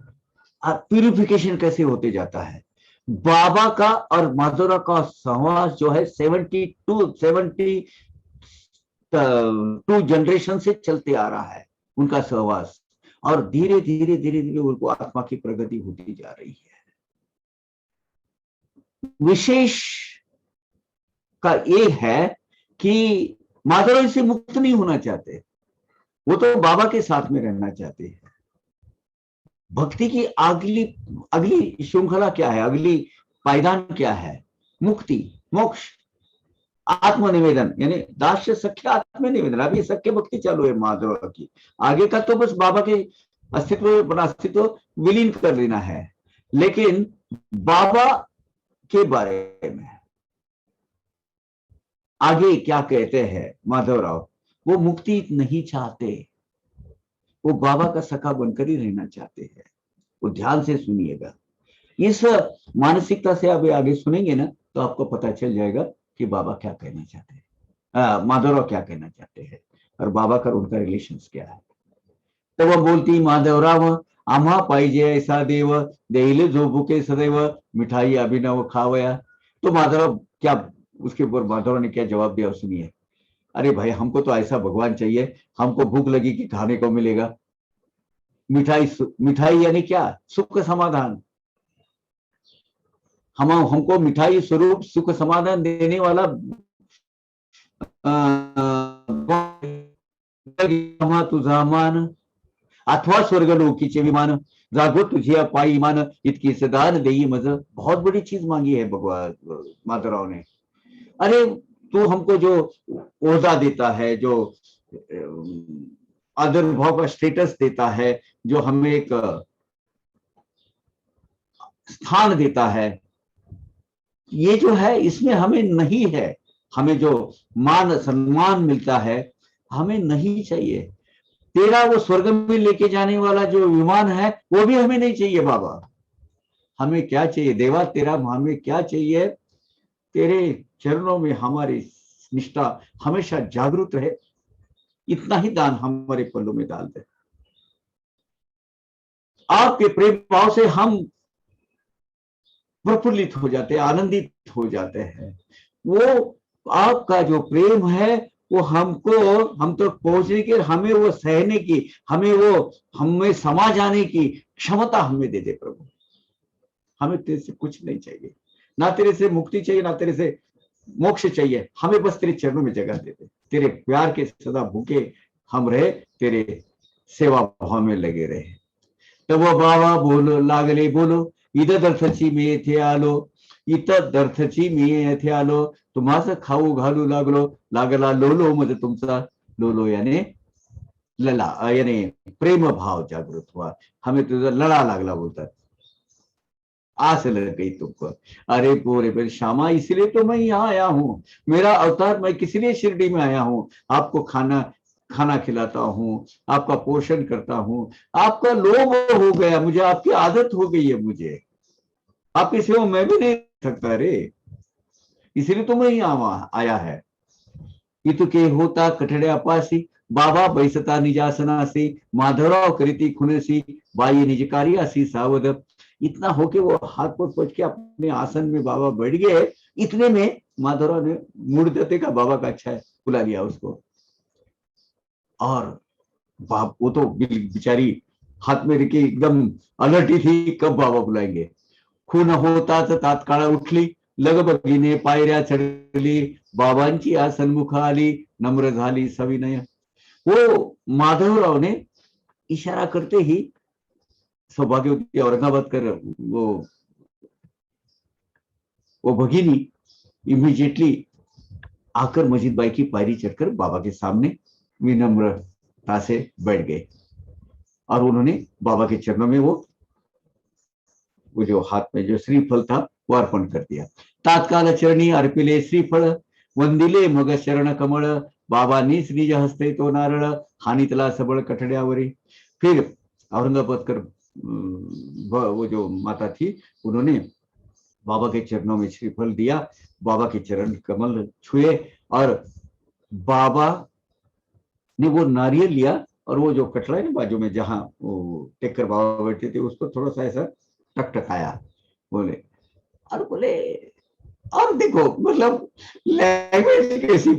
Speaker 1: प्यूरिफिकेशन कैसे होते जाता है। बाबा का और माधवराव का सहवास जो है 72 जनरेशन से चलते आ रहा है उनका सहवास, और धीरे धीरे धीरे धीरे उनको आत्मा की प्रगति होती जा रही है। विशेष का ये है कि माधवराव इससे मुक्त नहीं होना चाहते, वो तो बाबा के साथ में रहना चाहते हैं। भक्ति की अगली अगली श्रृंखला क्या है, अगली पायदान क्या है, मुक्ति, मोक्ष, आत्मनिवेदन, यानी दास्य सख्य आत्मनिवेदन। अभी सख्य भक्ति चालू है माधवराव की, आगे का तो बस बाबा के अस्तित्व विलीन कर देना है। लेकिन बाबा के बारे में आगे क्या कहते हैं माधवराव, वो मुक्ति नहीं चाहते, वो बाबा का सखा बनकर ही रहना चाहते हैं। वो ध्यान से सुनिएगा, इस मानसिकता से आप आगे सुनेंगे ना तो आपको पता चल जाएगा कि बाबा क्या कहना चाहते हैं, माधवराव क्या कहना चाहते हैं और बाबा का उनका रिलेशन क्या है। तो वह बोलती, माधवराव आम्हा पाहिजे ऐसा देव, देईल जो भुके सदैव, मिठाई अभिनव खावया। तो माधवराव क्या, उसके ऊपर माधवराव ने क्या जवाब दिया सुनिए। अरे भाई हमको तो ऐसा भगवान चाहिए, हमको भूख लगी कि खाने को मिलेगा, मिठाई, मिठाई यानी क्या, सुख समाधान, हमको मिठाई स्वरूप सुख समाधान देने वाला तुझा मान, अथवा स्वर्गलोकीचे विमान, जागो तुझे पायी ईमान, इतकी सदान देई मज। बहुत बड़ी चीज मांगी है भगवान माधवराव ने। अरे तू हमको जो ओहदा देता है, जो आदर्भाव का स्टेटस देता है, जो हमें एक स्थान देता है, ये जो है इसमें हमें नहीं है। हमें जो मान सम्मान मिलता है हमें नहीं चाहिए। तेरा वो स्वर्ग में लेके जाने वाला जो विमान है वो भी हमें नहीं चाहिए बाबा। हमें क्या चाहिए देवा, तेरा हमें क्या चाहिए, तेरे चरणों में हमारी निष्ठा हमेशा जागरूक रहे, इतना ही दान हमारे पल्लों में डाल दे। आपके प्रेम भाव से हम प्रफुल्लित हो जाते हैं, आनंदित हो जाते हैं। वो आपका जो प्रेम है वो हमको हम तक पहुंचने की, हमें वो सहने की, हमें समा जाने की क्षमता हमें दे दे प्रभु। हमें तेरे से कुछ नहीं चाहिए, ना तेरे से मुक्ति चाहिए, ना तेरे से मोक्ष चाहिए, हमें बस तेरे चरणों में जगह दे दे। तेरे प्यार के सदा भूखे हम रहे, तेरे सेवा भाव में लगे रहे। तब वो बाबा बोलो लागले बोलो, इथं दर्थची मी येथे आलो, इथं दर्थची मी येथे आलो, तुम्हास खाऊ घालू लागलो, लागला लोलो मध्ये तुमचा, लोलो याने लला, याने प्रेम भाव जागृत हुआ, हमें तुझा लड़ा लागला बोलतात। आस लग गई तुमको, अरे पूरे पर श्यामा इसलिए तो मैं यहाँ आया हूँ, मेरा अवतार मैं किस लिए शिरडी में आया हूँ, आपको खाना खाना खिलाता हूँ, आपका पोषण करता हूँ, आपका लोभ हो गया मुझे, आपकी आदत हो गई है मुझे, आपकी सेवा मैं भी नहीं सकता रे, इसलिए तो मैं यहाँ आया है। इतुके होता कठड्या पासी, बाबा बैसता निजासनासी, माधवराव करीती खुनसी, बाई निज कार्य असी सावध। इतना होके वो हाथ पर पहुंच के अपने आसन में बाबा बैठ गए। इतने में माधवराव ने मुड़ देते का बाबा का अच्छा है, बुला लिया उसको। और बाप वो तो बेचारी हाथ में रखी एकदम अलर्ट ही थी, कब बाबा बुलाएंगे। खून होताच तात्काळ उठली, लगबगीने पायऱ्या चढली, बाबांची सन्मुख आली, नम्र झाली सविनय। वो माधवराव ने इशारा करते ही सौभाग्यवती औरंगाबाद कर वो भगिनी इमीडिएटली आकर मस्जिद बाई की पायरी चढ़कर बाबा के सामने विनम्रता से बैठ गए और उन्होंने बाबा के चरणों में वो जो हाथ में जो श्रीफल था वो अर्पण कर दिया। तात्काल चरणी अर्पिले श्रीफळ, वंदिले मग शरण कमळ, बाबांनी निज हस्ते तो नारळ, हानितला सबळ कठड्यावरी। फिर औरंगाबाद कर वो जो माता थी उन्होंने बाबा के चरणों में श्रीफल दिया, बाबा के चरण कमल छुए और बाबा ने वो नारियल लिया और वो जो कटरा है ना बाजू में जहां वो टेक्कर बाबा बैठे थे उसको थोड़ा सा ऐसा टकटकाया, बोले और बोले, और देखो मतलब लैंग्वेज कैसी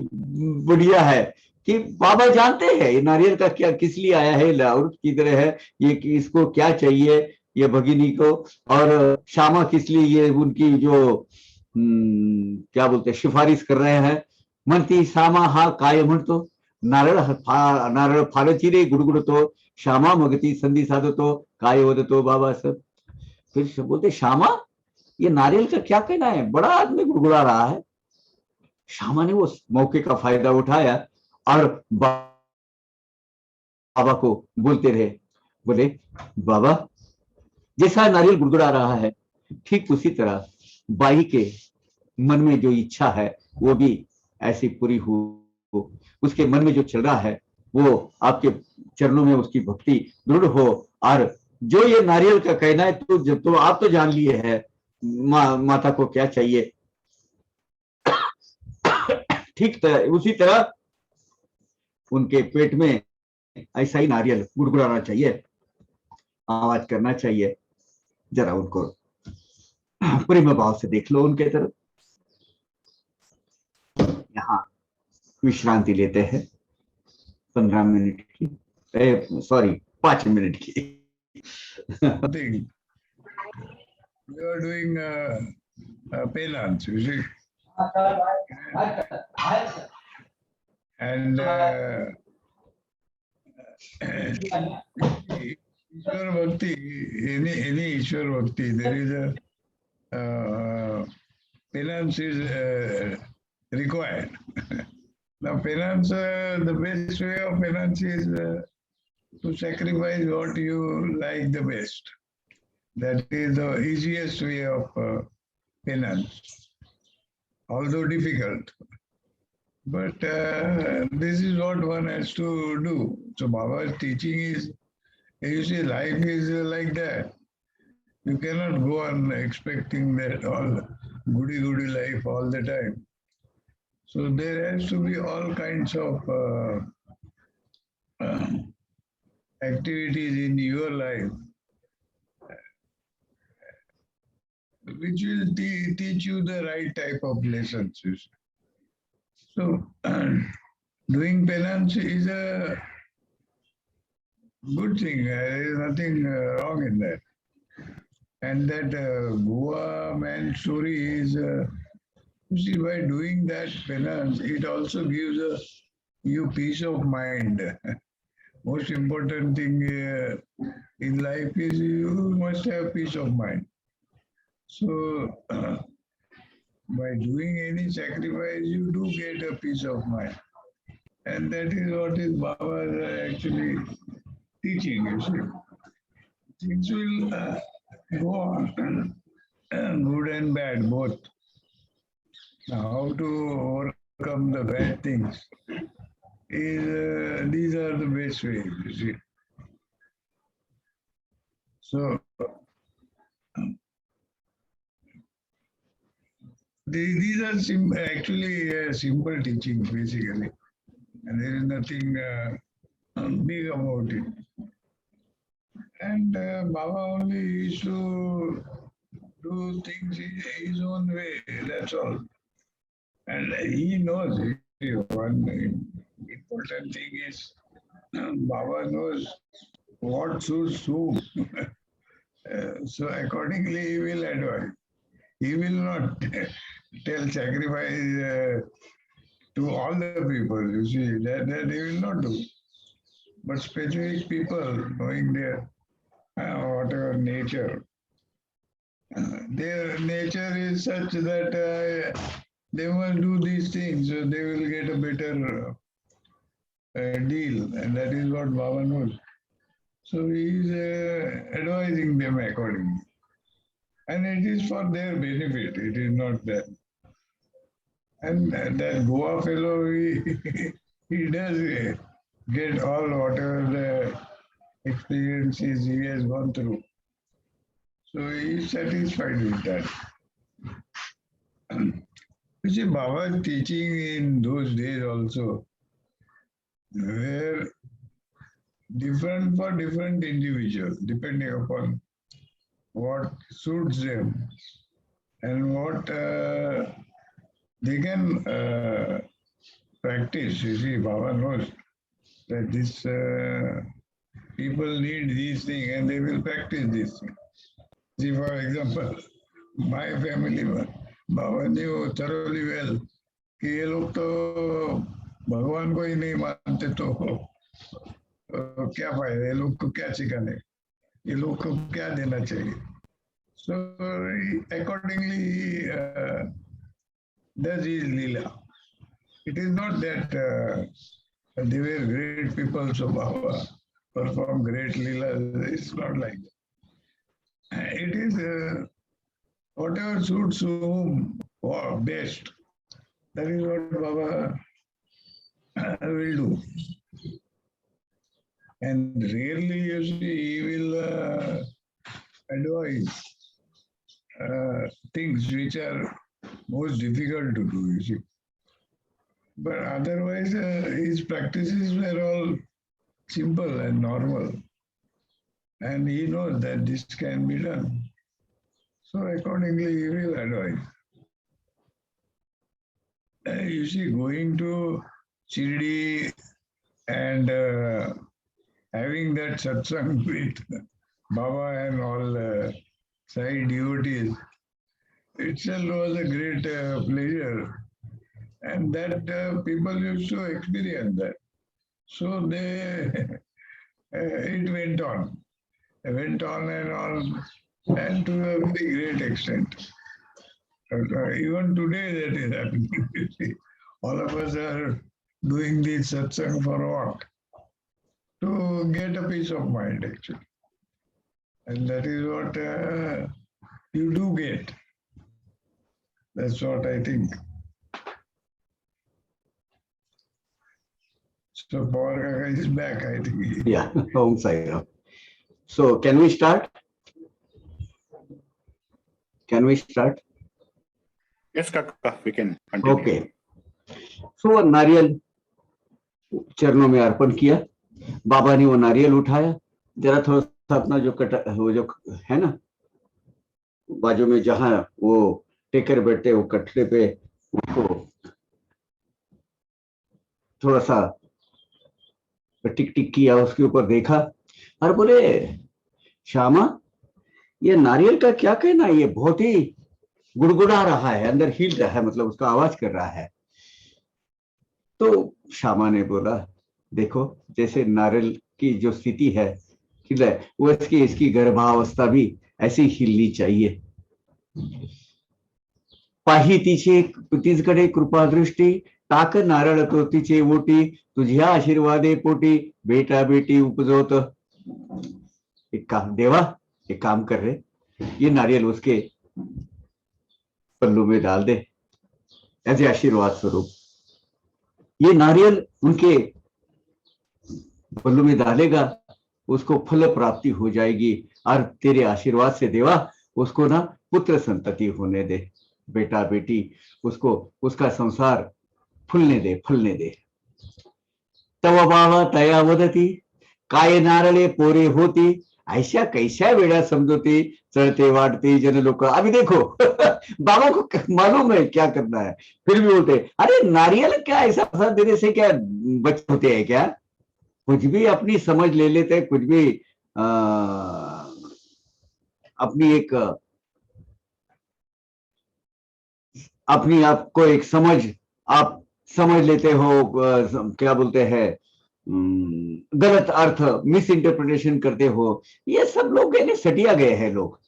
Speaker 1: बढ़िया है कि बाबा जानते हैं ये नारियल का क्या किस लिए आया है और किधर है, ये इसको क्या चाहिए ये भगिनी को, और श्यामा किस लिए ये उनकी जो क्या बोलते सिफारिश कर रहे हैं। म्हणती श्यामा हा काय म्हणतो, नारळ फारची रे गुडगुडतो, श्यामा मगती संधी साधतो, काय वदतो बाबा सब। फिर बोलते श्यामा ये नारियल का क्या कहना है, बड़ा आदमी गुड़गुड़ा रहा है। श्यामा ने वो मौके का फायदा उठाया और बाबा को बोलते रहे, बोले बाबा जैसा नारियल गुड़गुड़ा रहा है ठीक उसी तरह बाई के मन में जो इच्छा है वो भी ऐसी पूरी हो, उसके मन में जो चल रहा है वो आपके चरणों में उसकी भक्ति दृढ़ हो। और जो ये नारियल का कहना है तो आप तो जान लिए है माता को क्या चाहिए, ठीक उसी तरह उनके पेट में ऐसा ही नारियल गुड़गुड़ाना चाहिए, आवाज करना चाहिए। जरा उनको प्रेम भाव से देख लो उनके तरफ। यहाँ विश्रांति लेते हैं 15 मिनट की, सॉरी 5 मिनट की।
Speaker 2: You are doing penance, you see. And Ishwar Bhakti, any Ishwar Bhakti, there is a penance is required. Now penance, the best way of penance is to sacrifice what you like the best. That is the easiest way of penance, although difficult. But this is what one has to do. So Baba's teaching is, you see, life is like that. You cannot go on expecting that all goody life all the time. So there has to be all kinds of activities in your life which will teach you the right type of lessons. You see. So, doing penance is a good thing. There is nothing wrong in that. And that Goa man story is, you see, by doing that penance, it also gives you peace of mind. Most important thing in life is you must have peace of mind. So, by doing any sacrifice, you do get a peace of mind. And that is what is Baba actually teaching, you see. Things will go on, good and bad, both. Now, how to overcome the bad things is these are the best ways, you see. So, these are actually simple teachings, basically. And there is nothing big about it. And Baba only used to do things his own way, that's all. And he knows one important thing is Baba knows what suits whom. So accordingly he will advise. He will not tell sacrifice to all the people, you see, that he will not do. But specific people, knowing their whatever nature, their nature is such that they must do these things, so they will get a better deal, and that is what Baba knows. So he is advising them accordingly. And it is for their benefit, it is not that. And that Goa fellow, he does get all whatever the experiences he has gone through. So he is satisfied with that. You see, Baba's teaching in those days also were different for different individuals, depending upon what suits them and what they can practice. You see, Baba knows that this people need these things and they will practice these things. See, for example, my family, Baba knew thoroughly well कि ये लोग तो भगवान को ही नहीं मानते तो क्या फायदा, ये लोग को क्या सिखाने, ये लोग को क्या देना चाहिए. So accordingly he does his lila. It is not that they were great people, so Baba perform great lila. It's not like that. It is whatever suits whom best. That is what Baba will do. And rarely, you see, he will advise things which are most difficult to do, you see. But otherwise, his practices were all simple and normal. And he knows that this can be done. So accordingly, he will advise. You see, going to Shirdi and having that satsang with Baba and all side devotees itself was a great pleasure. And that people used to experience that. So they, it went on. It went on and on, and to a very great extent. Even today that is happening. All of us are doing this satsang for what? To get a peace of mind, actually. And that is what you do get. That's what I think. So Power Kaka is back, I think.
Speaker 1: Yeah, Om Sai Ram. So can we start? Can we start?
Speaker 3: Yes, Kaka, we can continue.
Speaker 1: Okay. So नारियल चरणों में अर्पण किया बाबा ने वो नारियल उठाया, जरा थोड़ा सा अपना जो कटा वो जो है ना बाजू में जहां वो टेकर बैठते वो कटरे पे उसको थोड़ा सा टिक टिक किया, उसके ऊपर देखा और बोले, श्यामा ये नारियल का क्या कहना है, ये बहुत ही गुड़गुड़ा रहा है, अंदर हिल रहा है, मतलब उसका आवाज कर रहा है। तो श्यामा ने बोला, देखो जैसे नारियल की जो स्थिति है हिल है, वो इसकी गर्भावस्था भी ऐसी हिलनी चाहिए। पाही तिचे तीचकडे कृपा दृष्टी, टाक नारळ तो तिचे ओटी, तुझ्या आशीर्वादे पोटी बेटा बेटी उपजवत। एक काम देवा, एक काम कर रहे, ये नारियल उसके पल्लू में डाल दे ऐसे आशीर्वाद स्वरूप। ये नारियल उनके पल्लू में डालेगा, उसको फल प्राप्ति हो जाएगी, और तेरे आशीर्वाद से देवा उसको ना पुत्र संतति होने दे, बेटा बेटी, उसको उसका संसार फुलने दे, फलने दे। तव बाबा तया वदती, काय नारळे पोरे होती, ऐशा कैशा वेळा समजोती, चढ़ते वाटते जन लोग। अभी देखो बाबा को मालूम है क्या करना है, फिर भी बोलते अरे नारियल क्या ऐसा प्रसाद देने से क्या बच्चे होते हैं क्या, कुछ भी अपनी समझ ले लेते, कुछ भी अपनी एक अपनी आपको एक समझ आप समझ लेते हो, क्या बोलते हैं गलत अर्थ मिस इंटरप्रिटेशन करते हो। ये सब लोग यानी सटिया गए हैं लोग,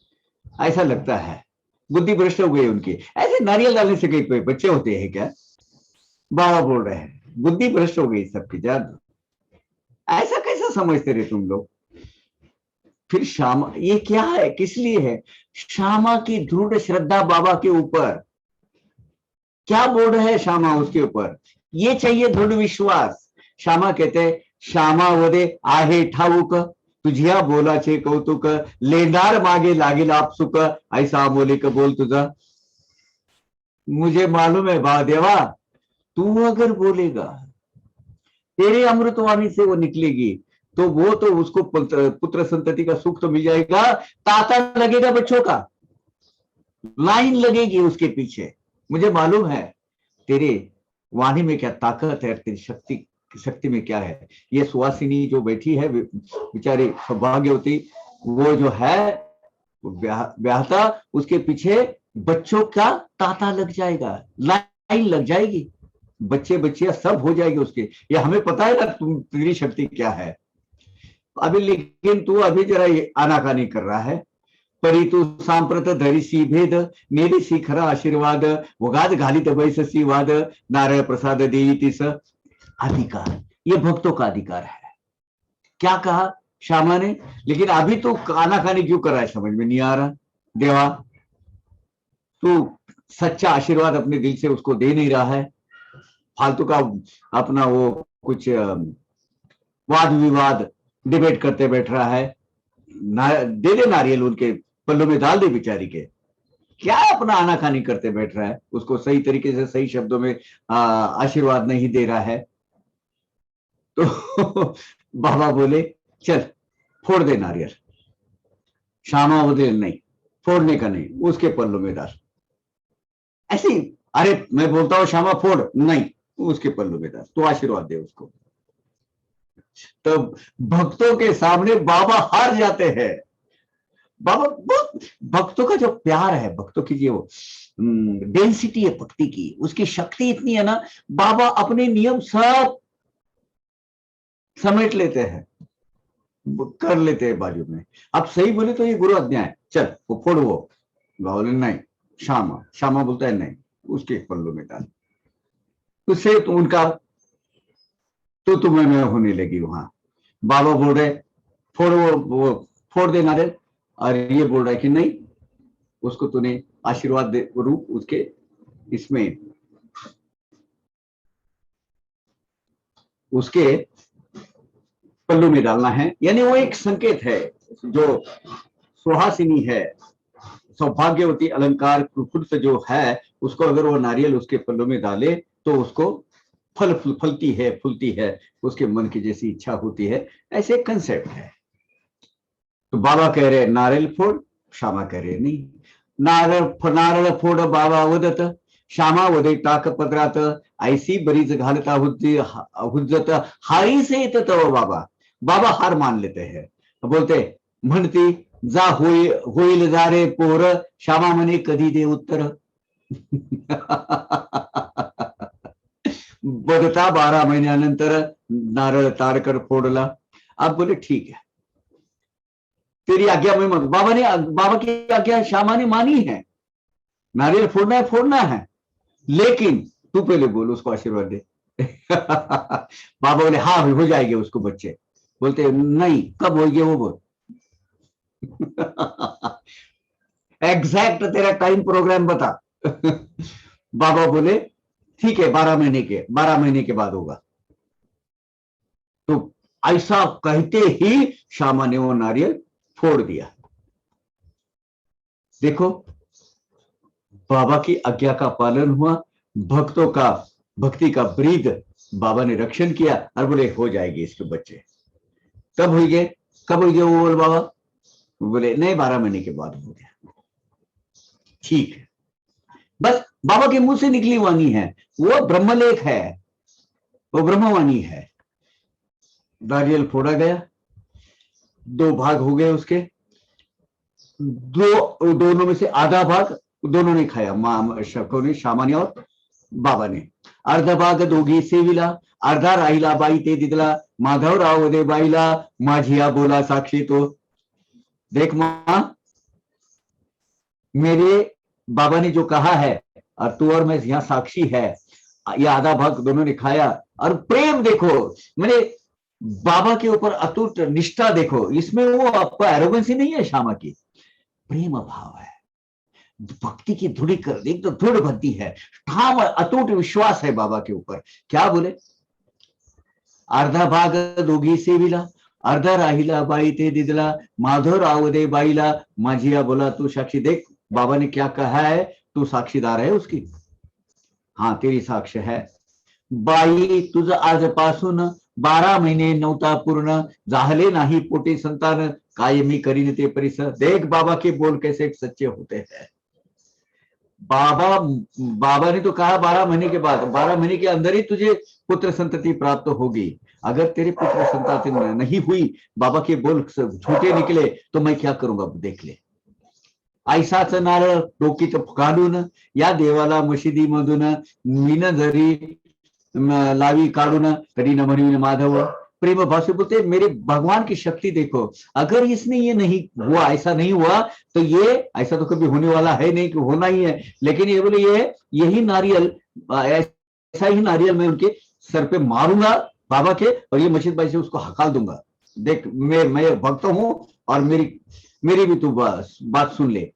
Speaker 1: ऐसा लगता है, बुद्धि भ्रष्ट हो गई उनकी। ऐसे नारियल डालने से कई बच्चे होते हैं क्या, बाबा बोल रहे हैं, बुद्धि भ्रष्ट हो गई सबकी जान, ऐसा कैसा समझते रहे तुम लोग। फिर श्यामा ये क्या है, किस लिए है, श्यामा की दृढ़ श्रद्धा बाबा के ऊपर, क्या बोल रहे हैं श्यामा उसके ऊपर, ये चाहिए दृढ़ विश्वास। श्यामा कहते श्यामा वदे आहे ठाऊक, तुझिया बोलाचे कौतुक, लेणार मागे लागेल आपसुक, ऐसा बोलिक बोल तुझा। मुझे मालूम है बा देवा, तू अगर बोलेगा, तेरे अमृतवाणी से वो निकलेगी, तो वो तो उसको पुत्र संतति का सुख तो मिल जाएगा, ताता लगेगा बच्चों का, लाइन लगेगी उसके पीछे। मुझे मालूम है तेरे वाणी में क्या ताकत है, तेरी शक्ति में क्या है। ये सुहासिनी जो बैठी है बेचारी सौभाग्यवती, वो जो है ब्याहता, उसके पीछे बच्चों का तांता लग जाएगा, लाइन लग जाएगी, बच्चे बच्चियां सब हो जाएंगे उसके। ये हमें पता है ना तेरी शक्ति क्या है अभी, लेकिन तू अभी जरा आनाकानी कर रहा है। परी तू सांप्रत धरिसी भेद, नेलिसी खरा आशीर्वाद, वगाद घालित बैससी वाद, नारळ प्रसाद देई तिस अधिकार। ये भक्तों का अधिकार है। क्या कहा श्यामा ने, लेकिन अभी तो आनाकानी क्यों कर रहा है, समझ में नहीं आ रहा। देवा तू सच्चा आशीर्वाद अपने दिल से उसको दे नहीं रहा है, फालतू का अपना वो कुछ वाद विवाद डिबेट करते बैठ रहा है। दे दे नारियल उनके पल्लू में डाल दे बेचारी के, क्या अपना आनाकानी करते बैठ रहा है, उसको सही तरीके से सही शब्दों में आशीर्वाद नहीं दे रहा है। तो बाबा बोले चल फोड़ दे नारियल। श्यामा बोले नहीं, फोड़ने का नहीं, उसके पल्लू में डाल। ऐसी अरे मैं बोलता हूं श्यामा फोड़, नहीं उसके पल्लू में डाल, तो आशीर्वाद दे उसको। तो भक्तों के सामने बाबा हार जाते हैं। बाबा बहुत भक्तों का जो प्यार है, भक्तों की जो डेंसिटी है भक्ति की, उसकी शक्ति इतनी है ना, बाबा अपने नियम सब समेट लेते हैं, कर लेते हैं बाजू में। अब सही बोले तो ये गुरु आज्ञा है, चल वो फोड़, वो बोले नहीं, श्यामा बोलता है नहीं, उसके पल्लू में डाल। उससे तो उनका तो तुम्हें में होने लगी वहां। बाबा बोल रहे फोड़, वो फोड़ देना रे, और ये बोल रहा है कि नहीं, उसको तूने आशीर्वाद दे रूप उसके इसमें उसके पल्लू में डालना है। यानी वो एक संकेत है, जो सुहासिनी है, सौभाग्यवती अलंकार खुद से जो है, उसको अगर वो नारियल उसके पल्लू में डाले तो उसको फलती है फूलती है, उसके मन की जैसी इच्छा होती है, ऐसे कंसेप्ट है। तो बाबा कह रहे नारियल फोड़, श्यामा कह रहे नहीं। नारळ फोड बाबा वदत, श्यामा वदे टाक पदरात, ऐसी बरीच घालता हुज्जत, हारीसे येत तव बाबा। बाबा हार मान लेते हैं, बोलते म्हणती जा होईल जा रे पोर, श्यामा म्हणे कधी दे उत्तर। बघता 12 महिन्यानंतर नारळ तारकर फोडला। अब बोले ठीक है, तेरी आज्ञा में मत। बाबा की आज्ञा श्यामा ने मानी है, नारियल फोड़ना है, लेकिन तू पहले बोल, उसको आशीर्वाद दे। बाबा बोले हाँ हो जाएंगे उसको बच्चे। बोलते नहीं, कब होंगे वो बोल। एग्जैक्ट तेरा टाइम प्रोग्राम बता। बाबा बोले ठीक है, 12 महीने के बाद होगा। तो ऐसा कहते ही श्यामा ने वो नारियल फोड़ दिया। देखो, बाबा की आज्ञा का पालन हुआ, भक्तों का भक्ति का ब्रीद बाबा ने रक्षण किया, और बोले हो जाएगी इसके बच्चे। कब होंगे वो बोल बाबा? बोले नहीं, 12 महीने के बाद हो गया। ठीक है, बस बाबा के मुंह से निकली वाणी है, वो ब्रह्मलेख है, वो ब्रह्मवाणी है। नारियल फोड़ा गया, 2 भाग हो गए उसके। दोनों में से आधा भाग दोनों ने खाया, श्यामा ने और बाबा ने। अर्धा भाग दोघी सेविला, अर्धा राहिला बाई ते दिदला, माधवराव दे बाईला, माझिया बोला साक्षी तो। देख मां, मेरे बाबा ने जो कहा है और तू और मैं यहाँ साक्षी है, ये आधा भाग दोनों ने खाया। और प्रेम देखो, मैंने बाबा के ऊपर अटूट निष्ठा देखो, इसमें वो आपको एरोगेंसी नहीं है, श्यामा की प्रेम भाव है, भक्ति की दृढ़ीकरण, एक तो दृढ़ भक्ति है, ठाम अटूट विश्वास है बाबा के ऊपर। क्या बोले? अर्धा भाग दोघी सेविला, अर्धा राहिला बाई ते दिदला, माधवराव दे बाईला, माझिया बोला तू साक्षी। देख बाबा ने क्या कहा है, तू साक्षीदार है उसकी। हाँ, तेरी साक्ष है। बाई तुझ आजपासून 12 महिने नव्हता पूर्ण, झाले नाही पोटे संतान, काय मी करीन ते परिस। देख बाबा के बोल कैसे सच्चे होते हैं। बाबा ने तो कहा 12 महीने के बाद, 12 महीने के अंदर ही तुझे पुत्र संतति प्राप्त होगी। अगर तेरे पुत्र संतति नहीं हुई, बाबा के बोल झूठे निकले, तो मैं क्या करूंगा देख ले। ऐसाच नारळ डोकीत घालून, या देवाला मशिदी मधून, मीन जरी लावी काढून, कधी न म्हणीन माधव। प्रेम भाव से बोलते मेरे भगवान की शक्ति देखो, अगर इसने ये नहीं हुआ, ऐसा नहीं हुआ, तो ये ऐसा तो कभी होने वाला है नहीं कि होना ही है। लेकिन ये बोले यही नारियल, ऐसा ही नारियल मैं उनके सर पे मारूंगा बाबा के, और ये मशीद भाई से उसको हकाल दूंगा। देख मैं भक्त हूं, और मेरी भी तू बात सुन ले।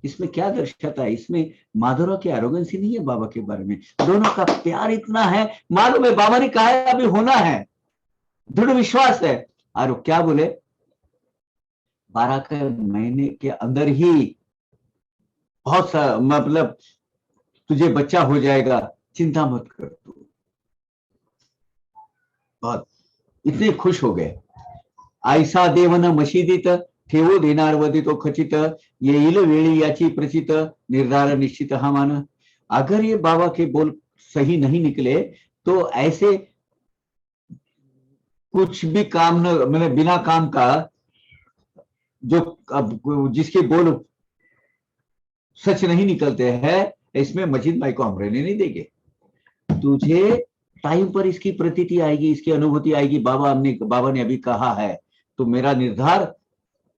Speaker 1: इसमें क्या दर्शाता है? इसमें माधुरा की एरोगेंसी नहीं है बाबा के बारे में, दोनों का प्यार इतना है, मालूम है बाबा ने कहा है अभी होना है, दृढ़ विश्वास है। और क्या बोले? 12 के महीने के अंदर ही बहुत सा, मतलब तुझे बच्चा हो जाएगा, चिंता मत कर तू। बहुत इतने खुश हो गए। ऐसा देवन मशिदीत, ठेवू देणार वदी तो खचित, येईल वेळी याची प्रचित, निर्धार निश्चित हा मान। अगर ये बाबा के बोल सही नहीं निकले, तो ऐसे कुछ भी काम न, मतलब बिना काम का, जो जिसके बोल सच नहीं निकलते हैं, इसमें मजीद भाई को हम रहने नहीं देंगे। तुझे टाइम पर इसकी प्रतीति आएगी, इसकी अनुभूति आएगी। बाबा ने अभी कहा है, तो मेरा निर्धार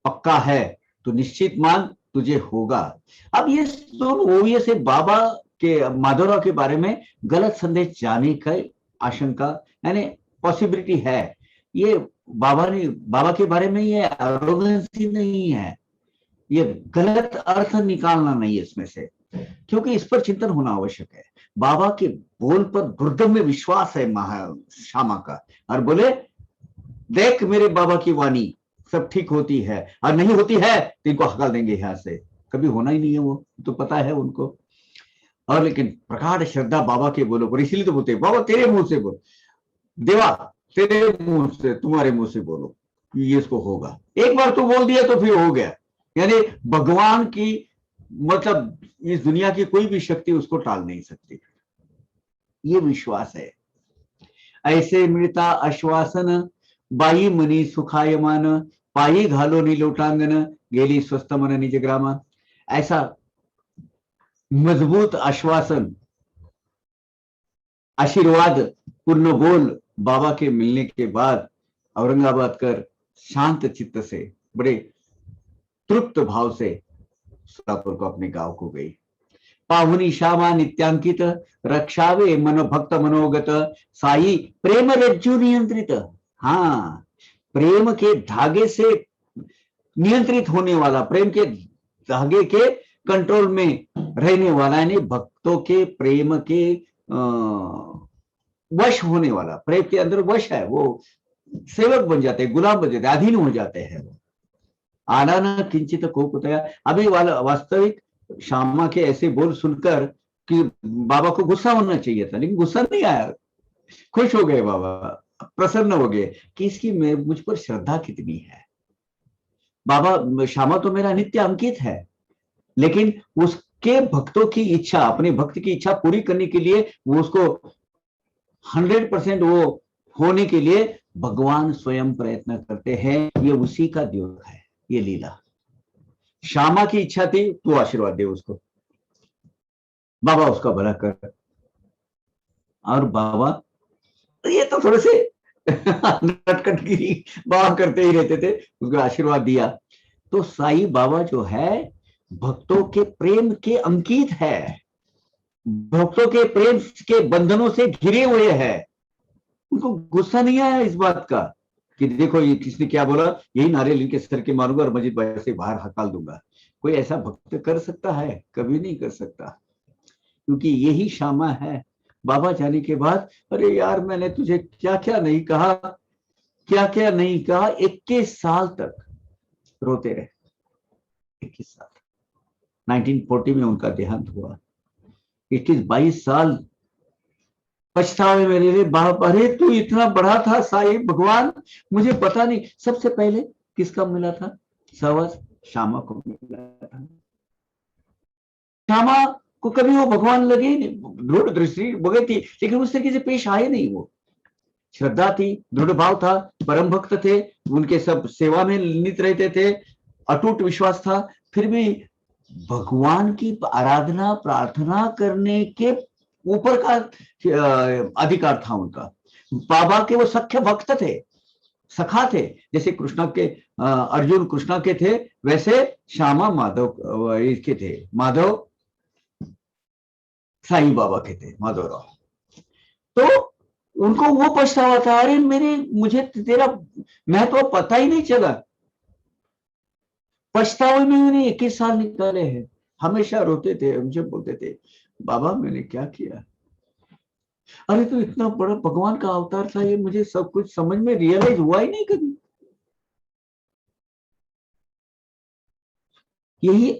Speaker 1: पक्का है, तो निश्चित मान तुझे होगा। अब ये दोनों से बाबा के माधुरा के बारे में गलत संदेश जाने का आशंका, यानी पॉसिबिलिटी है। ये बाबा के बारे में ये एरोगेंसी नहीं है, ये गलत अर्थ निकालना नहीं है इसमें से, क्योंकि इस पर चिंतन होना आवश्यक है। बाबा के बोल पर दुर्दम में विश्वास है श्यामा का, और बोले देख मेरे बाबा की वाणी सब ठीक होती है, और नहीं होती है तो इनको हकाल देंगे यहाँ से, कभी होना ही नहीं है वो तो पता है उनको। और लेकिन प्रगाढ़ श्रद्धा बाबा के बोलो पर, इसीलिए तो बोलते हैं बाबा तेरे मुंह से बोल, देवा तेरे मुंह से, तुम्हारे मुंह से बोलो, ये इसको होगा। एक बार तू बोल दिया तो फिर हो गया। यानी भगवान की मतलब इस दुनिया की कोई भी शक्ति उसको टाल नहीं सकती, ये विश्वास है। ऐसे मृता आश्वासन बाई मनी सुखायमान, पायी घालो लोटांगण गेली स्वस्थ मन निज ग्रामा। ऐसा मजबूत आश्वासन, आशीर्वाद पूर्ण बोल बाबा के मिलने के बाद औरंगाबाद कर शांत चित्त से, बड़े तृप्त भाव से सोलापुर को, अपने गांव को गई। पाहुनी श्यामा नित्यांकित, रक्षावे मन भक्त मनोगत, साई प्रेम रज्जु नियंत्रित। हाँ, प्रेम के धागे से नियंत्रित होने वाला, प्रेम के धागे के कंट्रोल में रहने वाला, यानी भक्तों के प्रेम के वश होने वाला, प्रेम के अंदर वश है, वो सेवक बन जाते हैं, गुलाम बन जाते हैं, अधीन हो जाते हैं। आना किंचित कोपतया। अभी वाला वास्तविक श्यामा के ऐसे बोल सुनकर कि बाबा को गुस्सा होना चाहिए था, लेकिन गुस्सा नहीं आया, खुश हो गए बाबा, प्रसन्न हो गए कि इसकी मुझ पर श्रद्धा कितनी है। बाबा श्यामा तो मेरा नित्य अंकित है, लेकिन उसके भक्तों की इच्छा, अपने भक्त की इच्छा पूरी करने के लिए वो उसको 100% वो होने के लिए भगवान स्वयं प्रयत्न करते हैं। ये उसी का द्योग है, ये लीला। श्यामा की इच्छा थी तो आशीर्वाद दे उसको, बाबा उसका भला कर। और बाबा ये तो थोड़े से नटखटगिरी बाबा करते ही रहते थे, उसको आशीर्वाद दिया। तो साईं बाबा जो है भक्तों के प्रेम के अंकित है, भक्तों के प्रेम के बंधनों से घिरे हुए हैं। उनको गुस्सा नहीं आया इस बात का कि देखो ये किसने क्या बोला, यही नारियल इनके सर के मारूंगा और मस्जिद बाहर से बाहर हकाल दूंगा। कोई ऐसा भक्त कर सकता है? कभी नहीं कर सकता, क्योंकि यही श्यामा है। बाबा जाने के बाद, अरे यार मैंने तुझे क्या क्या नहीं कहा, क्या क्या नहीं कहा। 21 साल तक रोते रहे, 21 साल। 1940 में उनका देहांत हुआ। 22 साल पछतावे मेरे लिए। बाप, अरे तू इतना बड़ा था साईं भगवान, मुझे पता नहीं। सबसे पहले किसका मिला था? सवस श्यामा को मिला था। श्यामा को कभी वो भगवान लगे ही नहीं, दृढ़ दृष्टि बगैर थी, लेकिन उस तरीके से पेश आए नहीं। वो श्रद्धा थी, दृढ़ भाव था, परम भक्त थे, उनके सब सेवा में नित रहते थे, अटूट विश्वास था। फिर भी भगवान की आराधना प्रार्थना करने के ऊपर का अधिकार था उनका। बाबा के वो सख्य भक्त थे, सखा थे। जैसे कृष्णा के अर्जुन कृष्णा के थे, वैसे श्यामा माधव इसके थे, माधव साईं बाबा के थे, माधवराव। तो उनको वो पछतावा था, अरे मुझे तेरा महत्व पता ही नहीं चला। पछतावे में मैंने 21 साल निकाले हैं। हमेशा रोते थे, मुझे बोलते थे बाबा मैंने क्या किया। अरे तो इतना बड़ा भगवान का अवतार था ये, मुझे सब कुछ समझ में रियलाइज हुआ ही नहीं कभी। यही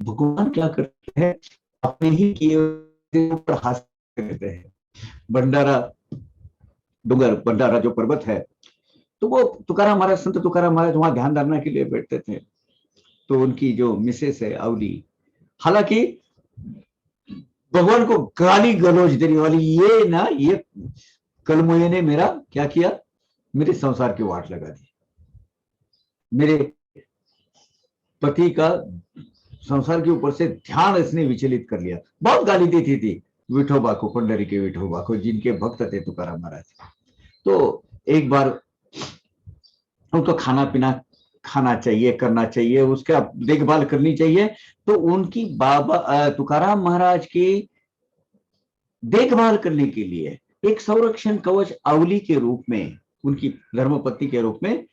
Speaker 1: भगवान क्या करते हैं, अपने ही किए ऊपर हासिल करते हैं। भंडारा डूंगर, भंडारा जो पर्वत है, तो वो तुकाराम महाराज, संत तुकाराम महाराज वहां ध्यान धारणा के लिए बैठते थे। तो उनकी जो मिसेस है अवली, हालांकि भगवान को गाली गलौज देने वाली, ये ना ये कलमोये ने मेरा क्या किया, मेरे संसार की वाट लगा दी, मेरे पति का संसार के ऊपर से ध्यान इसने विचलित कर लिया। बहुत गाली देती थी विठोबा को, पंडरी के विठोबा को, जिनके भक्त थे तुकाराम महाराज। तो एक बार उनको खाना पीना खाना चाहिए, करना चाहिए, उसका देखभाल करनी चाहिए। तो उनकी बाबा तुकाराम महाराज की देखभाल करने के लिए एक संरक्षण कवच अवली के रूप में, उनकी धर्मपत्नी के रूप में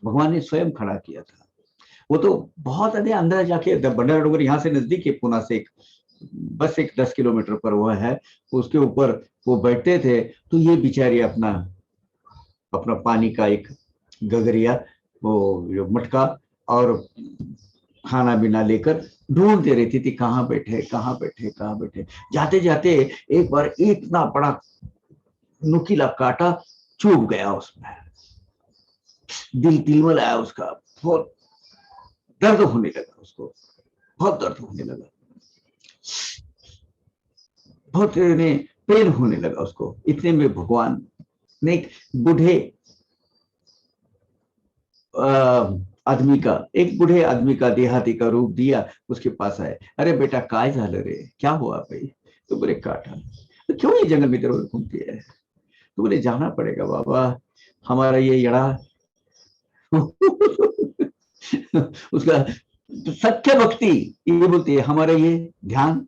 Speaker 1: भगवान ने स्वयं खड़ा किया था। वो तो बहुत अधिक अंदर जाके, भंडारा डूंगर यहाँ से नजदीक है, पुणे से बस 10 किलोमीटर पर वो है, उसके ऊपर वो बैठते थे। तो ये बेचारी अपना पानी का एक गगरिया, वो मटका और खाना बिना लेकर ढूंढते रहती थी कहाँ बैठे कहाँ बैठे कहाँ बैठे। जाते जाते एक बार इतना बड़ा नुकीला कांटा चुभ गया उसमें, दिल तिलमल आया उसका, बहुत दर्द होने लगा उसको, बहुत दर्द होने लगा, बहुत ने पेन होने लगा उसको। इतने में भगवान ने एक बूढ़े एक बूढ़े आदमी का देहाती का रूप दिया, उसके पास आए। अरे बेटा काय झालं रे, क्या हुआ भाई? तो बोले काटा। तो क्यों ये जंगल में इधर उधर घूमती है? तो बोले जाना पड़ेगा बाबा, हमारा ये यड़ा उसका सत्य भक्ति ये बोलती है, हमारा ये ध्यान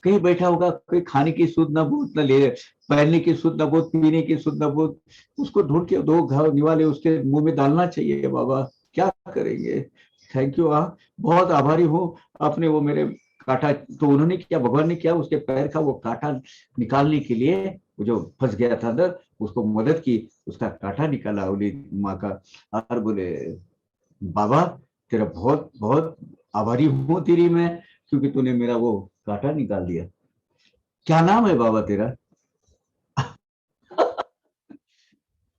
Speaker 1: कहीं बैठा होगा, कोई खाने की सुध ना बूझ न ले, पहनने की सुध न बूझ, पीने की सुध न बूझ, उसको ढूंढ के दो घर निवाले उसके मुंह में डालना चाहिए बाबा, क्या करेंगे? थैंक यू, बहुत आभारी हूँ आपने वो मेरे काटा। तो उन्होंने क्या, भगवान ने क्या, उसके पैर का वो काटा निकालने के लिए, वो जो फंस गया था अंदर, उसको मदद की, उसका काटा निकाला अवली माँ का। और बोले बाबा तेरा बहुत बहुत आभारी हूँ तेरी मैं, क्योंकि तूने मेरा वो काटा निकाल दिया। क्या नाम है बाबा तेरा?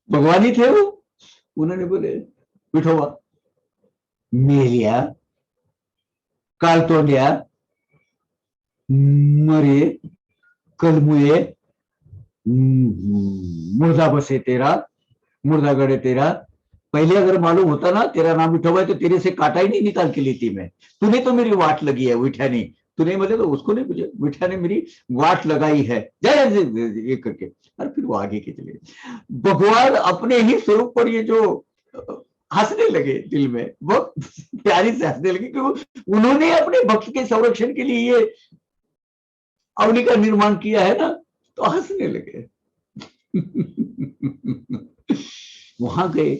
Speaker 1: भगवान ही थे वो। उन्होंने बोले विठोबा, मेलिया, कालतोंडिया, मरे, कलमुए, मुर्दा बसे तेरा, मुर्दा गड़े तेरा। पहले अगर मालूम होता ना तेरा नाम विठोबा है तो तेरे से काटा ही नहीं निकाल के लेती मैं। तूने तो मेरी वाट लगी है विठा ने, तूने मतलब तो उसको नहीं पूछे, विठा ने मेरी वाट लगाई है, जय ये करके। और फिर वो आगे के चले। भगवान अपने ही स्वरूप पर ये जो हंसने लगे दिल में, बहुत प्यारी से हंसने लगे, क्योंकि उन्होंने अपने भक्त के संरक्षण के लिए ये अवनी का निर्माण किया है ना, तो हंसने लगे। वहां गए,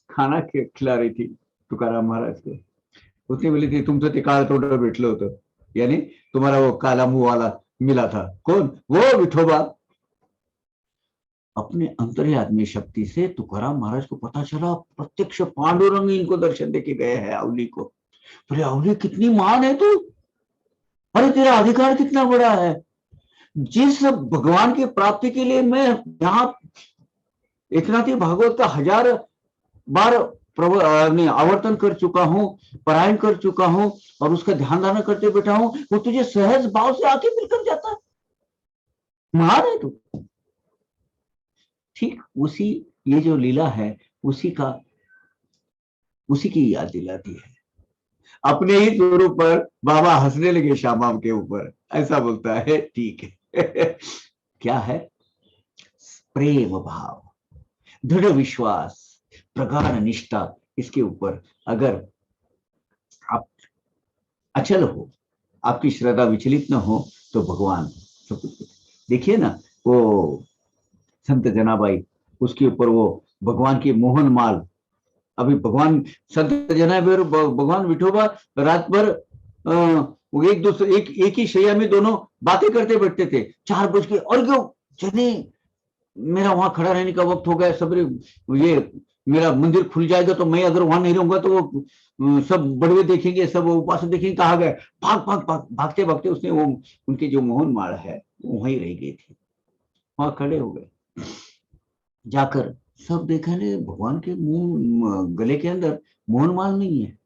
Speaker 1: खाना खिला रही थी तुकाराम महाराज को। उसने बोली थी तुमचं ते काळ तोंड भेटलं होतं, यानी तुम्हारा वो काला मुंह वाला मिला था। कौन? वो विठोबा। अपने अंतर्यात्मी शक्ति से तुकाराम महाराज को पता चला प्रत्यक्ष पांडुरंग इनको दर्शन देके गए हैं अवली को। बोले अवली कितनी महान है तू, अरे तेरा अधिकार कितना बड़ा है। जिस भगवान की प्राप्ति के लिए मैं यहाँ एकनाथी भागवत का 1000 बार आवर्तन कर चुका हूँ, पारायण कर चुका हूँ, और उसका ध्यान धारणा करते बैठा हूँ, वो तुझे सहज भाव से आके मिलकर जाता है। महान है तू। ठीक उसी ये जो लीला है उसी की याद दिलाती है। अपने ही स्वरूप पर बाबा हंसने लगे श्यामाम के ऊपर, ऐसा बोलता है। ठीक है। क्या है? प्रेम भाव, दृढ़ विश्वास, प्रगाढ़ निष्ठा, इसके ऊपर अगर आप अचल हो, आपकी श्रद्धा विचलित न हो, तो भगवान सब कुछ। देखिए ना वो संत जनाबाई, उसके ऊपर वो भगवान की मोहन माल, अभी भगवान संत जनाबाई और भगवान विठोबा रात भर वो एक दूसरे एक ही शैया में दोनों बातें करते बैठते थे। 4 बज के और क्यों चले, मेरा वहां खड़ा रहने का वक्त हो गया, सबरे ये मेरा मंदिर खुल जाएगा तो मैं अगर वहां नहीं रहूंगा तो वो सब बड़वे देखेंगे, सब उपासक देखेंगे कहा गए। भागते भागते उसने वो उनकी जो मोहन माला है वहीं रह गई थी, वहां खड़े हो गए। जाकर सब देखा ने भगवान के मुंह गले के अंदर मोहन माल नहीं है।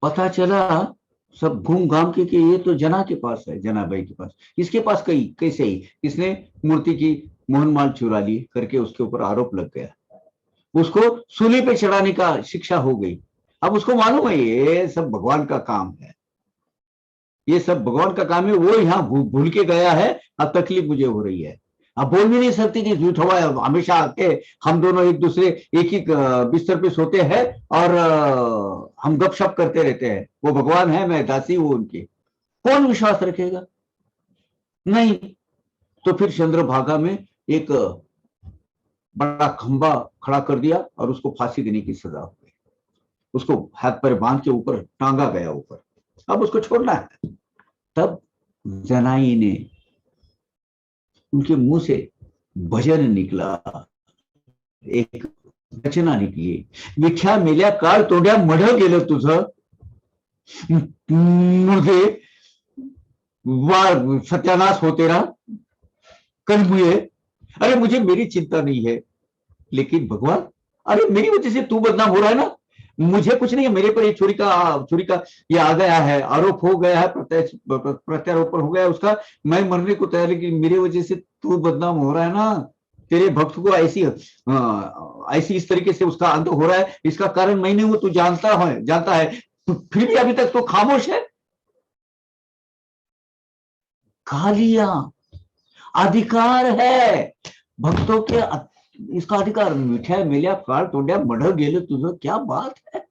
Speaker 1: पता चला सब घूम घाम के कि ये तो जना के पास है, जनाबाई के पास। इसके पास कई कैसे ही इसने मूर्ति की मोहन माल चुरा ली करके उसके ऊपर आरोप लग गया। उसको सूली पे चढ़ाने का शिक्षा हो गई। अब उसको मालूम है ये सब भगवान का काम है, ये सब भगवान का काम है, वो यहाँ भूल के गया है, अब तकलीफ मुझे हो रही है। अब बोल भी नहीं सकती कि झूठ हुआ है, हमेशा आके हम दोनों एक दूसरे एक ही बिस्तर पे सोते हैं और हम गपशप करते रहते हैं। वो भगवान है, मैं दासी हूं उनकी, कौन विश्वास रखेगा? नहीं। तो फिर चंद्रभागा में एक बड़ा खंबा खड़ा कर दिया और उसको फांसी देने की सजा हो गई। उसको हाथ पर बांध के ऊपर टांगा गया ऊपर, अब उसको छोड़ना है। तब जनाई ने उनके मुंह से भजन निकला, एक रचना निकली, विख्या मेल्या काळ तोंड्या मढ गेलं तुझं, मुझे वाह सत्यानाश हो तेरा, कल हुए। अरे मुझे मेरी चिंता नहीं है, लेकिन भगवान, अरे मेरी वजह से तू बदनाम हो रहा है ना, मुझे कुछ नहीं है, मेरे पर ये चोरी का ये आ गया है, आरोप हो गया है, प्रत्यारोपण हो गया है उसका, मैं मरने को तैयार, लेकिन मेरी वजह से तू बदनाम हो रहा है ना, तेरे भक्त को ऐसी इस तरीके से उसका अंत हो रहा है, इसका कारण मैं नहीं हूं, तू जानता है, तो फिर भी अभी तक तो खामोश है। गालियां, अधिकार है भक्तों के, इसका अधिकार, मिठ्या मेल्या काळ तोंड्या मढ गेलं तुझं, क्या बात है,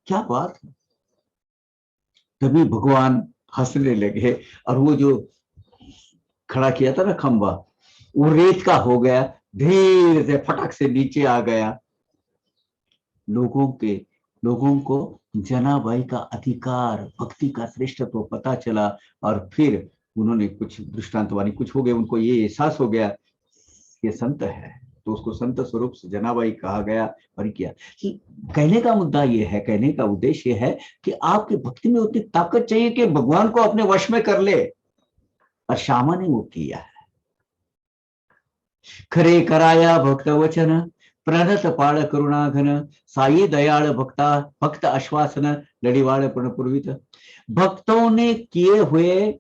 Speaker 1: क्या बात है। तभी भगवान हंसने लगे, और वो जो खड़ा किया था ना खंबा, वो रेत का हो गया, धीरे से फटक से नीचे आ गया। लोगों को जनाबाई का अधिकार, भक्ति का श्रेष्ठत्व पता चला, और फिर उन्होंने कुछ दृष्टांतवाणी कुछ हो गए, उनको ये एहसास हो गया ये संत है, तो उसको संत स्वरूप से जनाबाई कहा गया। और किया कि कहने का मुद्दा ये है, कहने का उद्देश्य ये है कि आपकी भक्ति में उतनी ताकत चाहिए कि भगवान को अपने वश में कर ले, और श्यामा ने वो किया है। खरे कराया भक्त वचन, प्रणत पाळ करुणाघन, साई दयाळ भक्त आश्वासन, लड़ीवाड़ प्रण पूर्वित। भक्तों ने किए हुए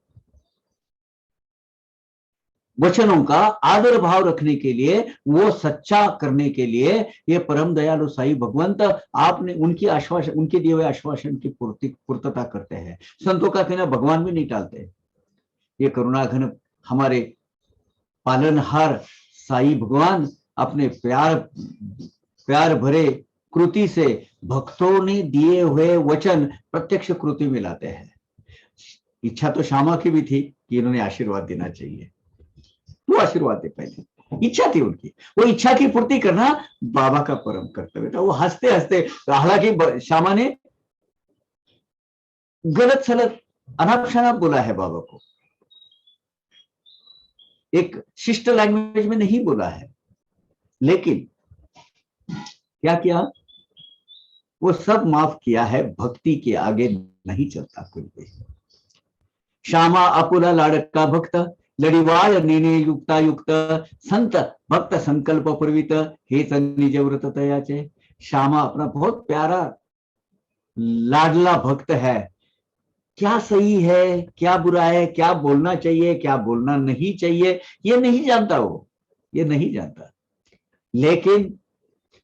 Speaker 1: वचनों का आदर भाव रखने के लिए, वो सच्चा करने के लिए, ये परम दयालु साई भगवंत आपने उनके दिए हुए आश्वासन की पूर्तता करते हैं। संतों का कहना भगवान भी नहीं टालते। ये करुणाघन हमारे पालनहार साई भगवान अपने प्यार भरे कृति से भक्तों ने दिए हुए वचन प्रत्यक्ष कृति में लाते हैं। इच्छा तो श्यामा की भी थी कि इन्होंने आशीर्वाद देना चाहिए, वो आशीर्वाद दे, पहले इच्छा थी उनकी, वो इच्छा की पूर्ति करना बाबा का परम कर्तव्य था। वो हंसते हंसते, हालांकि श्यामा ने गलत सलत अनाप शनाप बोला है बाबा को, एक शिष्ट लैंग्वेज में नहीं बोला है, लेकिन क्या किया, वो सब माफ किया है, भक्ति के आगे नहीं चलता कोई भी। श्यामा आपुला लाडका भक्त, लड़ीवाळ नेने युक्ता युक्त, संत भक्त संकल्प पूर्वित, हे निज व्रत तयाचे। श्यामा अपना बहुत प्यारा लाडला भक्त है, क्या सही है, क्या बुरा है, क्या बोलना चाहिए, क्या बोलना नहीं चाहिए, ये नहीं जानता, वो ये नहीं जानता, लेकिन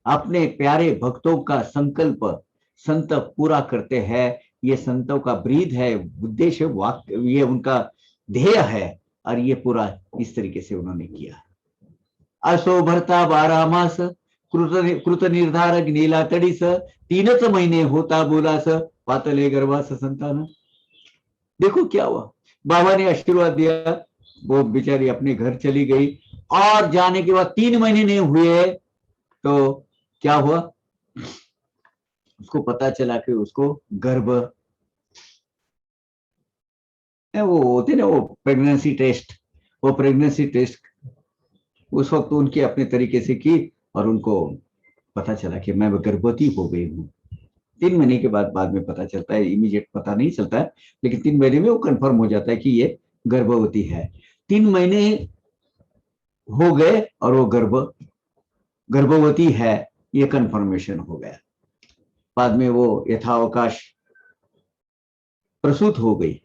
Speaker 1: अपने प्यारे भक्तों का संकल्प संत पूरा करते हैं। ये संतों का ब्रीद है, उद्देश्य, वाक्य, ये उनका ध्येय है, और ये पूरा इस तरीके से उन्होंने किया। असो भरता 12 मास, कृत निर्धार नीला तड़ीस, 3च महीने होता बोलास, पातले गर्भास संतान। देखो क्या हुआ, बाबा ने आशीर्वाद दिया, वो बेचारी अपने घर चली गई, और जाने के बाद 3 महीने नहीं हुए तो क्या हुआ, उसको पता चला कि उसको गर्भ, वो होते ना वो प्रेगनेंसी टेस्ट उस वक्त उनके अपने तरीके से की, और उनको पता चला कि मैं गर्भवती हो गई हूँ। 3 महीने के बाद में पता चलता है, इमीडिएट पता नहीं चलता है, लेकिन 3 महीने में वो कंफर्म हो जाता है कि ये गर्भवती है। 3 महीने हो गए और वो गर्भवती है, ये कंफर्मेशन हो गया। बाद में वो यथावकाश प्रसूत हो गई,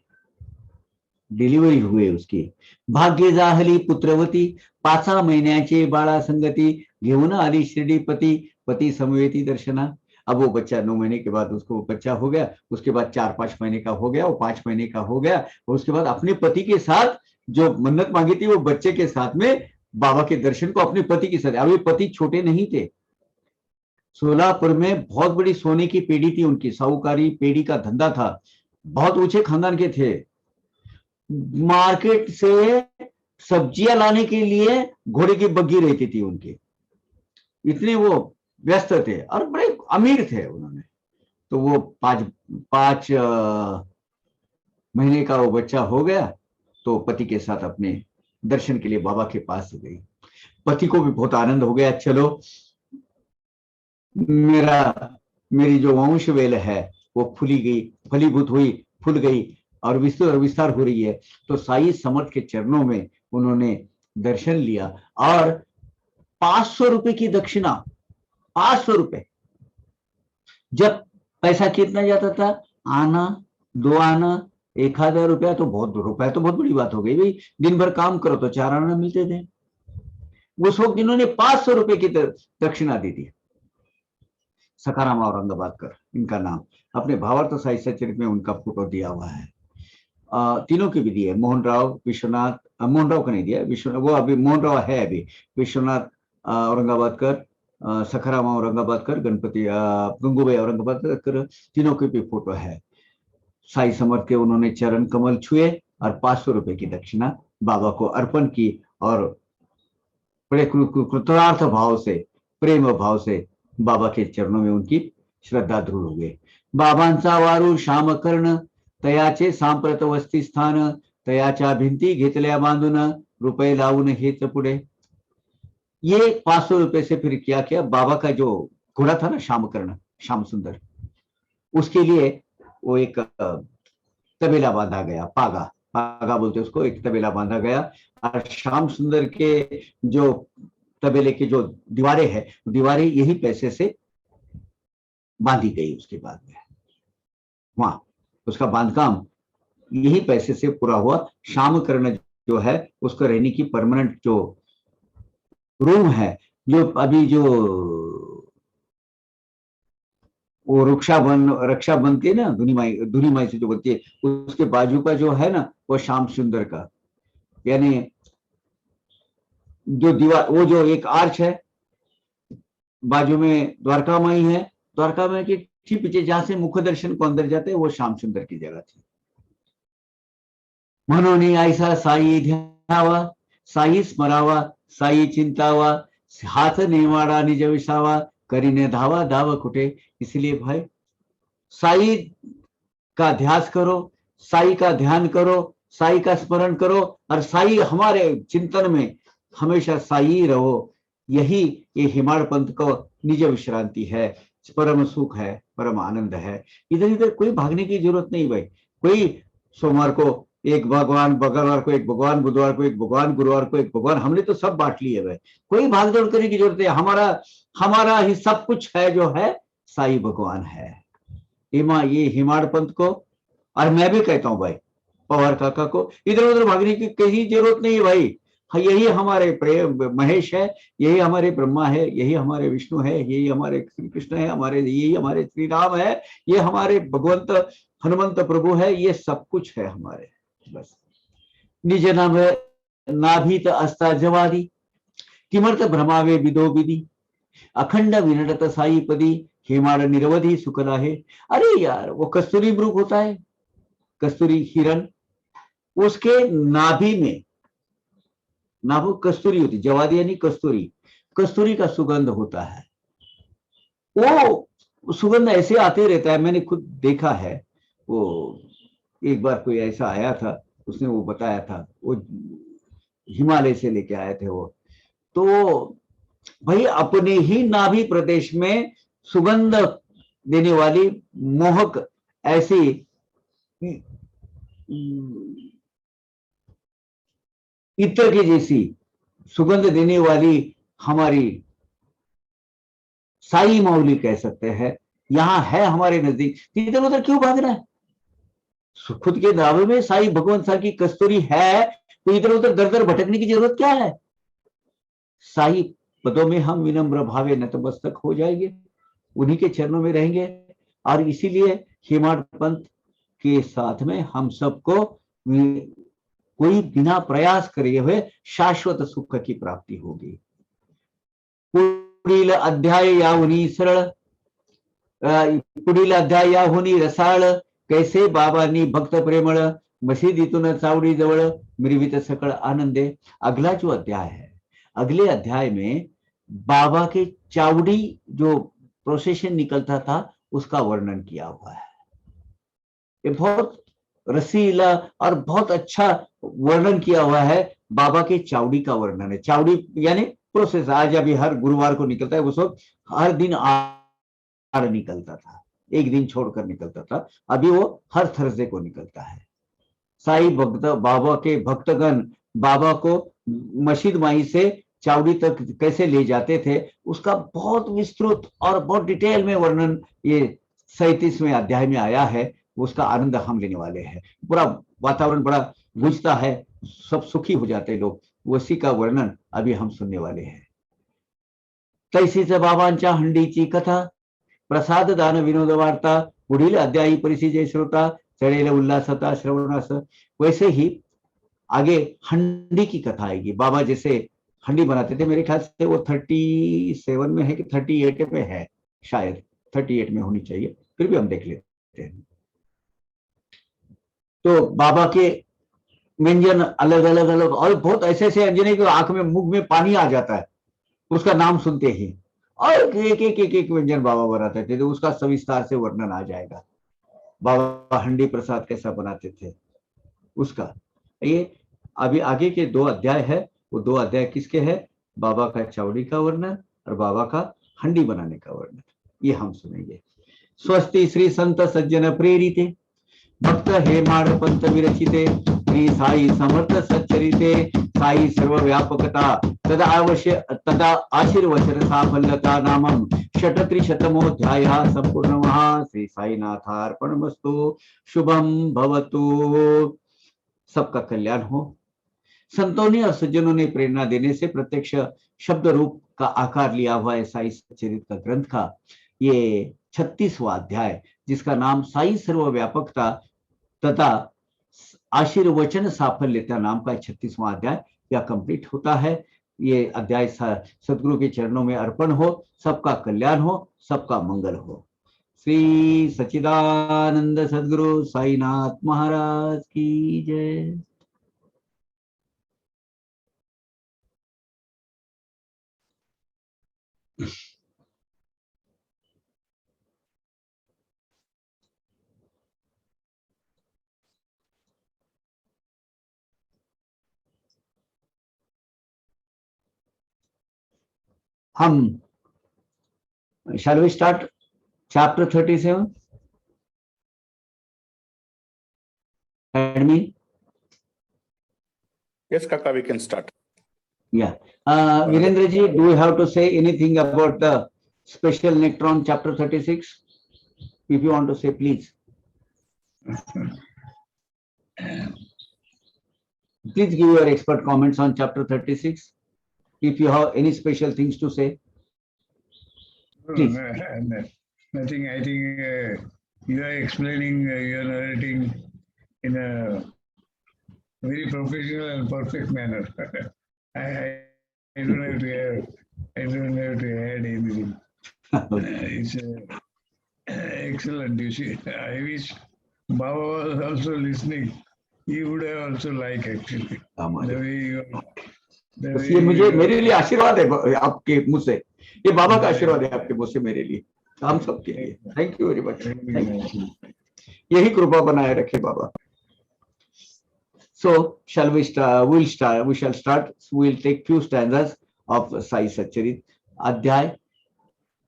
Speaker 1: डिलिव्हरी हुई उसकी। भाग्य जाहली पुत्रवती, 5 महिन्याचे बाळा संगती, घेऊन आली शिर्डीपती, पती समवेती दर्शना। अब वो बच्चा 9 महीने के बाद उसको बच्चा हो गया, उसके बाद 4-5 महीने का हो गया, वो 5 महीने का हो गया, और उसके बाद अपने पति के साथ जो मन्नत मांगी थी, वो बच्चे के साथ में बाबा के दर्शन को अपने पति के साथ। अभी पति छोटे नहीं थे, सोलापुर में बहुत बड़ी सोने की पेड़ी थी उनकी, साहूकारी पेड़ी का धंधा था, बहुत ऊंचे खानदान के थे। मार्केट से सब्जियां लाने के लिए घोड़े की बग्गी रहती थी उनकी, इतने वो व्यस्त थे, और बड़े अमीर थे उन्होंने। तो वो 5 महीने का वो बच्चा हो गया, तो पति के साथ अपने दर्शन के लिए बाबा के पास गई। पति को भी बहुत आनंद हो गया, चलो मेरी जो वंश वेल है वो फूली गई, फलीभूत हुई, फूल गई और विस्तार विस्तार हो रही है। तो साई समर्थ के चरणों में उन्होंने दर्शन लिया और 500 रुपए की दक्षिणा, 500 रुपए। जब पैसा कितना जाता था, आना, 2 आना, 1000 रुपया तो बहुत रुपया तो बहुत बड़ी बात हो गई भाई, दिन भर काम करो तो 4 आना मिलते थे। उस वक्त इन्होंने 500 रुपए की दक्षिणा दी थी। सखाराम औरंगाबाद कर इनका नाम, अपने भावार्थ साहित्य चरित्र में उनका फोटो दिया हुआ है। तीनों की भी दी है, मोहन राव, विश्वनाथ, मोहन राव का नहीं दिया, विश्वनाथ वो अभी मोहन राव है, अभी विश्वनाथ औरंगाबादकर, सखाराम औरंगाबादकर, गणपति गंगूबाई औरंगाबादकर, तीनों की भी फोटो है। साई समर्थ के उन्होंने चरण कमल छुए और 500 रुपए की दक्षिणा बाबा को अर्पण की और बड़े कृतार्थ भाव से, प्रेम भाव से बाबा के चरणों में उनकी श्रद्धा दृढ़ हो गई। बाबांचा वारू श्याम कर्ण, तयाचे सांप्रत वस्ती स्थान, तयाच्या भिंती घेतल्या बांधून, रुपये लावून हेच पुढे। ये 500 रुपए से फिर क्या बाबा का जो घोड़ा था ना, श्याम कर्ण, श्याम सुंदर, उसके लिए वो एक तबेला बांधा गया, पागा, पागा बोलते उसको, एक तबेला बांधा गया और श्याम सुंदर के जो तबेले की जो दीवारें हैं, दीवारें यही पैसे से बांधी गई। उसके बाद में वहां उसका बांधकाम यही पैसे से पूरा हुआ। श्याम कर्ण जो है उसको रहने की परमानेंट जो रूम है, जो अभी जो वो रक्षा बनती है ना, धुनी माई से जो बनती है, उसके बाजू का जो है ना, वो श्याम सुंदर का, यानी जो दीवार, वो जो एक आर्च है, बाजू में द्वारका माई है, द्वारका माई के ठीक पीछे जहां से मुख दर्शन को अंदर जाते हैं, वो श्याम सुंदर की जगह थी। म्हणून ऐसा साई ध्यावा, साई स्मरावा, साई चिंतावा, हाथ नेवाड़ा निज विसावा, करीने धावा धाव कुटे। इसलिए भाई साई का ध्यास करो, साई का ध्यान करो, साई का स्मरण करो और साई हमारे चिंतन में हमेशा साई रहो। यही ये हिमाड़ पंथ को निज विश्रांति है, परम सुख है, परम आनंद है। इधर इधर कोई भागने की जरूरत नहीं भाई। कोई सोमवार को एक भगवान, मंगलवार को एक भगवान, बुधवार को एक भगवान, गुरुवार को एक भगवान, हमने तो सब बांट लिए भाई। कोई भागदौड़ करने की जरूरत है। हमारा ही सब कुछ है जो है साई भगवान है। ये हिमाड़ पंथ को, और मैं भी कहता हूं भाई पवार काका को, इधर उधर भागने की कहीं जरूरत नहीं है भाई। यही हमारे प्रेम महेश है, यही हमारे ब्रह्मा है, यही हमारे विष्णु है, यही हमारे श्री कृष्ण है, यही हमारे श्री राम है, ये हमारे भगवंत हनुमंत प्रभु है, ये सब कुछ है हमारे। बस निज नाम नाभीत अस्ता जवादी, किमर्थ भ्रमावे विदो विधि, अखंड विनडत साई पदी, हेमाड़ निरवधि सुखला है। अरे यार, वो कस्तूरी मृग होता है, कस्तूरी हिरण, उसके नाभि में, नाभि कस्तूरी होती, जवादी यानी कस्तूरी, कस्तूरी का सुगंध होता है। वो सुगंध ऐसे आते रहता है, मैंने खुद देखा है। वो एक बार कोई ऐसा आया था, उसने वो बताया था, वो हिमालय से लेके आए थे वो, तो भाई अपने ही नाभि प्रदेश में सुगंध देने वाली मोहक ऐसी इत्र की जैसी सुगंध देने वाली हमारी साई मौली कह सकते हैं, यहां है हमारे नजदीक। इधर उधर क्यों भागना है? खुद के नाभि में साई भगवान सा की कस्तूरी है, तो इधर उधर दर दर भटकने की जरूरत क्या है? साई पदों में हम विनम्र भावे नतमस्तक हो जाएंगे, उन्हीं के चरणों में रहेंगे। और इसीलिए हिमाड़ पंथ के साथ में हम सबको कोई बिना प्रयास करे हुए शाश्वत सुख की प्राप्ति होगी। पुढील अध्याय याहुनी सरळ, पुढील अध्याय याहुनी रसाळ, कैसे बाबांनी भक्त प्रेमळ, मशिदीतून चावडी जवळ, मिरवित सकळ आनंदे। अगला जो अध्याय है, अगले अध्याय में बाबा के चावड़ी जो प्रोसेशन निकलता था उसका वर्णन किया हुआ है। ये बहुत रसीला और बहुत अच्छा वर्णन किया हुआ है। बाबा के चावड़ी का वर्णन है। चावड़ी यानी प्रोसेस, आज अभी हर गुरुवार को निकलता है, उस वक्त हर दिन आड़ निकलता था, एक दिन छोड़कर निकलता था, अभी वो हर थर्सडे को निकलता है। साई भक्त बाबा के भक्तगण बाबा को मस्जिद माई से चावड़ी तक कैसे ले जाते थे, उसका बहुत विस्तृत और बहुत डिटेल में वर्णन ये 37वें अध्याय में आया है। उसका आनंद हम लेने वाले हैं। पूरा वातावरण बड़ा गूंजता है, सब सुखी हो जाते लोग, उसी का वर्णन अभी हम सुनने वाले हैं। तैसीच बाबांच्या हंडीची कथा, प्रसाद दान विनोद वार्ता, पुढील अध्यायी परिसी श्रोता चढेल उल्लासता श्रवणास। वैसे ही आगे हंडी की कथा आएगी। बाबा जैसे हंडी बनाते थे, मेरे ख्याल से वो 37 में है कि 38 में है, शायद 38 में होनी चाहिए, फिर भी हम देख लेते हैं। तो बाबा के व्यंजन अलग अलग अलग और बहुत ऐसे ऐसे व्यंजन है कि आंख में मुंह में पानी आ जाता है उसका नाम सुनते ही, और एक व्यंजन बाबा बनाते थे, तो उसका सविस्तार से वर्णन आ जाएगा। बाबा हंडी प्रसाद कैसा बनाते थे उसका। ये अभी आगे के 2 अध्याय है, वो 2 अध्याय किसके हैं? बाबा का चावड़ी का वर्णन और बाबा का हंडी बनाने का वर्णन, ये हम सुनेंगे। स्वस्ति श्री संत सज्जन प्रेरिते, भक्त हेमाड पंत विरचिते, श्री साई समर्थ सच्चरिते, साई सर्वव्यापकता तदा आशीर्वचन साफल्यता नामम षट्त्रिशतमोऽध्याय संपूर्ण महा। श्री साईनाथार्पणमस्तु। शुभम भवतु। सबका कल्याण हो। संतों ने और सज्जनों ने प्रेरणा देने से प्रत्यक्ष शब्द रूप का आकार लिया हुआ है साई सच्चरित का ग्रंथ का ये 36वां अध्याय, जिसका नाम साई सर्वव्यापकता तथा आशीर्वचन साफल्यता नाम का 36वां अध्याय या कंप्लीट होता है। ये अध्याय सदगुरु के चरणों में अर्पण हो। सबका कल्याण हो, सबका मंगल हो। श्री सच्चिदानंद सदगुरु साईनाथ महाराज की जय। हम shall we start chapter 37? Admin?
Speaker 3: Yes, Kaka, we can start.
Speaker 1: Yeah. Virendra ji, do you have to say anything about the special nectron chapter 36? If you want to say, please. Please give your expert comments on chapter 36. If you have any special things to say. Please.
Speaker 2: Nothing. I think you are explaining, you are narrating in a very professional and perfect manner. I don't have to add anything. It's excellent. You see, I wish Baba was also listening. He would have also liked actually. The way you.
Speaker 1: ये मुझे मेरे लिए आशीर्वाद है आपके मुंह से, ये बाबा का आशीर्वाद है आपके मुंह से मेरे लिए, हम सबके लिए। Thank you very much. यही कृपा बनाए रखे बाबा। So shall we start? We shall start. We'll take few stanzas of Sai Satcharit.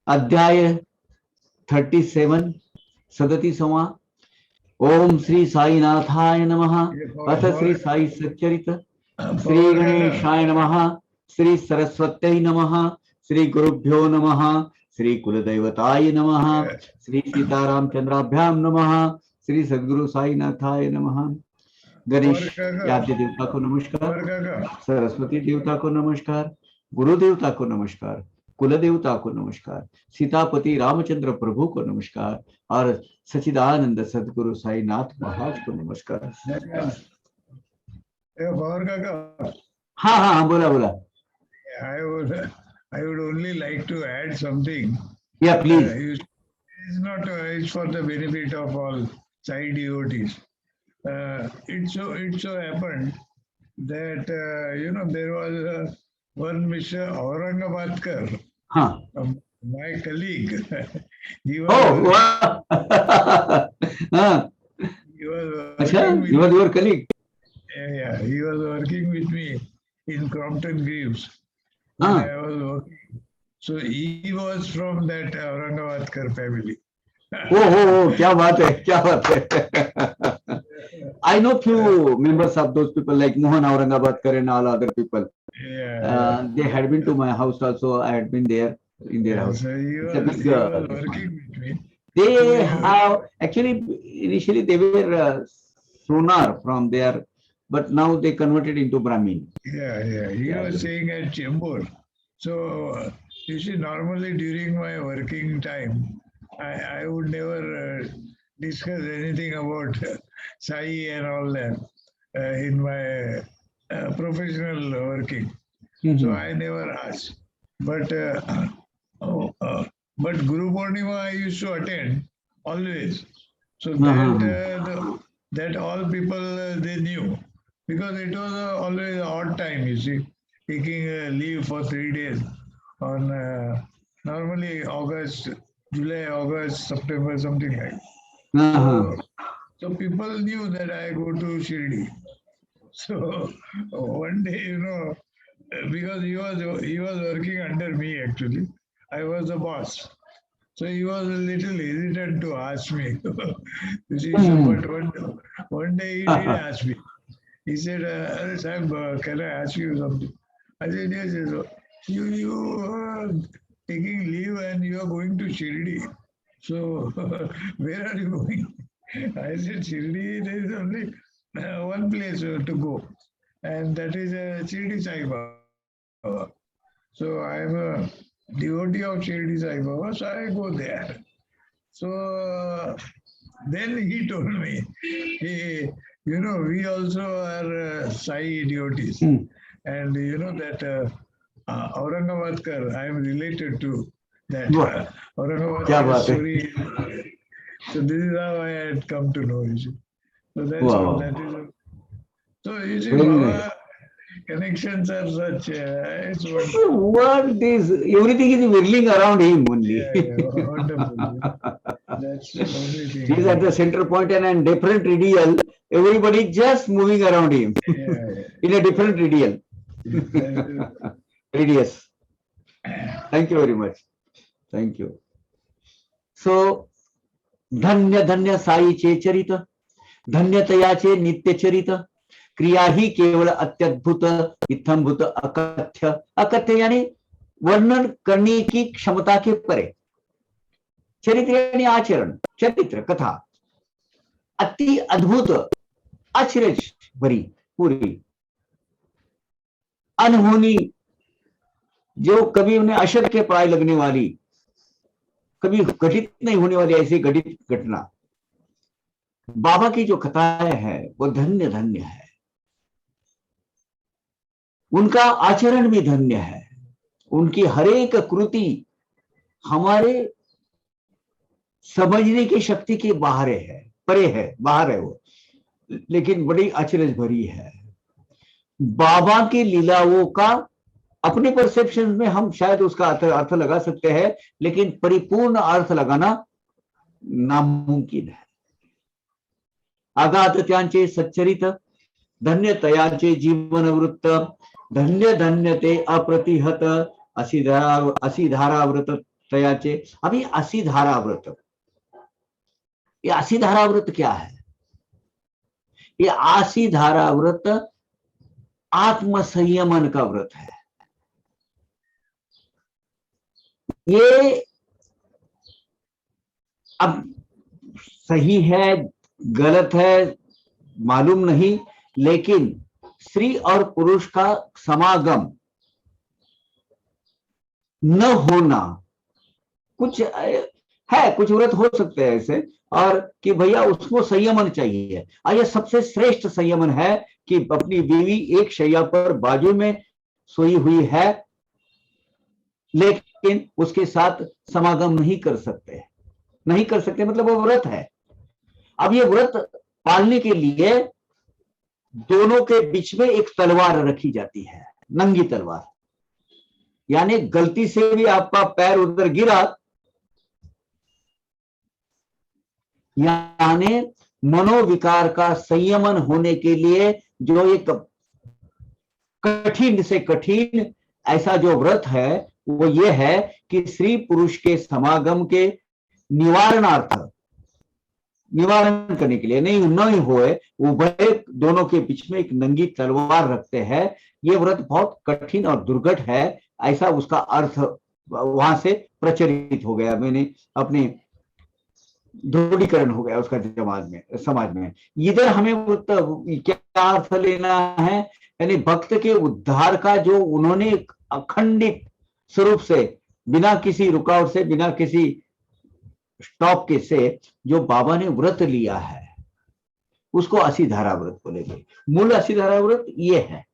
Speaker 1: अध्याय 37 37वां। ओम श्री साईनाथाय नमः। अथ श्री साई सच्चरित। श्री गणेशाय नमः। श्री सरस्वत्यै नमः। श्री गुरुभ्यो नमः। श्री कुलदैवताय नमः। श्री सीतारामचंद्राभ्याम नमः। श्री सद्गुरु साईनाथाय नमः। गणेश आद्य देवता को नमस्कार, सरस्वती देवता को नमस्कार, गुरु देवता को नमस्कार, कुल देवता को नमस्कार, सीतापति रामचंद्र प्रभु को नमस्कार और सच्चिदानंद सदगुरु साईनाथ महाराज को नमस्कार। हाँ हाँ हाँ, बोला बोला।
Speaker 2: I would only like to add something.
Speaker 1: Yeah, please.
Speaker 2: It's for the benefit of all Sai devotees. It so happened that there was one Mr. Aurangabadkar, my colleague. He was. He was
Speaker 1: your colleague.
Speaker 2: Yeah, he was working with me in Crompton Greaves. I was working. So he was from that Aurangabadkar family.
Speaker 1: ओ क्या बात है, क्या बात है. I know few members of those people like Mohan Aurangabadkar and all other people.
Speaker 2: Yeah.
Speaker 1: They had been to my house also. I had been there in their
Speaker 2: Yeah,
Speaker 1: house.
Speaker 2: so
Speaker 1: It's a big
Speaker 2: he was
Speaker 1: this one.
Speaker 2: working with me. So
Speaker 1: They have actually initially they were Sonar from there, but now they converted into Brahmin.
Speaker 2: yeah. He
Speaker 1: Yeah,
Speaker 2: was
Speaker 1: yeah.
Speaker 2: staying at Chembur. So you see, normally during my working time, I would never discuss anything about Sai and all that in my professional working. So
Speaker 1: Mhm.
Speaker 2: I never asked. But oh, but Guru Purnima I used to attend always. So
Speaker 1: Uh-huh.
Speaker 2: that all people they knew because it was always odd time. You see, taking a leave for 3 days on normally August, July, August, September, something like.
Speaker 1: Uh-huh.
Speaker 2: So so people knew that I go to Shirdi. So one day, because he was working under me actually, I was the boss. So he was a little hesitant to ask me. You see, so
Speaker 1: Mhm.
Speaker 2: but one day he did ask me. He said, "Arey Sahib, can I ask you something?" I said, "Yes, yes. You are taking leave and you are going to Shirdi. So where are you going?" I said, "Shirdi, there is only one place to go, and that is Shirdi Sai Baba. So I am a devotee of Shirdi Sai Baba, so I go there." So then he told me, he, we also are Sai devotees.
Speaker 1: Mhm.
Speaker 2: And you know that Aurangabadkar, I am related to that
Speaker 1: वाह, क्या
Speaker 2: Aurangabadkar
Speaker 1: बात है.
Speaker 2: story. So this is how I had come to know, you see. So that's
Speaker 1: वाह
Speaker 2: all.
Speaker 1: वाह,
Speaker 2: That is all. So you see,
Speaker 1: very nice.
Speaker 2: Baba connections are such. It's
Speaker 1: This
Speaker 2: wonderful.
Speaker 1: world is everything is whirling around him only.
Speaker 2: Yeah, wonderful. That's the only thing
Speaker 1: He is
Speaker 2: I
Speaker 1: at the
Speaker 2: know.
Speaker 1: center point and in different radial. Everybody just moving around him
Speaker 2: Yeah,
Speaker 1: in a different radial.
Speaker 2: yeah.
Speaker 1: Radius. Thank you very much. Thank you. So, धन्य धन्य साईचे चरित, धन्यतयाचे नित्य चरित, क्रिया ही केवळ अत्यद्भुत, इत्थंभूत, अकथ्य. अकथ्य यानी वर्णन करने की क्षमता के परे. चरित्र यानी आचरण, चरित्र, कथा अति अद्भुत, आश्चर्य भरी, पूरी, अनहोनी, जो कभी उन्हें अशक के प्राय लगने वाली, कभी घटित नहीं होने वाली ऐसी घटित घटना. बाबा की जो कथाएं है वो धन्य धन्य है. उनका आचरण भी धन्य है. उनकी हरेक कृति हमारे समझने की शक्ति के बाहर है, परे है, बाहर है वो, लेकिन बड़ी आश्चर्य भरी है. बाबा की लीलाओं का अपने परसेप्शन में हम शायद उसका अर्थ लगा सकते हैं, लेकिन परिपूर्ण अर्थ लगाना नामुमकिन है. आघात त्यांचे सच्चरित, धन्य तयाचे जीवन वृत्त, धन्य धन्य ते अप्रतिहत, असी धाराव्रत तयाचे. अभी असी धाराव्रत, ये असी धाराव्रत क्या है? ये आसी धाराव्रत आत्म संयमन का व्रत है. ये अब सही है, गलत है, मालूम नहीं, लेकिन स्त्री और पुरुष का समागम न होना, कुछ है, कुछ व्रत हो सकते हैं ऐसे, और कि भैया उसको संयमन चाहिए. और ये सबसे श्रेष्ठ संयमन है कि अपनी बीवी एक शैया पर बाजू में सोई हुई है, लेकिन उसके साथ समागम नहीं कर सकते. नहीं कर सकते मतलब वो व्रत है. अब ये व्रत पालने के लिए दोनों के बीच में एक तलवार रखी जाती है, नंगी तलवार. यानी गलती से भी आपका पैर उधर गिरा, यानी मनोविकार का संयमन होने के लिए जो एक कठिन से कठिन ऐसा जो व्रत है वो ये है कि स्त्री पुरुष के समागम के निवारणार्थ, निवारण करने के लिए, नहीं न होए उभय दोनों के बीच में एक नंगी तलवार रखते हैं। ये व्रत बहुत कठिन और दुर्घट है, ऐसा उसका अर्थ वहां से प्रचलित हो गया, मैंने अपने ध्रुवीकरण हो गया उसका समाज में। इधर हमें क्या अर्थ लेना है, यानी भक्त के उद्धार का जो उन्होंने अखंडित स्वरूप से, बिना किसी रुकावट से, बिना किसी स्टॉप के से जो बाबा ने व्रत लिया है, उसको असीधारा व्रत बोलेंगे। मूल असीधारा व्रत ये है,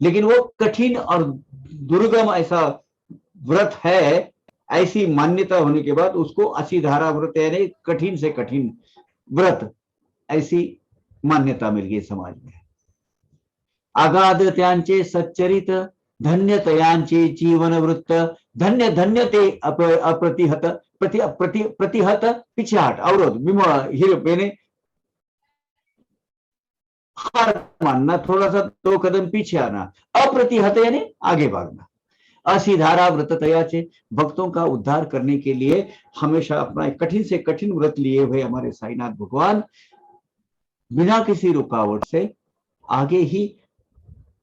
Speaker 1: लेकिन वो कठिन और दुर्गम ऐसा व्रत है, ऐसी मान्यता होने के बाद उसको असीधारा व्रत यानी कठिन से कठिन व्रत, ऐसी मान्यता मिल गई समाज में। अगाध त्यांचे सच्चरित, धन्य तयांचे जीवन वृत्त, धन्य धन्य ते अप्रतिहत प्रतिहत पिछाहट अवरोध यानी हार मानना, थोड़ा सा 2 कदम पीछे आना, अप्रतिहत यानी आगे भागना। असीधारा व्रत तयाचे, भक्तों का उद्धार करने के लिए हमेशा अपना कठिन से कठिन व्रत लिए हुए हमारे साईनाथ भगवान बिना किसी रुकावट से आगे ही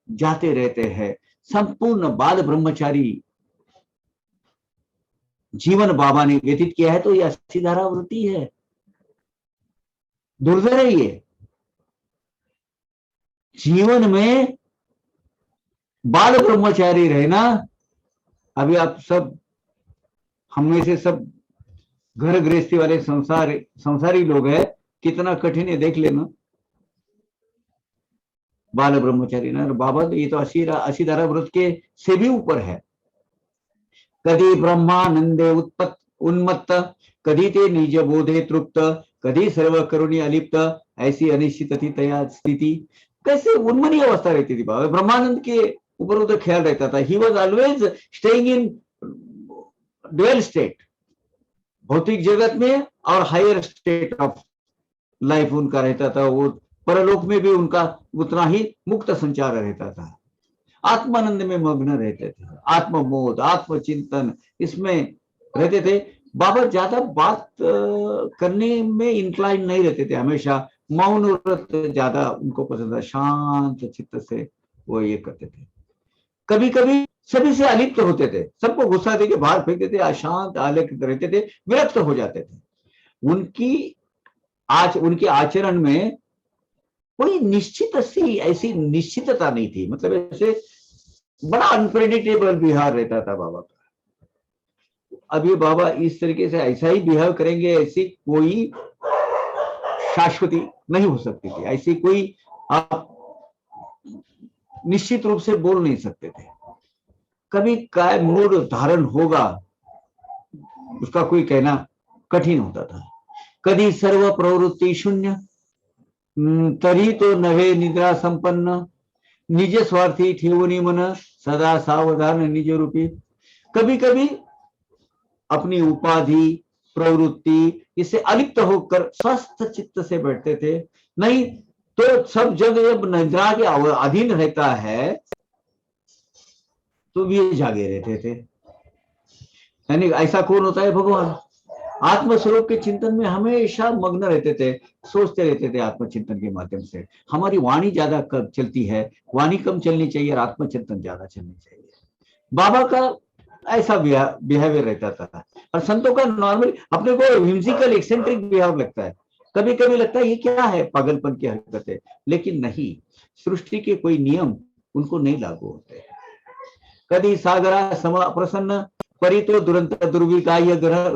Speaker 1: जाते रहते हैं। संपूर्ण बाल ब्रह्मचारी जीवन बाबा ने व्यतीत किया है, तो यह असीधारा व्रती है, दुर्धर है ये। जीवन में बाल ब्रह्मचारी रहना, अभी आप सब, हम में से सब घर गृहस्थी वाले संसारी लोग हैं, कितना कठिन है देख लेना। बाल ब्रह्मचारी ना, बाबा तो ये तो असीधारा व्रत के से भी ऊपर है। कधी ब्रह्मानंदे उन्मत्त, कधी ते निज बोधे तृप्त, कधी सर्व करुणी अलिप्त, ऐसी अनिश्चित थी तया स्थिति। कैसे उन्मनी अवस्था रहती थी बाबा, ब्रह्मानंद के ऊपर उधर ख्याल रहता था। He was always staying in dwell state, भौतिक जगत में और हायर स्टेट ऑफ लाइफ उनका रहता था। वो परलोक में भी उनका उतना ही मुक्त संचार रहता था। आत्मानंद में मग्न रहते थे, आत्मबोध, आत्मचिंतन, इसमें रहते थे। बाबा ज्यादा बात करने में इंक्लाइन नहीं रहते थे, हमेशा मौन व्रत ज्यादा उनको पसंद था, शांत चित्त से वो ये करते थे। कभी कभी सभी से अलिप्त होते थे, सबको गुस्सा देके बाहर फेंकते थे, अशांत आलेखित रहते थे, विरक्त हो जाते थे। उनके आचरण में कोई निश्चित सी ऐसी निश्चितता नहीं थी, मतलब ऐसे बड़ा अनप्रेडिक्टेबल बिहार रहता था बाबा का। अभी बाबा इस तरीके से ऐसा ही बिहेव करेंगे, ऐसी कोई शाश्वती नहीं हो सकती थी, ऐसी कोई आप निश्चित रूप से बोल नहीं सकते थे। कभी काय मूड धारण होगा उसका कोई कहना कठिन होता था। कधी सर्व प्रवृत्ति शून्य, तरी तो नवे निद्रा संपन्न, निज स्वार्थी ठेवनी मन, सदा सावधान निज रूपी। कभी कभी अपनी उपाधि प्रवृत्ति इससे अलिप्त होकर स्वस्थ चित्त से बैठते थे। नहीं तो सब जब निद्रा के अधीन रहता है तो भी जागे रहते थे। यानी ऐसा कौन होता है? भगवान आत्मस्वरूप के चिंतन में हमेशा मग्न रहते थे, सोचते रहते थे आत्मचिंतन के माध्यम से। हमारी वाणी ज्यादा चलती है, वाणी कम चलनी चाहिए और आत्मचिंतन ज्यादा चलनी चाहिए। बाबा का ऐसा बिहेवियर रहता था। और संतों का नॉर्मली अपने को व्हिम्सिकल एक्सेंट्रिक बिहेव लगता है, कभी कभी लगता है ये क्या है, पागलपन की हरकत है, लेकिन नहीं, सृष्टि के कोई नियम उनको नहीं लागू होते। कभी सागरा सम प्रसन्न, परितो दुरंत दुर्विगाह्य ग्रह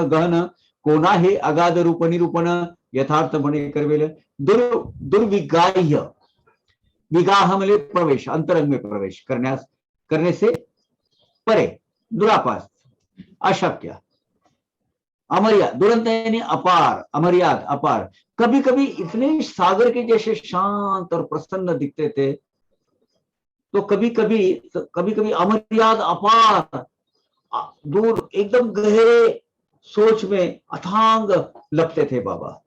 Speaker 1: गहन, कोना हे अगाध रूप निरूपण, यथार्थ म्हणे करवेल। दुर्विगाह्य, विगाह म्हणजे प्रवेश, अंतरंग में प्रवेश करने से परे, दुरापास, अशक्य। अमर्याद, दुरंत यानी अपार, अमर्याद अपार। कभी कभी इतने सागर के जैसे शांत और प्रसन्न दिखते थे, तो कभी कभी अमर्याद अपार, दूर एकदम गहरे सोच में अथांग लगते थे बाबा,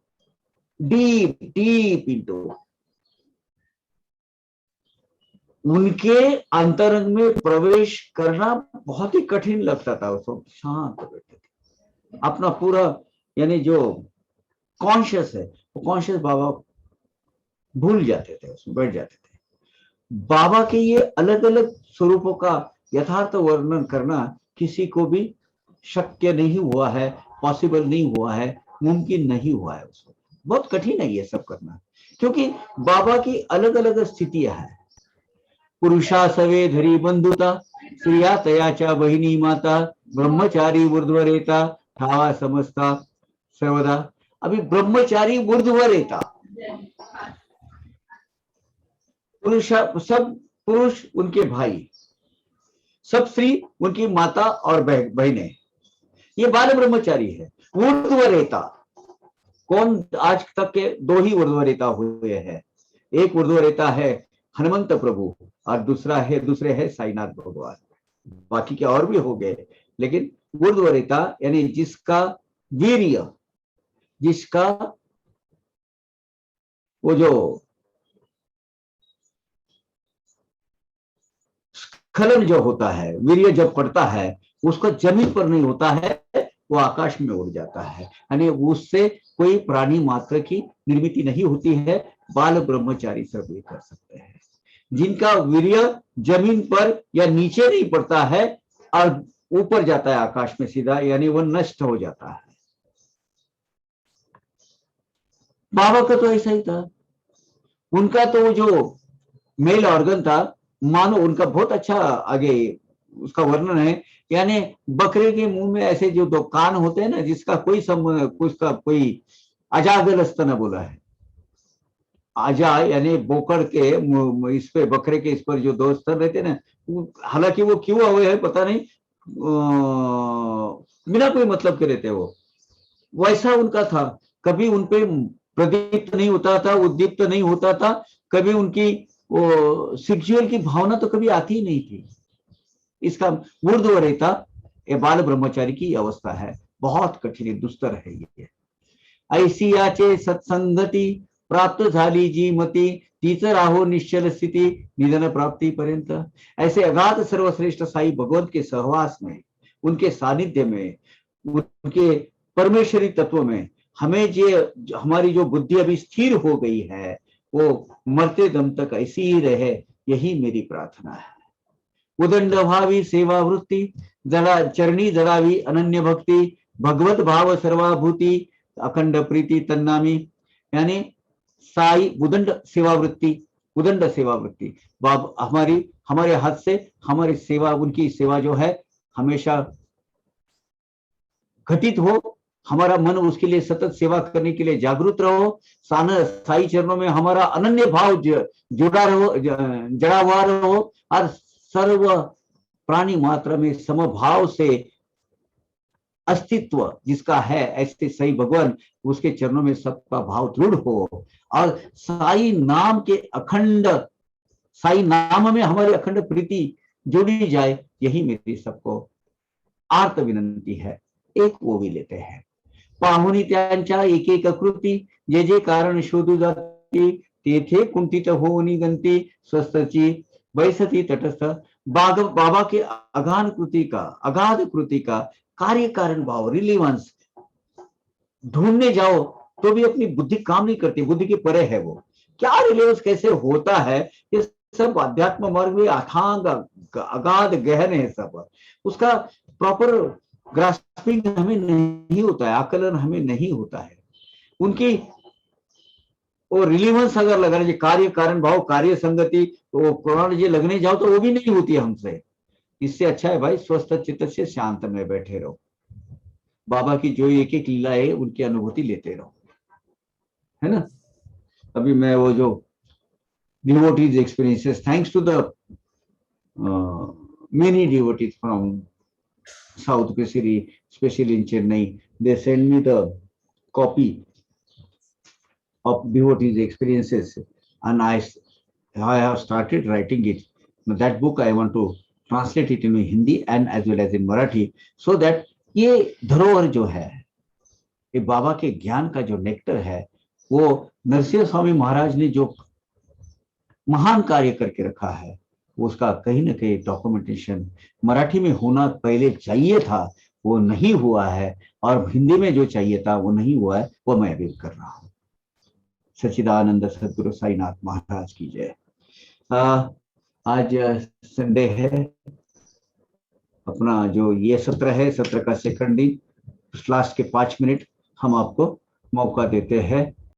Speaker 1: डीप डीप इंटू। उनके अंतरंग में प्रवेश करना बहुत ही कठिन लगता था, उसको शांत बैठे थे। अपना पूरा यानी जो कॉन्शियस है वो कॉन्शियस बाबा भूल जाते थे, उसमें बैठ जाते थे। बाबा के ये अलग अलग स्वरूपों का यथार्थ वर्णन करना किसी को भी शक्य नहीं हुआ है, पॉसिबल नहीं हुआ है, मुमकिन नहीं हुआ है। उसको बहुत कठिन है ये सब करना, क्योंकि बाबा की अलग अलग स्थितियां हैं। पुरुषा सवे धरी बंधुता, स्त्रिया तयाचा बहिनी माता, ब्रह्मचारी ऊर्ध्वरेता, ठावा समस्ता सर्वदा। अभी ब्रह्मचारी ऊर्ध्वरेता, पुरुष सब पुरुष उनके भाई, सब स्त्री उनकी माता और बहनें, ये बाल ब्रह्मचारी है। ऊर्ध्वरेता कौन? आज तक के दो ही ऊर्ध्वरेता हुए हैं। एक ऊर्ध्वरेता है हनुमंत प्रभु और दूसरे है साईनाथ भगवान। बाकी के और भी हो गए, लेकिन ऊर्ध्वरेता यानी जिसका वीर्य, जिसका वो जो स्खलन जो होता है, वीर्य जब पड़ता है उसको जमीन पर नहीं होता है, वो आकाश में उड़ जाता है, यानी उससे कोई प्राणी मात्र की निर्मिति नहीं होती है। बाल ब्रह्मचारी सब ये कर सकते हैं, जिनका वीर्य जमीन पर या नीचे नहीं पड़ता है और ऊपर जाता है आकाश में सीधा, यानी वो नष्ट हो जाता है। बाबा का तो ऐसा ही था। उनका तो जो मेल ऑर्गन था, मानो उनका बहुत अच्छा आगे उसका वर्णन है, यानी बकरे के मुंह में ऐसे जो दो कान होते हैं ना, जिसका कोई संबंध, उसका कोई अजागल स्तन बोला है। आजा यानी बोकड़ के इस पे, बकरे के इस पर जो दो स्तन रहते ना, हालांकि वो क्यों हुए हैं पता नहीं, बिना कोई मतलब के रहते वो, वैसा उनका था। कभी उनपे प्रदीप्त नहीं होता था, उद्दीप्त नहीं होता था, कभी उनकी वो सेक्सुअल की भावना तो कभी आती ही नहीं थी। इसका ऊर्ध्वरेता ये बाल ब्रह्मचारी की अवस्था है, बहुत कठिन दुस्तर है ये। ऐसी याचे सत्संगती प्राप्त झाली जी मती, तीच राहो निश्चल स्थिति निधन प्राप्ति पर्यंत। ऐसे अगाध सर्वश्रेष्ठ साई भगवंत के सहवास में, उनके सानिध्य में, उनके परमेश्वरी तत्व में हमें जो हमारी जो बुद्धि अभी स्थिर हो गई है, वो मरते दम तक ऐसी ही रहे, यही मेरी प्रार्थना है। उदंड भावी सेवा वृत्ति, जड़ा चरणी जड़ावी अनन्य भक्ति, भगवत भाव सर्वाभूति, अखंड प्रीति तन्नामी। यानी साई उदंड सेवा वृत्ति, उदंड सेवा वृत्ति, हमारे हाथ से हमारी सेवा, उनकी सेवा जो है हमेशा घटित हो, हमारा मन उसके लिए सतत सेवा करने के लिए जागरूक रहो, साई चरणों में हमारा अनन्य भाव जुड़ा रहो, जड़ा हुआ रहो, और सर्व प्राणी मात्र में समभाव से अस्तित्व जिसका है, ऐसे सही भगवान उसके चरणों में सबका भाव दृढ़ हो, और साई नाम के अखंड, साई नाम में हमारी अखंड प्रीति जुड़ी जाए, यही मेरी सबको आर्त विनंती है। एक वो भी लेते हैं। पाहुनी त्यांच्या एक एक कृती, जे जे कारण शोधू जाती, तेथे कुंठित होनी गंती, स्वस्थची बैसती तटस्थ। बाबा के अगाध कृति का कार्य कारण भाव, रिलीवेंस ढूंढने जाओ तो भी अपनी बुद्धि काम नहीं करती, बुद्धि के परे है वो। क्या रिलीवेंस कैसे होता है, ये सब अध्यात्म मार्ग में अथांग अगाध गहन है सब, उसका प्रॉपर ग्रास्पिंग हमें नहीं होता है, आकलन हमें नहीं होता है। उनकी वो रिलीवेंस अगर लगाने, कार्य कारण भाव, कार्य संगति, वो क्रोनोलॉजी लगने जाओ तो वो भी नहीं होती है हमसे। इससे अच्छा है भाई स्वस्थ चित्त से शांत में बैठे रहो, बाबा की जो एक एक लीला है उनकी अनुभूति लेते रहो, है ना। अभी मैं वो जो devotees experiences, thanks to the many devotees from South Pesiri, especially in Chennai, they send me the copy of devotees' experiences, and I have started writing it. That book I want to translate it in Hindi and as well as in Marathi, so that ये धरोहर जो है, ये बाबा के ज्ञान का जो नेक्टर है, वो नरसिंह स्वामी महाराज ने जो महान कार्य करके रखा है, उसका कहीं ना कहीं डॉक्यूमेंटेशन मराठी में होना पहले चाहिए था, वो नहीं हुआ है, और हिंदी में जो चाहिए था वो नहीं हुआ है, वो मैं भी कर रहा हूँ। सच्चिदानंद सदगुरु साईनाथ महाराज की जय। आज संडे है, अपना जो ये सत्र है, सत्र का सेकंड दिन, लास्ट के 5 मिनट हम आपको मौका देते हैं